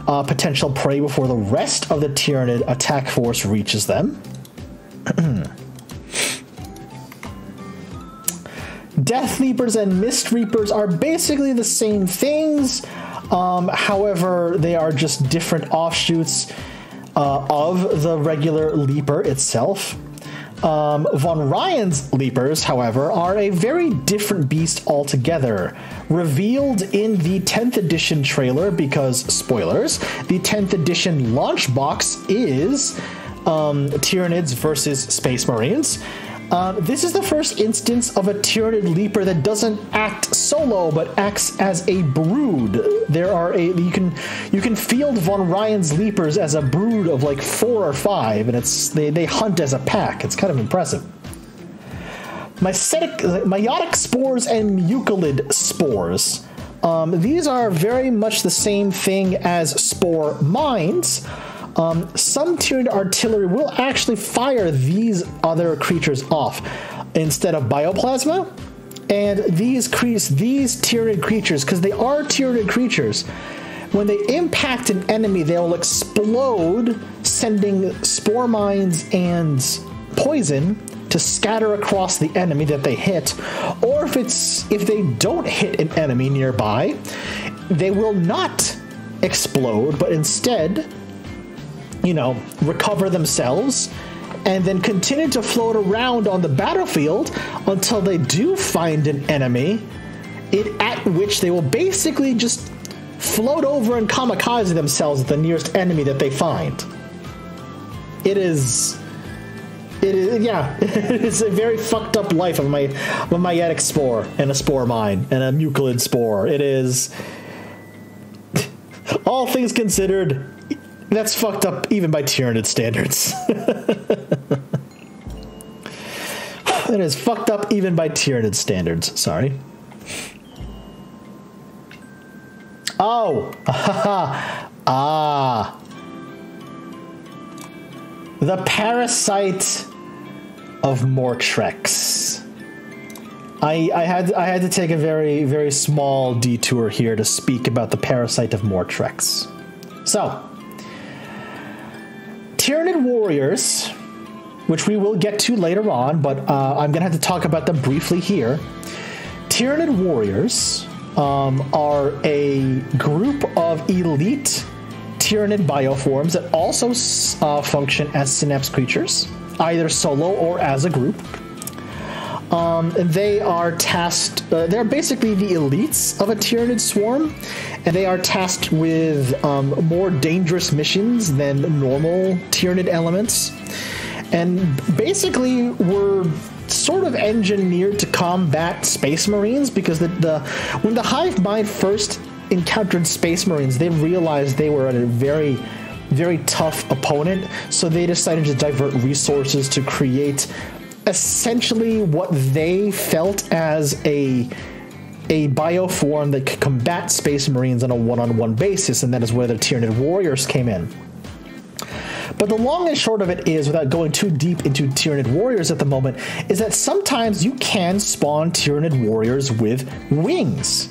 potential prey before the rest of the Tyranid attack force reaches them. Death Leapers and Mist Reapers are basically the same things. However, they are just different offshoots of the regular Leaper itself. Von Ryan's Leapers, however, are a very different beast altogether. Revealed in the 10th edition trailer, because, spoilers, the 10th edition launch box is Tyranids versus Space Marines. This is the first instance of a Tyranid Leaper that doesn't act solo, but acts as a brood. You can field Von Ryan's Leapers as a brood of like 4 or 5, and they hunt as a pack. It's kind of impressive. Meiotic Spores and Mucilid Spores. These are very much the same thing as Spore Mines. Some Tyranid artillery will actually fire these other creatures off instead of bioplasma, and these Tyranid creatures, because they are Tyranid creatures, when they impact an enemy, they'll explode, sending spore mines and poison to scatter across the enemy that they hit. Or if they don't hit an enemy nearby, they will not explode, but instead, recover themselves and then continue to float around on the battlefield until they do find an enemy, at which they will basically just float over and kamikaze themselves at the nearest enemy that they find. It is a very fucked up life of a Meiotic Spore and a Spore Mine and a Mucilid Spore. It is, all things considered, that's fucked up even by Tyranid standards. That is fucked up even by Tyranid standards. Sorry. Oh! The Parasite of Mortrex. I had to take a very, very small detour here to speak about the Parasite of Mortrex. So, Tyranid warriors, which we will get to later on, but I'm going to have to talk about them briefly here. Tyranid warriors are a group of elite Tyranid bioforms that also function as synapse creatures, either solo or as a group. They are tasked, they're basically the elites of a Tyranid swarm, and they are tasked with more dangerous missions than normal Tyranid elements. And basically were sort of engineered to combat Space Marines, because when the Hive Mind first encountered Space Marines, they realized they were a very, very tough opponent, so they decided to divert resources to create essentially what they felt as a bioform that could combat Space Marines on a one-on-one basis, and that is where the Tyranid warriors came in. But the long and short of it is, without going too deep into Tyranid warriors at the moment, is that sometimes you can spawn Tyranid warriors with wings,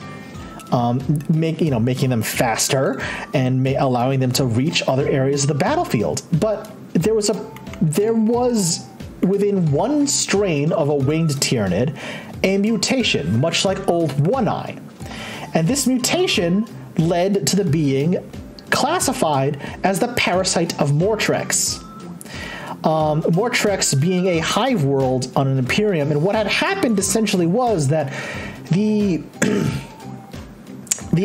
making them faster and allowing them to reach other areas of the battlefield. But there was within one strain of a winged Tyranid a mutation, much like old One Eye, and this mutation led to the being classified as the Parasite of Mortrex. Mortrex being a hive world on an Imperium. And what had happened essentially was that the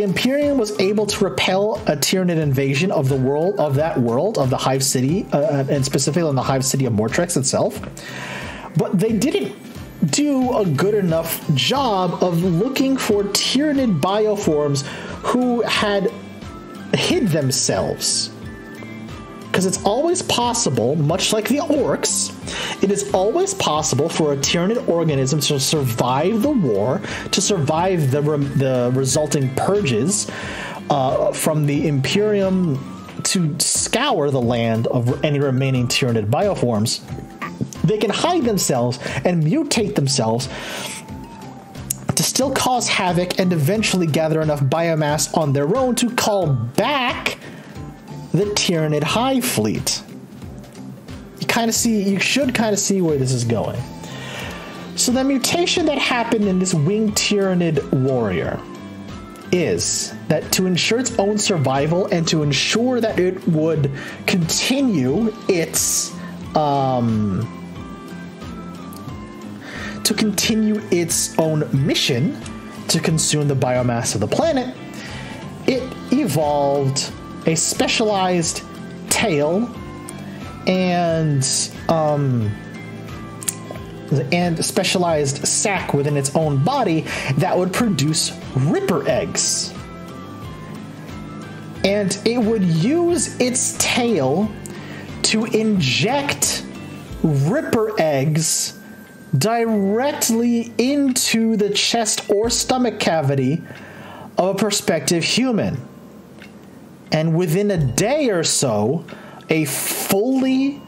Imperium was able to repel a Tyranid invasion of the world, of the Hive City, and specifically on the Hive City of Mortrex itself. But they didn't do a good enough job of looking for Tyranid bioforms who had hid themselves. Because it's always possible, much like the orcs, it is always possible for a Tyranid organism to survive the war, to survive the resulting purges from the Imperium, to scour the land of any remaining Tyranid bioforms. They can hide themselves and mutate themselves to still cause havoc and eventually gather enough biomass on their own to call back the Tyranid hive fleet. You should kind of see where this is going. So the mutation that happened in this winged Tyranid warrior is that to ensure its own survival and to ensure that it would continue its own mission to consume the biomass of the planet, it evolved a specialized tail and specialized sac within its own body that would produce ripper eggs. And it would use its tail to inject ripper eggs directly into the chest or stomach cavity of a prospective human. And within a day or so, a fully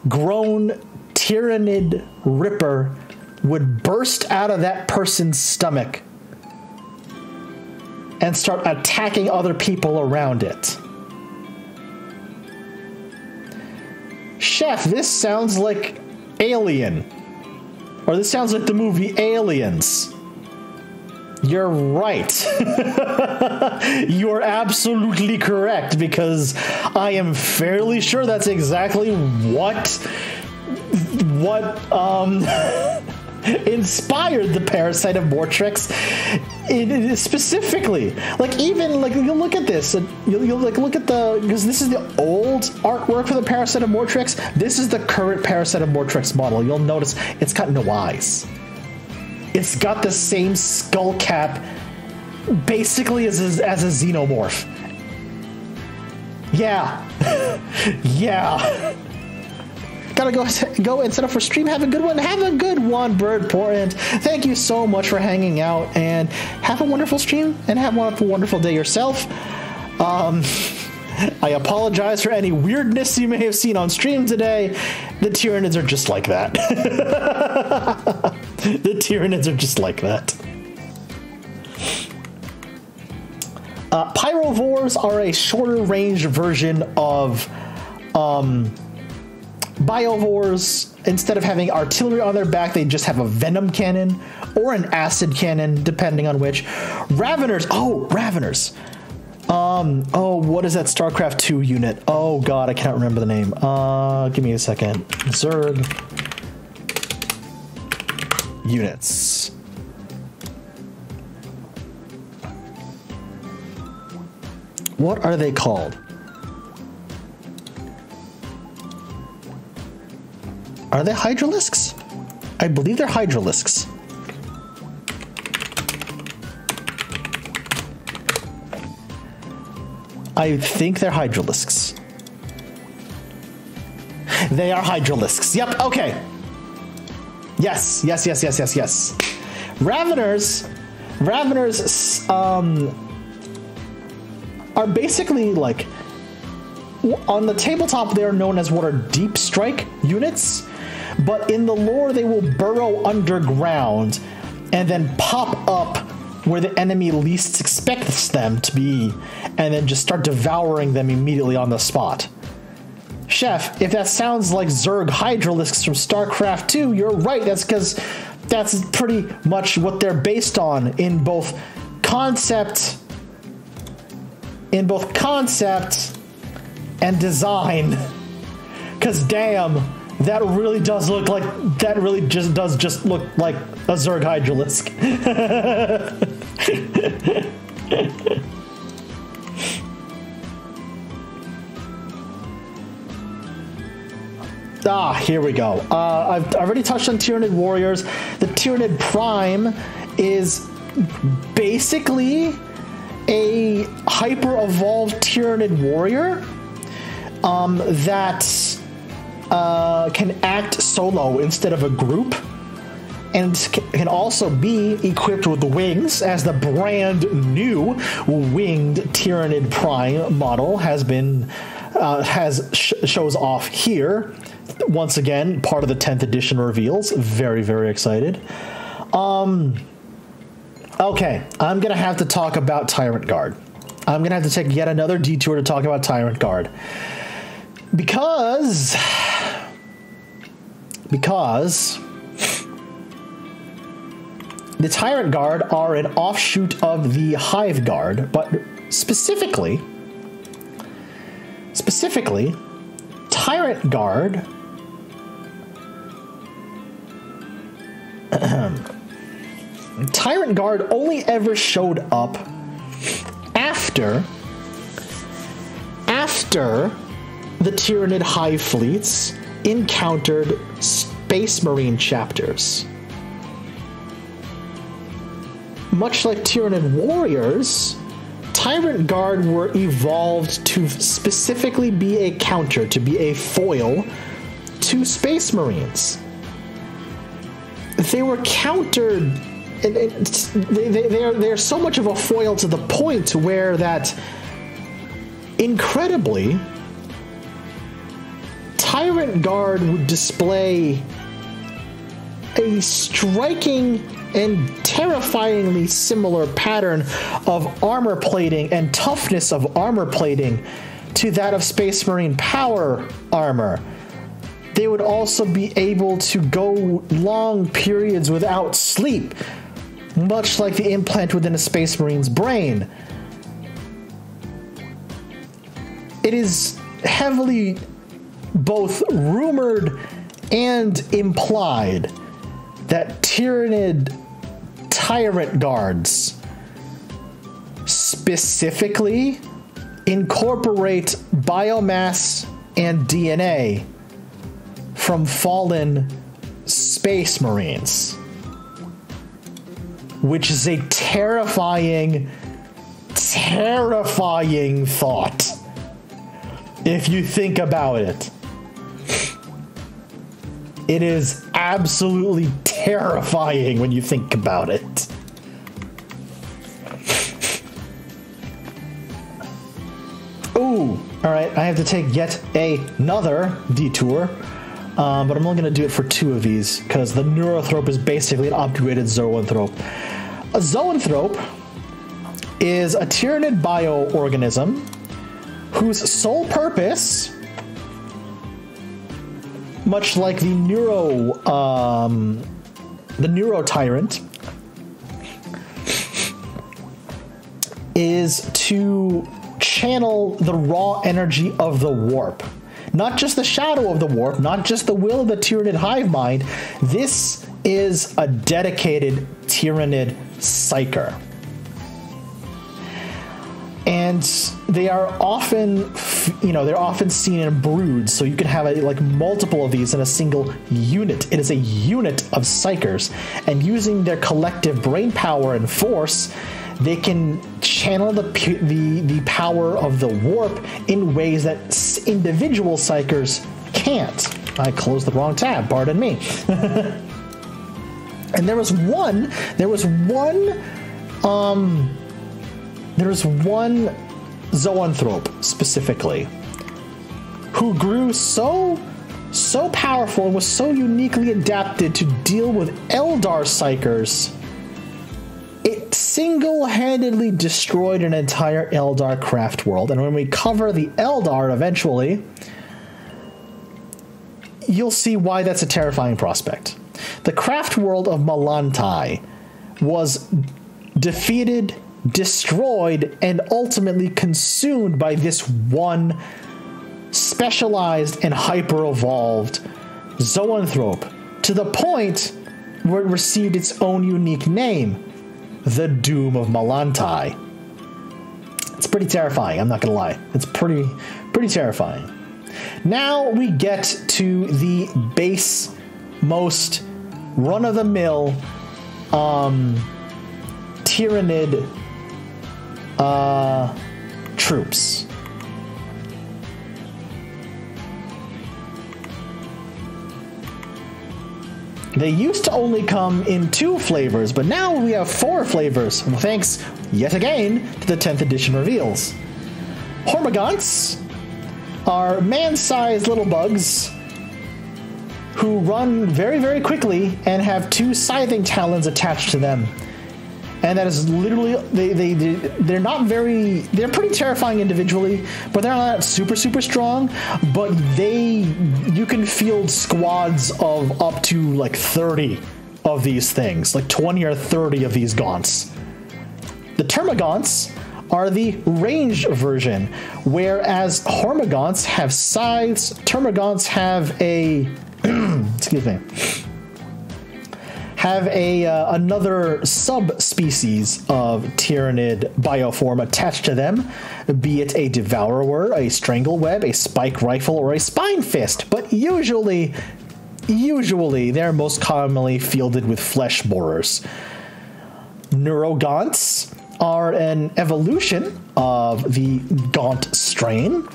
grown Tyranid ripper would burst out of that person's stomach and start attacking other people around it. Chef, this sounds like Alien. Or this sounds like the movie Aliens. You're right. You're absolutely correct, because I am fairly sure that's exactly what inspired the parasite of Mortrex specifically. Like, even like, you look at this and you'll like look at because this is the old artwork for the parasite of Mortrex. This is the current parasite of Mortrex model. You'll notice it's got no eyes. It's got the same skull cap, basically as a xenomorph. Yeah. Yeah. Gotta go and set up for stream. Have a good one. Have a good one, Bird Portent. Thank you so much for hanging out, and have a wonderful stream, and have a wonderful day yourself. I apologize for any weirdness you may have seen on stream today. The Tyranids are just like that. The Tyranids are just like that. Pyrovores are a shorter range version of Biovores. Instead of having artillery on their back, they just have a venom cannon or an acid cannon, depending on which. Raveners. Oh, Raveners. Oh, what is that StarCraft 2 unit? Oh god, I can't remember the name. Give me a second. Zerg units. What are they called? Are they Hydralisks? I believe they're Hydralisks. I think they're Hydralisks. They are Hydralisks. Yep, okay. Yes. Raveners are basically like, on the tabletop they are known as what are deep strike units, but in the lore they will burrow underground and then pop up where the enemy least expects them to be, and then just start devouring them immediately on the spot. Chef, if that sounds like Zerg Hydralisks from StarCraft 2, you're right. That's because that's pretty much what they're based on in both concept and design. Because damn, That really does look like, that really just look like a Zerg Hydralisk. Here we go. I've already touched on Tyranid warriors. The Tyranid Prime is basically a hyper-evolved Tyranid warrior that can act solo instead of a group, and can also be equipped with wings, as the brand new winged Tyranid Prime model has been shows off here. Once again, part of the 10th edition reveals. Very, very excited. Okay, I'm gonna have to talk about Tyrant Guard. I'm gonna have to take yet another detour to talk about Tyrant Guard. Because the Tyrant Guard are an offshoot of the Hive Guard, but specifically, Tyrant Guard Tyrant Guard only ever showed up after the Tyranid Hive fleets encountered Space Marine chapters. Much like Tyranid warriors, Tyrant Guard were evolved to specifically be a counter, to be a foil to Space Marines. They were countered, and they're so much of a foil to the point where that, incredibly, Tyrant Guard would display a striking and terrifyingly similar pattern of armor plating and toughness of armor plating to that of Space Marine power armor. They would also be able to go long periods without sleep, much like the implant within a Space Marine's brain. It is heavily both rumored and implied that Tyranid Tyrant Guards specifically incorporate biomass and DNA from fallen Space Marines, which is a terrifying thought if you think about it. It is absolutely terrifying when you think about it. Ooh, alright, I have to take yet another detour, but I'm only going to do it for 2 of these, because the Neurothrope is basically an upgraded Zoanthrope. A Zoanthrope is a Tyranid bioorganism whose sole purpose, much like the Neuro Tyrant, is to channel the raw energy of the warp. Not just the shadow of the warp, not just the will of the Tyranid hive mind. This is a dedicated Tyranid psyker. And they are often, they're often seen in broods, so you can have like multiple of these in a single unit. It is a unit of psychers, and using their collective brain power and force, they can channel the power of the warp in ways that individual psychers can't. I closed the wrong tab, pardon me. And there was one Zoanthrope specifically who grew so powerful and was so uniquely adapted to deal with Eldar psychers. It single-handedly destroyed an entire Eldar craft world, and when we cover the Eldar eventually, you'll see why that's a terrifying prospect. The craft world of Malantai was defeated, destroyed, and ultimately consumed by this one specialized and hyper-evolved zoanthrope, to the point where it received its own unique name, the Doom of Malantai. It's pretty terrifying, I'm not gonna lie. It's pretty terrifying. Now we get to the base, most run-of-the-mill Tyranid troops. They used to only come in 2 flavors, but now we have 4 flavors, thanks, yet again, to the 10th edition reveals. Hormagaunts are man-sized little bugs who run very, very quickly and have 2 scything talons attached to them. And that is literally, they're not very, they're pretty terrifying individually, but they're not super, super strong, but you can field squads of up to like 30 of these things, like 20 or 30 of these gaunts. The Termagaunts are the ranged version, whereas Hormagaunts have scythes, Termagaunts have a, excuse me, have another subspecies of Tyranid bioform attached to them, be it a Devourer, a Strangleweb, a Spike Rifle, or a Spine Fist, but usually they're most commonly fielded with Flesh Borers. Neurogaunts are an evolution of the Gaunt strain.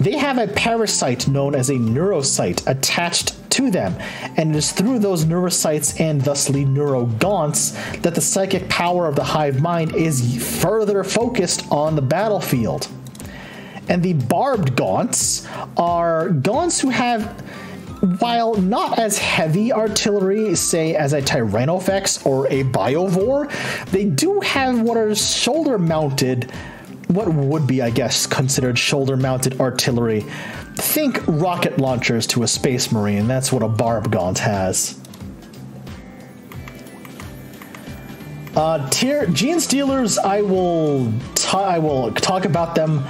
They have a parasite known as a neurocyte attached to them, and it is through those neurocytes and thusly neurogaunts that the psychic power of the hive mind is further focused on the battlefield. And the barbed gaunts are gaunts who have, while not as heavy artillery, say as a Tyranofex or a Biovore, they do have what are shoulder-mounted, what would be, I guess, considered shoulder-mounted artillery. Think rocket launchers to a Space Marine. That's what a Barb Gaunt has. Gene Stealers, I will talk about them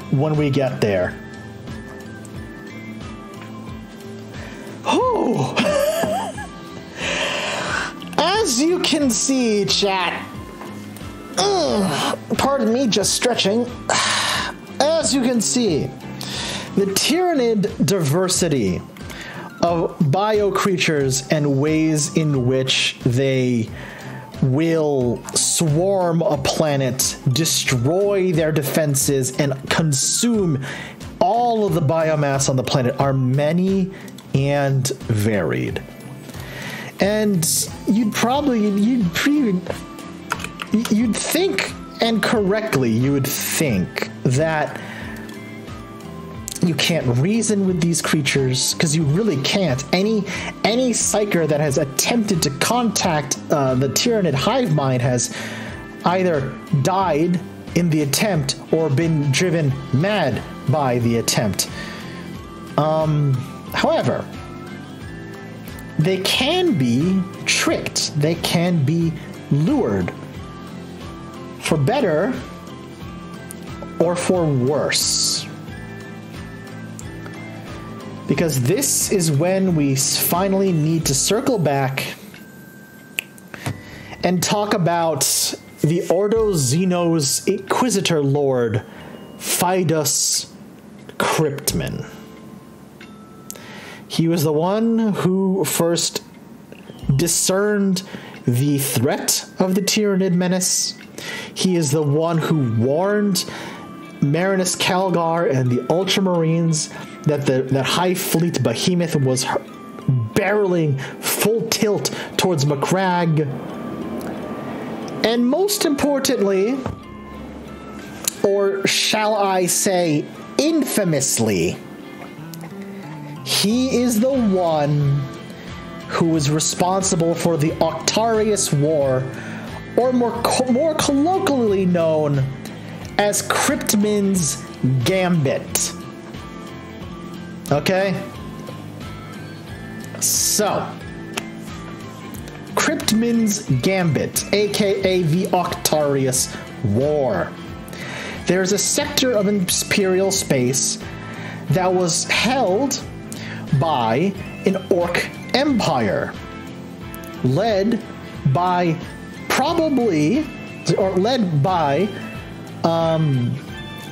when we get there. Oh, as you can see, chat. Pardon me, just stretching. As you can see, the Tyranid diversity of bio creatures and ways in which they will swarm a planet, destroy their defenses, and consume all of the biomass on the planet are many and varied. And you'd think, and correctly, you would think that you can't reason with these creatures, because you really can't. Any psyker that has attempted to contact the Tyranid hive mind has either died in the attempt or been driven mad by the attempt. However, they can be tricked. They can be lured, for better or for worse. Because this is when we finally need to circle back and talk about the Ordo Xenos Inquisitor Lord, Fidus Cryptman. He was the one who first discerned the threat of the Tyranid menace. He is the one who warned Marinus Calgar and the Ultramarines that that High Fleet behemoth was barreling full tilt towards Macragge. And most importantly, or shall I say infamously, he is the one who is responsible for the Octarius War, or more colloquially known as Cryptman's Gambit. Okay? So, Cryptman's Gambit, aka the Octarius War. There's a sector of Imperial space that was held by an orc empire led by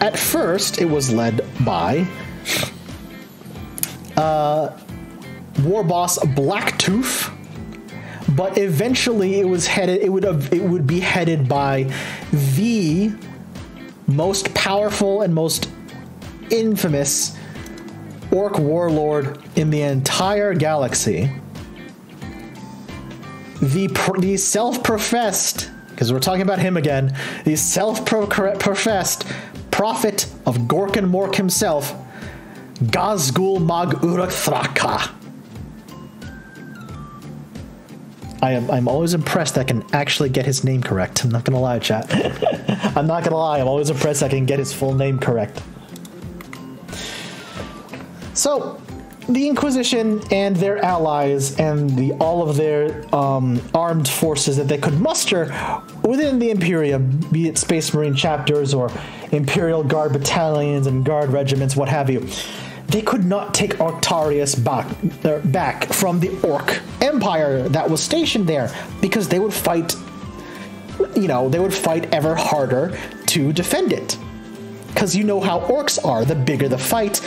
at first it was led by war boss Blacktooth, but eventually it would be headed by the most powerful and most infamous orc warlord in the entire galaxy. The self-professed, because we're talking about him again, the self-professed prophet of Gorkan Mork himself, Gazgul Mag Urathraka. I'm always impressed that I can actually get his name correct. I'm not gonna lie, chat. I'm not gonna lie, I'm always impressed I can get his full name correct. So, the Inquisition and their allies and all of their armed forces that they could muster within the Imperium, be it Space Marine chapters or Imperial Guard battalions and Guard regiments, what have you, they could not take Arctarius back from the Orc Empire that was stationed there, because they would fight, they would fight ever harder to defend it. Because you know how orcs are, the bigger the fight,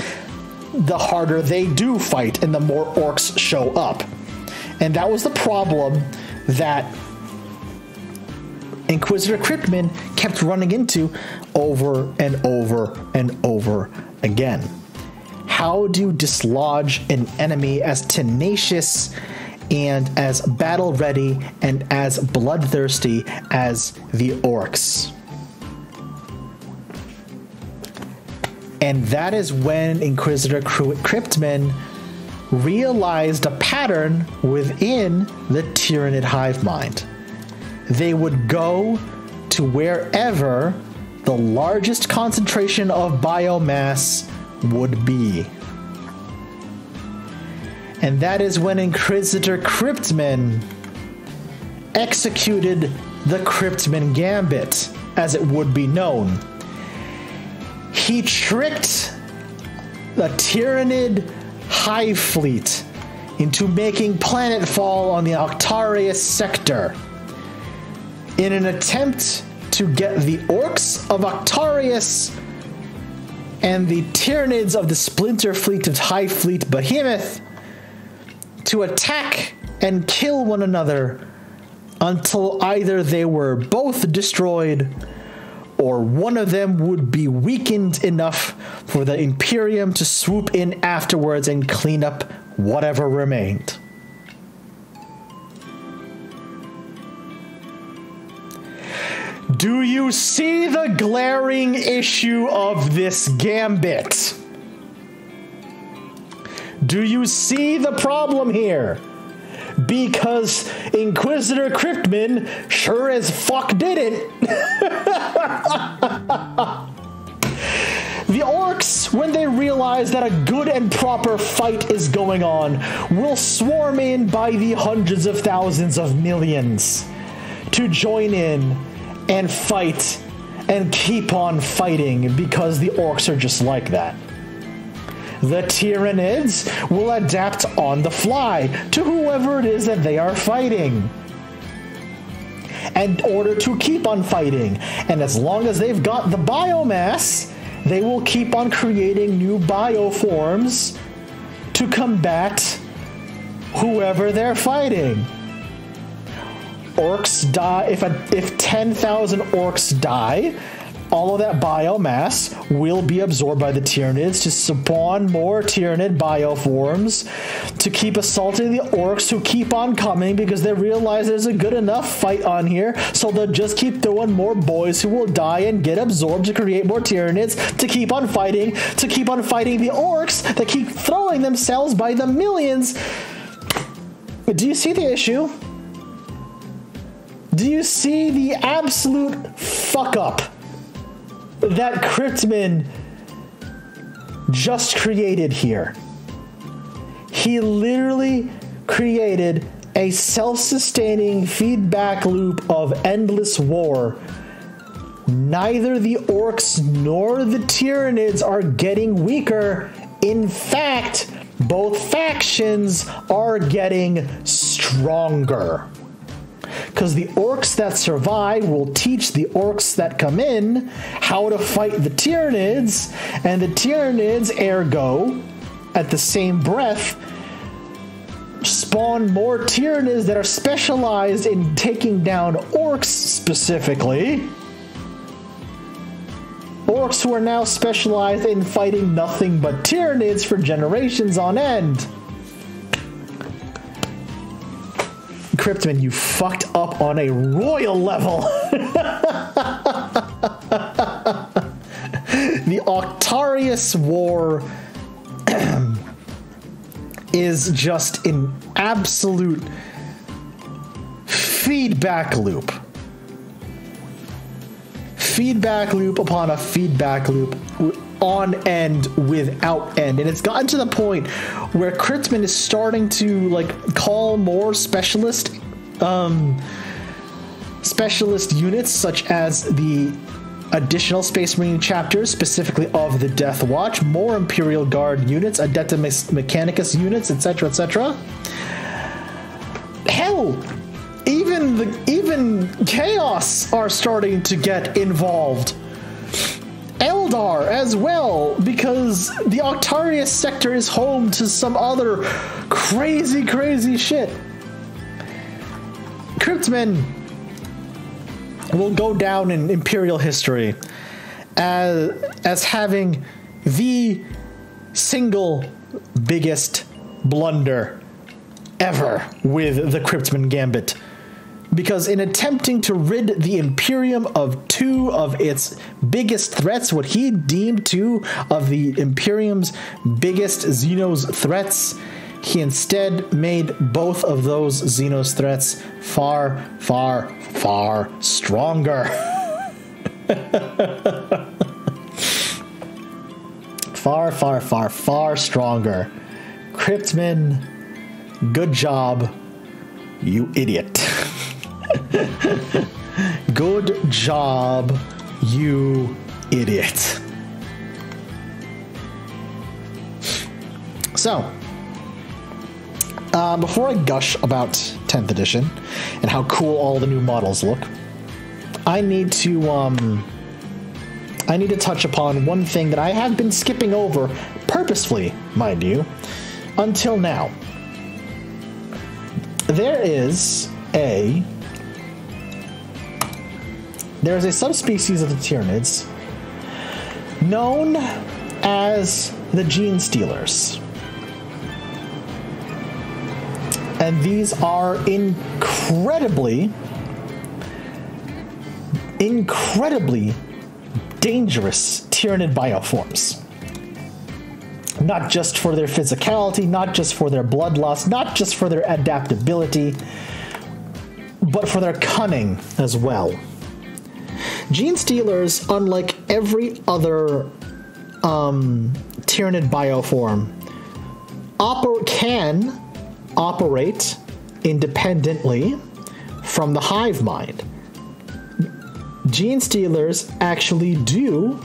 the harder they do fight and the more orcs show up. And that was the problem that Inquisitor Cryptman kept running into over and over and over again. How do you dislodge an enemy as tenacious and as battle ready and as bloodthirsty as the orcs? And that is when Inquisitor Cryptman realized a pattern within the Tyranid hive mind. They would go to wherever the largest concentration of biomass would be. And that is when Inquisitor Cryptman executed the Cryptman Gambit, as it would be known. He tricked the Tyranid hive fleet into making planetfall on the Arctarius sector in an attempt to get the orcs of Arctarius and the Tyranids of the Splinter Fleet of Hive Fleet Behemoth to attack and kill one another until either they were both destroyed or one of them would be weakened enough for the Imperium to swoop in afterwards and clean up whatever remained. Do you see the glaring issue of this gambit? Do you see the problem here? Because Inquisitor Cryptman sure as fuck didn't. The orcs, when they realize that a good and proper fight is going on, will swarm in by the hundreds of thousands of millions to join in and fight and keep on fighting, because the orcs are just like that. The Tyranids will adapt on the fly to whoever it is that they are fighting in order to keep on fighting. And as long as they've got the biomass, they will keep on creating new bioforms to combat whoever they're fighting. Orcs die. If 10,000 orcs die, all of that biomass will be absorbed by the Tyranids to spawn more Tyranid bioforms to keep assaulting the orcs, who keep on coming because they realize there's a good enough fight on here, so they'll just keep throwing more boys who will die and get absorbed to create more Tyranids to keep on fighting the orcs that keep throwing themselves by the millions. Do you see the issue? Do you see the absolute fuck up that Cryptman just created here? He literally created a self-sustaining feedback loop of endless war. Neither the orcs nor the Tyranids are getting weaker. In fact, both factions are getting stronger. Because the orcs that survive will teach the orcs that come in how to fight the Tyranids, and the Tyranids, ergo, at the same breath, spawn more Tyranids that are specialized in taking down orcs specifically. Orcs who are now specialized in fighting nothing but Tyranids for generations on end. Cryptman, you fucked up on a royal level. The Octarius War is just an absolute feedback loop. Feedback loop upon a feedback loop, on end without end, and it's gotten to the point where Cryptman is starting to like call more specialist units, such as the additional Space Marine chapters, specifically of the Death Watch, more Imperial Guard units, Adepta Mechanicus units, etc., etc. Hell, even Chaos are starting to get involved. Eldar as well, because the Octarius sector is home to some other crazy shit. Cryptmen will go down in Imperial history as having the single biggest blunder ever with the Cryptman Gambit. Because in attempting to rid the Imperium of two of its biggest threats, what he deemed two of the Imperium's biggest Xenos threats, he instead made both of those Xenos threats far stronger. far stronger. Cryptman, good job, you idiot. Good job, you idiot. So, before I gush about 10th edition and how cool all the new models look, I need to touch upon one thing that I have been skipping over purposefully, mind you, until now. There's a subspecies of the Tyranids known as the Gene Stealers. And these are incredibly dangerous Tyranid bioforms. Not just for their physicality, not just for their bloodlust, not just for their adaptability, but for their cunning as well. Gene Stealers, unlike every other Tyranid bioform, can operate independently from the hive mind. Gene Stealers actually do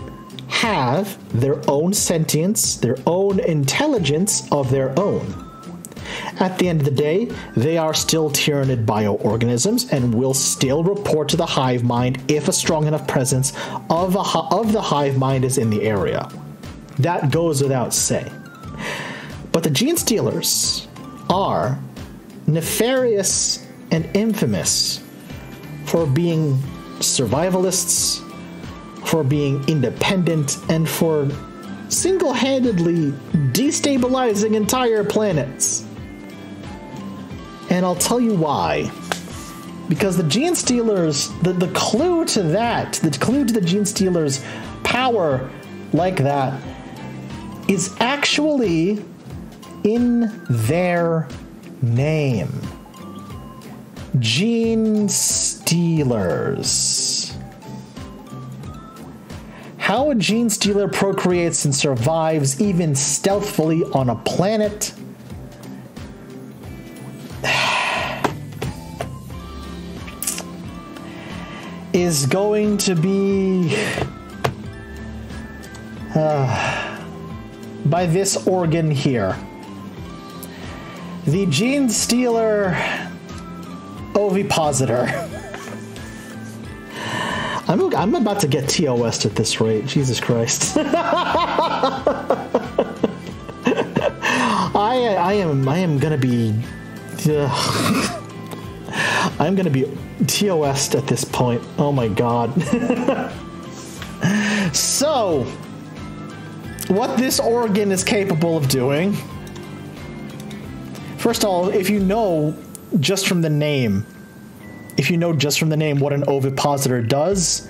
have their own sentience, their own intelligence of their own. At the end of the day, they are still Tyranid bioorganisms and will still report to the hive mind if a strong enough presence of the hive mind is in the area. That goes without saying. But the Gene Stealers are nefarious and infamous for being survivalists, for being independent, and for single-handedly destabilizing entire planets. And I'll tell you why. Because the Gene Stealers, the clue to that, the clue to the Gene Stealers' power like that, is actually in their name. Gene Stealers. How a Gene Stealer procreates and survives even stealthily on a planet is going to be by this organ here. The Gene Stealer ovipositor. I'm about to get TOS'd at this rate. Jesus Christ. I am gonna be I'm gonna be TOS'd at this point. Oh my god. So what this organ is capable of doing, first of all, if you know just from the name what an ovipositor does,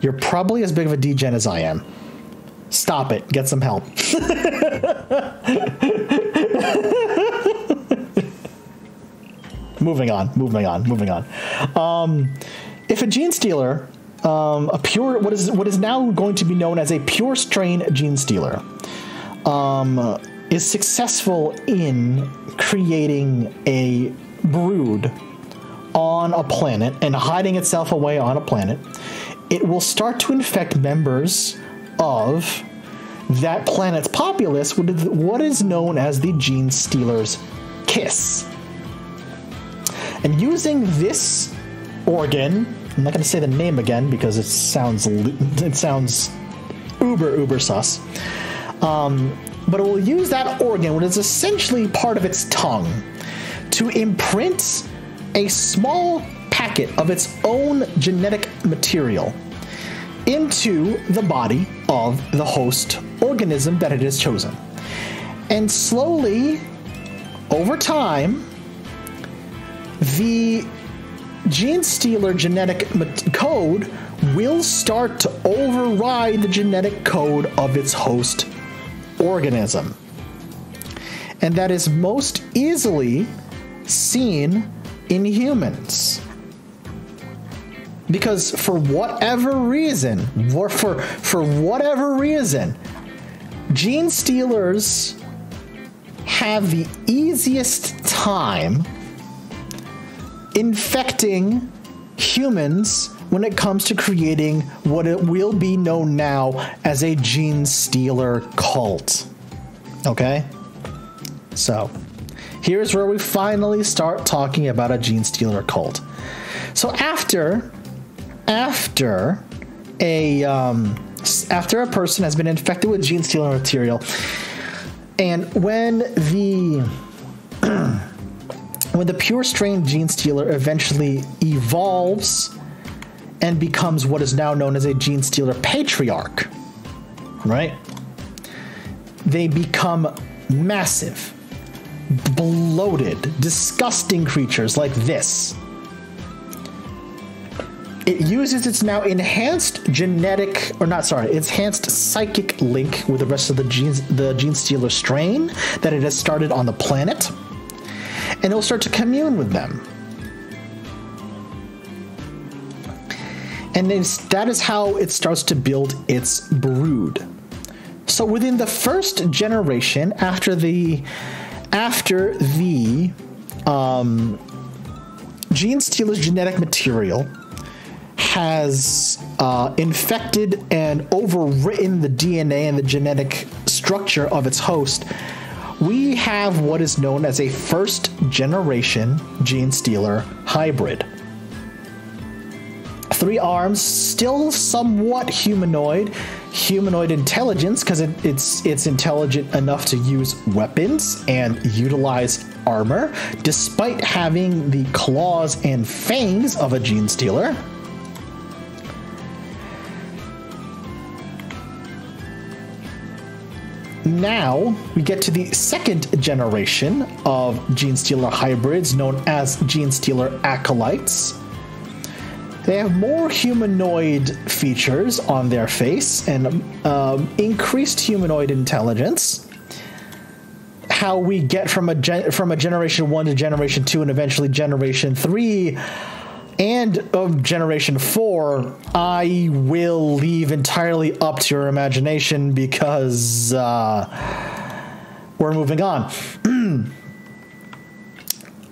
you're probably as big of a degen as I am. Stop it. Get some help. Moving on. If a gene stealer, what is now going to be known as a pure strain gene stealer, is successful in creating a brood on a planet and hiding itself away on a planet, it will start to infect members of that planet's populace with what is known as the Gene Stealer's Kiss. And using this organ, I'm not going to say the name again because it sounds uber sus, but it will use that organ, which is essentially part of its tongue, to imprint a small packet of its own genetic material into the body of the host organism that it has chosen. And slowly, over time, the Gene Stealer genetic code will start to override the genetic code of its host organism. And that is most easily seen in humans. Because for whatever reason, Gene Stealers have the easiest time infecting humans when it comes to creating what it will be known now as a Gene Stealer cult. Okay? So, here's where we finally start talking about a Gene Stealer cult. So after a person has been infected with Gene Stealer material, and when the pure strain Gene Stealer eventually evolves and becomes what is now known as a Gene Stealer patriarch, right? They become massive, bloated, disgusting creatures like this. It uses its now enhanced psychic link with the rest of the Gene Stealer strain that it has started on the planet, and it'll start to commune with them. And that is how it starts to build its brood. So within the first generation, after the Gene Stealer's genetic material has infected and overwritten the DNA and the genetic structure of its host, we have what is known as a first generation Gene Stealer hybrid. 3 arms, still somewhat humanoid intelligence because it's intelligent enough to use weapons and utilize armor, despite having the claws and fangs of a Gene Stealer. Now we get to the second generation of Gene Stealer hybrids, known as Gene Stealer acolytes. They have more humanoid features on their face and increased humanoid intelligence. How we get from a generation 1 to generation 2 and eventually generation 3 and of generation 4, I will leave entirely up to your imagination because we're moving on.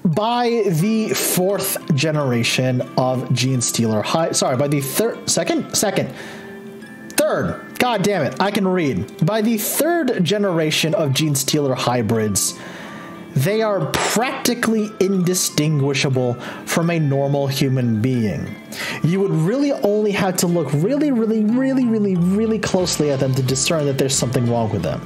By the 4th generation of Gene Stealer, by the third, god damn it, I can read. By the 3rd generation of Gene Stealer hybrids, they are practically indistinguishable from a normal human being. You would really only have to look really closely at them to discern that there's something wrong with them.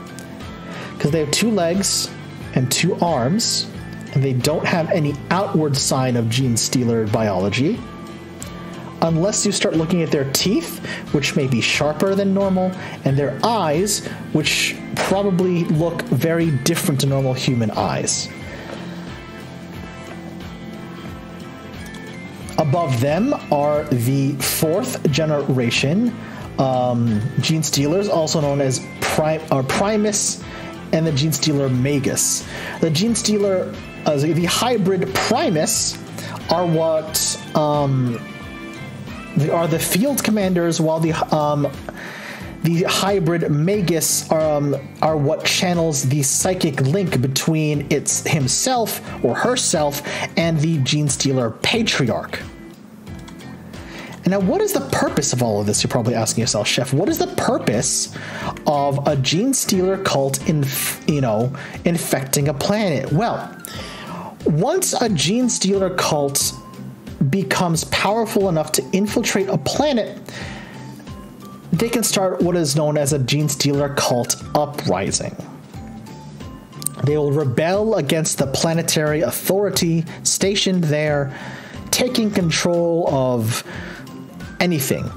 Because they have 2 legs and 2 arms, and they don't have any outward sign of gene stealer biology. Unless you start looking at their teeth, which may be sharper than normal, and their eyes, which probably look very different to normal human eyes. Above them are the 4th generation gene stealers, also known as Primus and the gene stealer Magus. The gene stealer, the hybrid Primus, are what are the field commanders, while the hybrid Magus are what channels the psychic link between himself or herself and the gene stealer Patriarch. And now, what is the purpose of all of this? You're probably asking yourself, Chef. What is the purpose of a gene stealer cult infecting a planet? Well, once a gene stealer cult becomes powerful enough to infiltrate a planet, they can start what is known as a gene stealer cult uprising. They will rebel against the planetary authority stationed there, taking control of anything: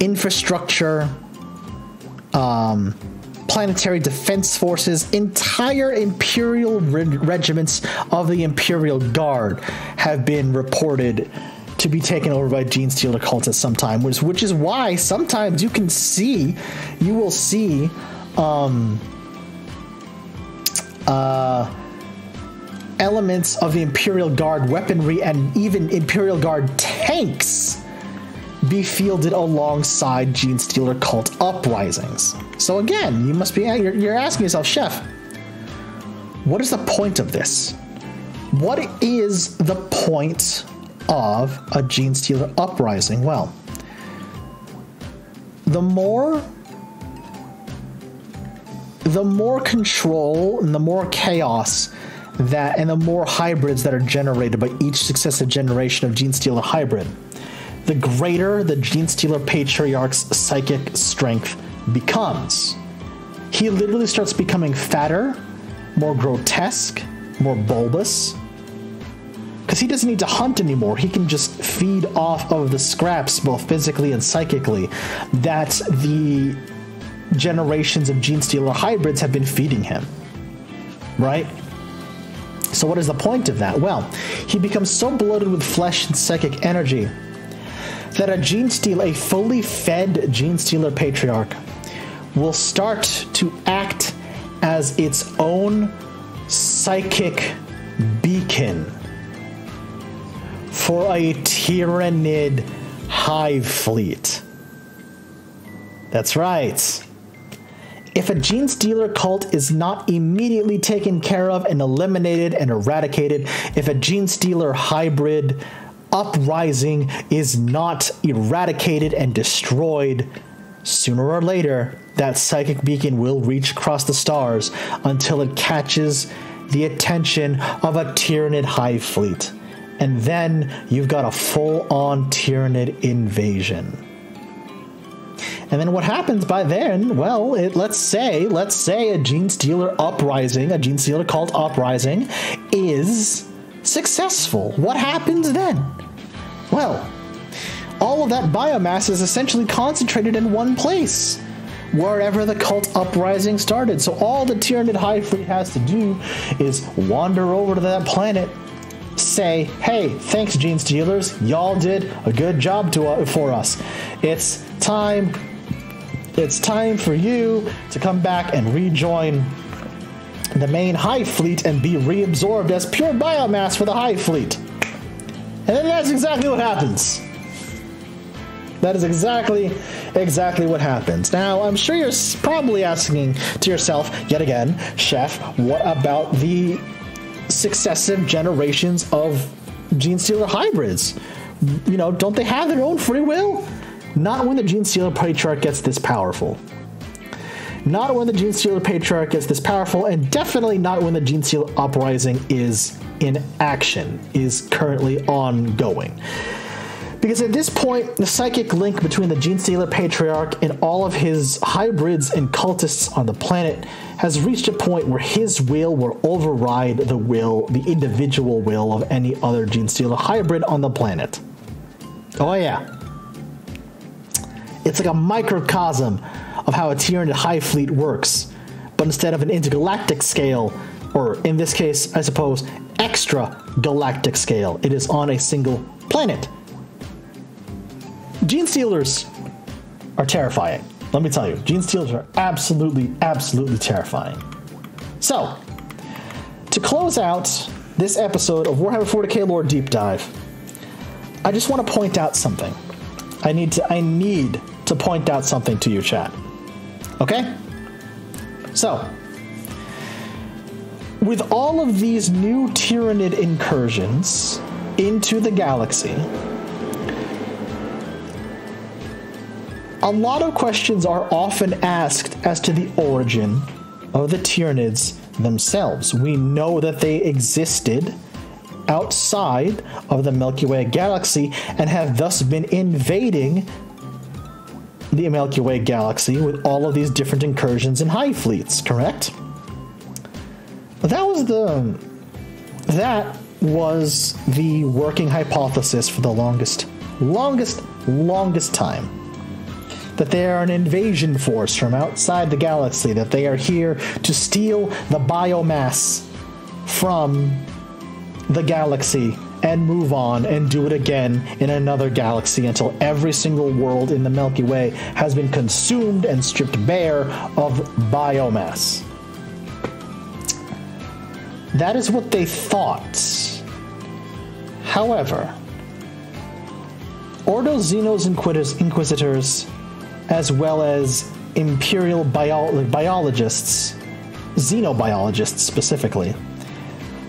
infrastructure, planetary defense forces. Entire Imperial regiments of the Imperial Guard have been reported to be taken over by gene stealer cults at some time, which is why sometimes you will see elements of the Imperial Guard weaponry and even Imperial Guard tanks be fielded alongside gene stealer cult uprisings. So again, you're asking yourself, Chef, what is the point of this? What is the point of a gene stealer uprising? Well, the more control and the more chaos and the more hybrids that are generated by each successive generation of gene stealer hybrid, the greater the gene stealer Patriarch's psychic strength becomes. He literally starts becoming fatter, more grotesque, more bulbous, because he doesn't need to hunt anymore. He can just feed off of the scraps, both physically and psychically, that the generations of gene stealer hybrids have been feeding him, right? So what is the point of that? Well, he becomes so bloated with flesh and psychic energy that a fully fed gene stealer Patriarch will start to act as its own psychic beacon for a Tyranid hive fleet. That's right. If a gene stealer cult is not immediately taken care of and eliminated and eradicated, if a gene stealer hybrid uprising is not eradicated and destroyed, sooner or later, that psychic beacon will reach across the stars until it catches the attention of a Tyranid hive fleet. And then you've got a full-on Tyranid invasion. And then what happens by then? Well, let's say a gene stealer uprising, a gene stealer cult uprising is successful. What happens then? Well, all of that biomass is essentially concentrated in one place, wherever the cult uprising started. So all the Tyranid hive fleet has to do is wander over to that planet, say, hey, thanks gene stealers, y'all did a good job for us. It's time for you to come back and rejoin the main hive fleet and be reabsorbed as pure biomass for the hive fleet. And then that's exactly what happens. That is exactly what happens. Now, I'm sure you're probably asking to yourself, yet again, Chef, what about the successive generations of gene stealer hybrids? Don't they have their own free will? Not when the gene stealer Patriarch gets this powerful. Not when the Genestealer Patriarch is this powerful, and definitely not when the Genestealer Uprising is in action, is currently ongoing. Because at this point, the psychic link between the Genestealer Patriarch and all of his hybrids and cultists on the planet has reached a point where his will override the individual will of any other Genestealer hybrid on the planet. Oh yeah. It's like a microcosm of how a Tyranid Hive Fleet works, but instead of an intergalactic scale, or in this case, I suppose, extra galactic scale, it is on a single planet. Genestealers are terrifying. Let me tell you, Genestealers are absolutely, absolutely terrifying. So, to close out this episode of Warhammer 40K Lore Deep Dive, I just want to point out something. I need to point out something to you, chat. Okay? So, with all of these new Tyranid incursions into the galaxy, a lot of questions are often asked as to the origin of the Tyranids themselves. We know that they existed outside of the Milky Way galaxy and have thus been invading the Milky Way galaxy with all of these different incursions and hive fleets, correct? That was the working hypothesis for the longest time. That they are an invasion force from outside the galaxy, that they are here to steal the biomass from the galaxy and move on and do it again in another galaxy until every single world in the Milky Way has been consumed and stripped bare of biomass. That is what they thought. However, Ordo Xeno's Inquisitors, as well as Imperial biologists, xenobiologists specifically,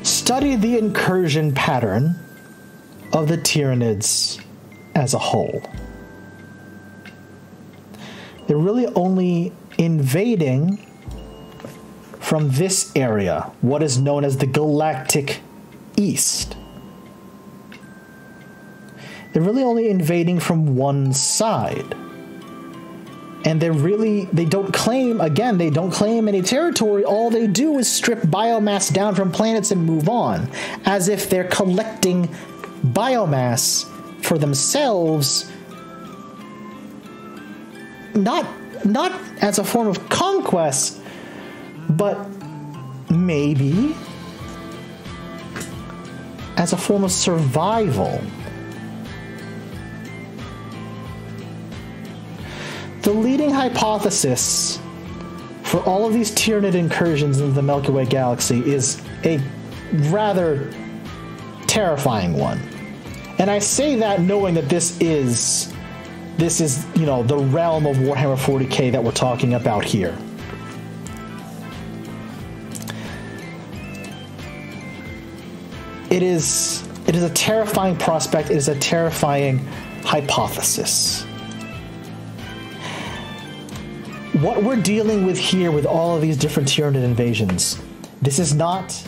studied the incursion pattern of the Tyranids as a whole. They're really only invading from this area, what is known as the Galactic East. They're really only invading from one side. And they don't claim any territory. All they do is strip biomass down from planets and move on, as if they're collecting biomass for themselves, not as a form of conquest, but maybe as a form of survival. The leading hypothesis for all of these Tyranid incursions into the Milky Way galaxy is a rather terrifying one. And I say that knowing that this is, you know, the realm of Warhammer 40K that we're talking about here. It is a terrifying prospect. It is a terrifying hypothesis. What we're dealing with here with all of these different Tyranid invasions, this is not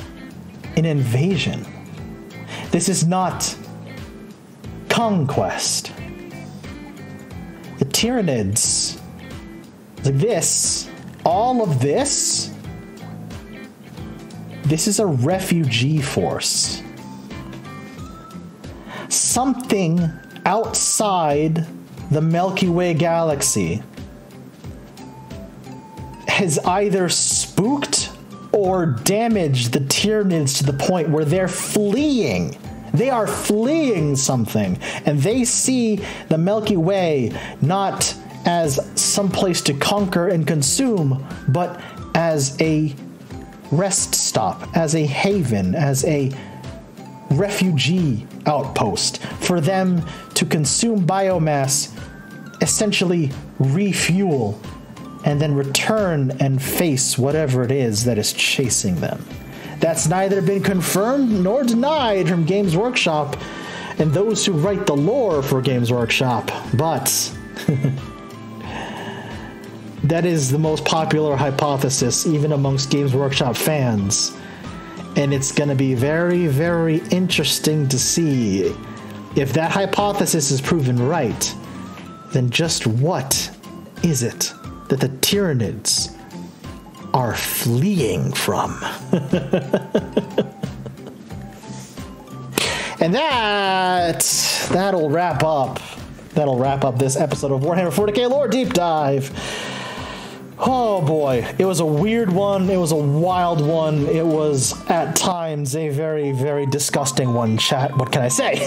an invasion. This is not conquest. The Tyranids, like this, all of this, this is a refugee force. Something outside the Milky Way galaxy has either spooked or damaged the Tyranids to the point where they're fleeing. They are fleeing something, and they see the Milky Way not as some place to conquer and consume, but as a rest stop, as a haven, as a refugee outpost for them to consume biomass, essentially refuel, and then return and face whatever it is that is chasing them. That's neither been confirmed nor denied from Games Workshop and those who write the lore for Games Workshop, but that is the most popular hypothesis, even amongst Games Workshop fans. And it's going to be very, very interesting to see if that hypothesis is proven right. Then just what is it that the Tyranids are fleeing from? And that'll wrap up this episode of Warhammer 40K Lore Deep Dive. Oh boy, it was a weird one. It was a wild one. It was at times a very, very disgusting one, chat. What can I say?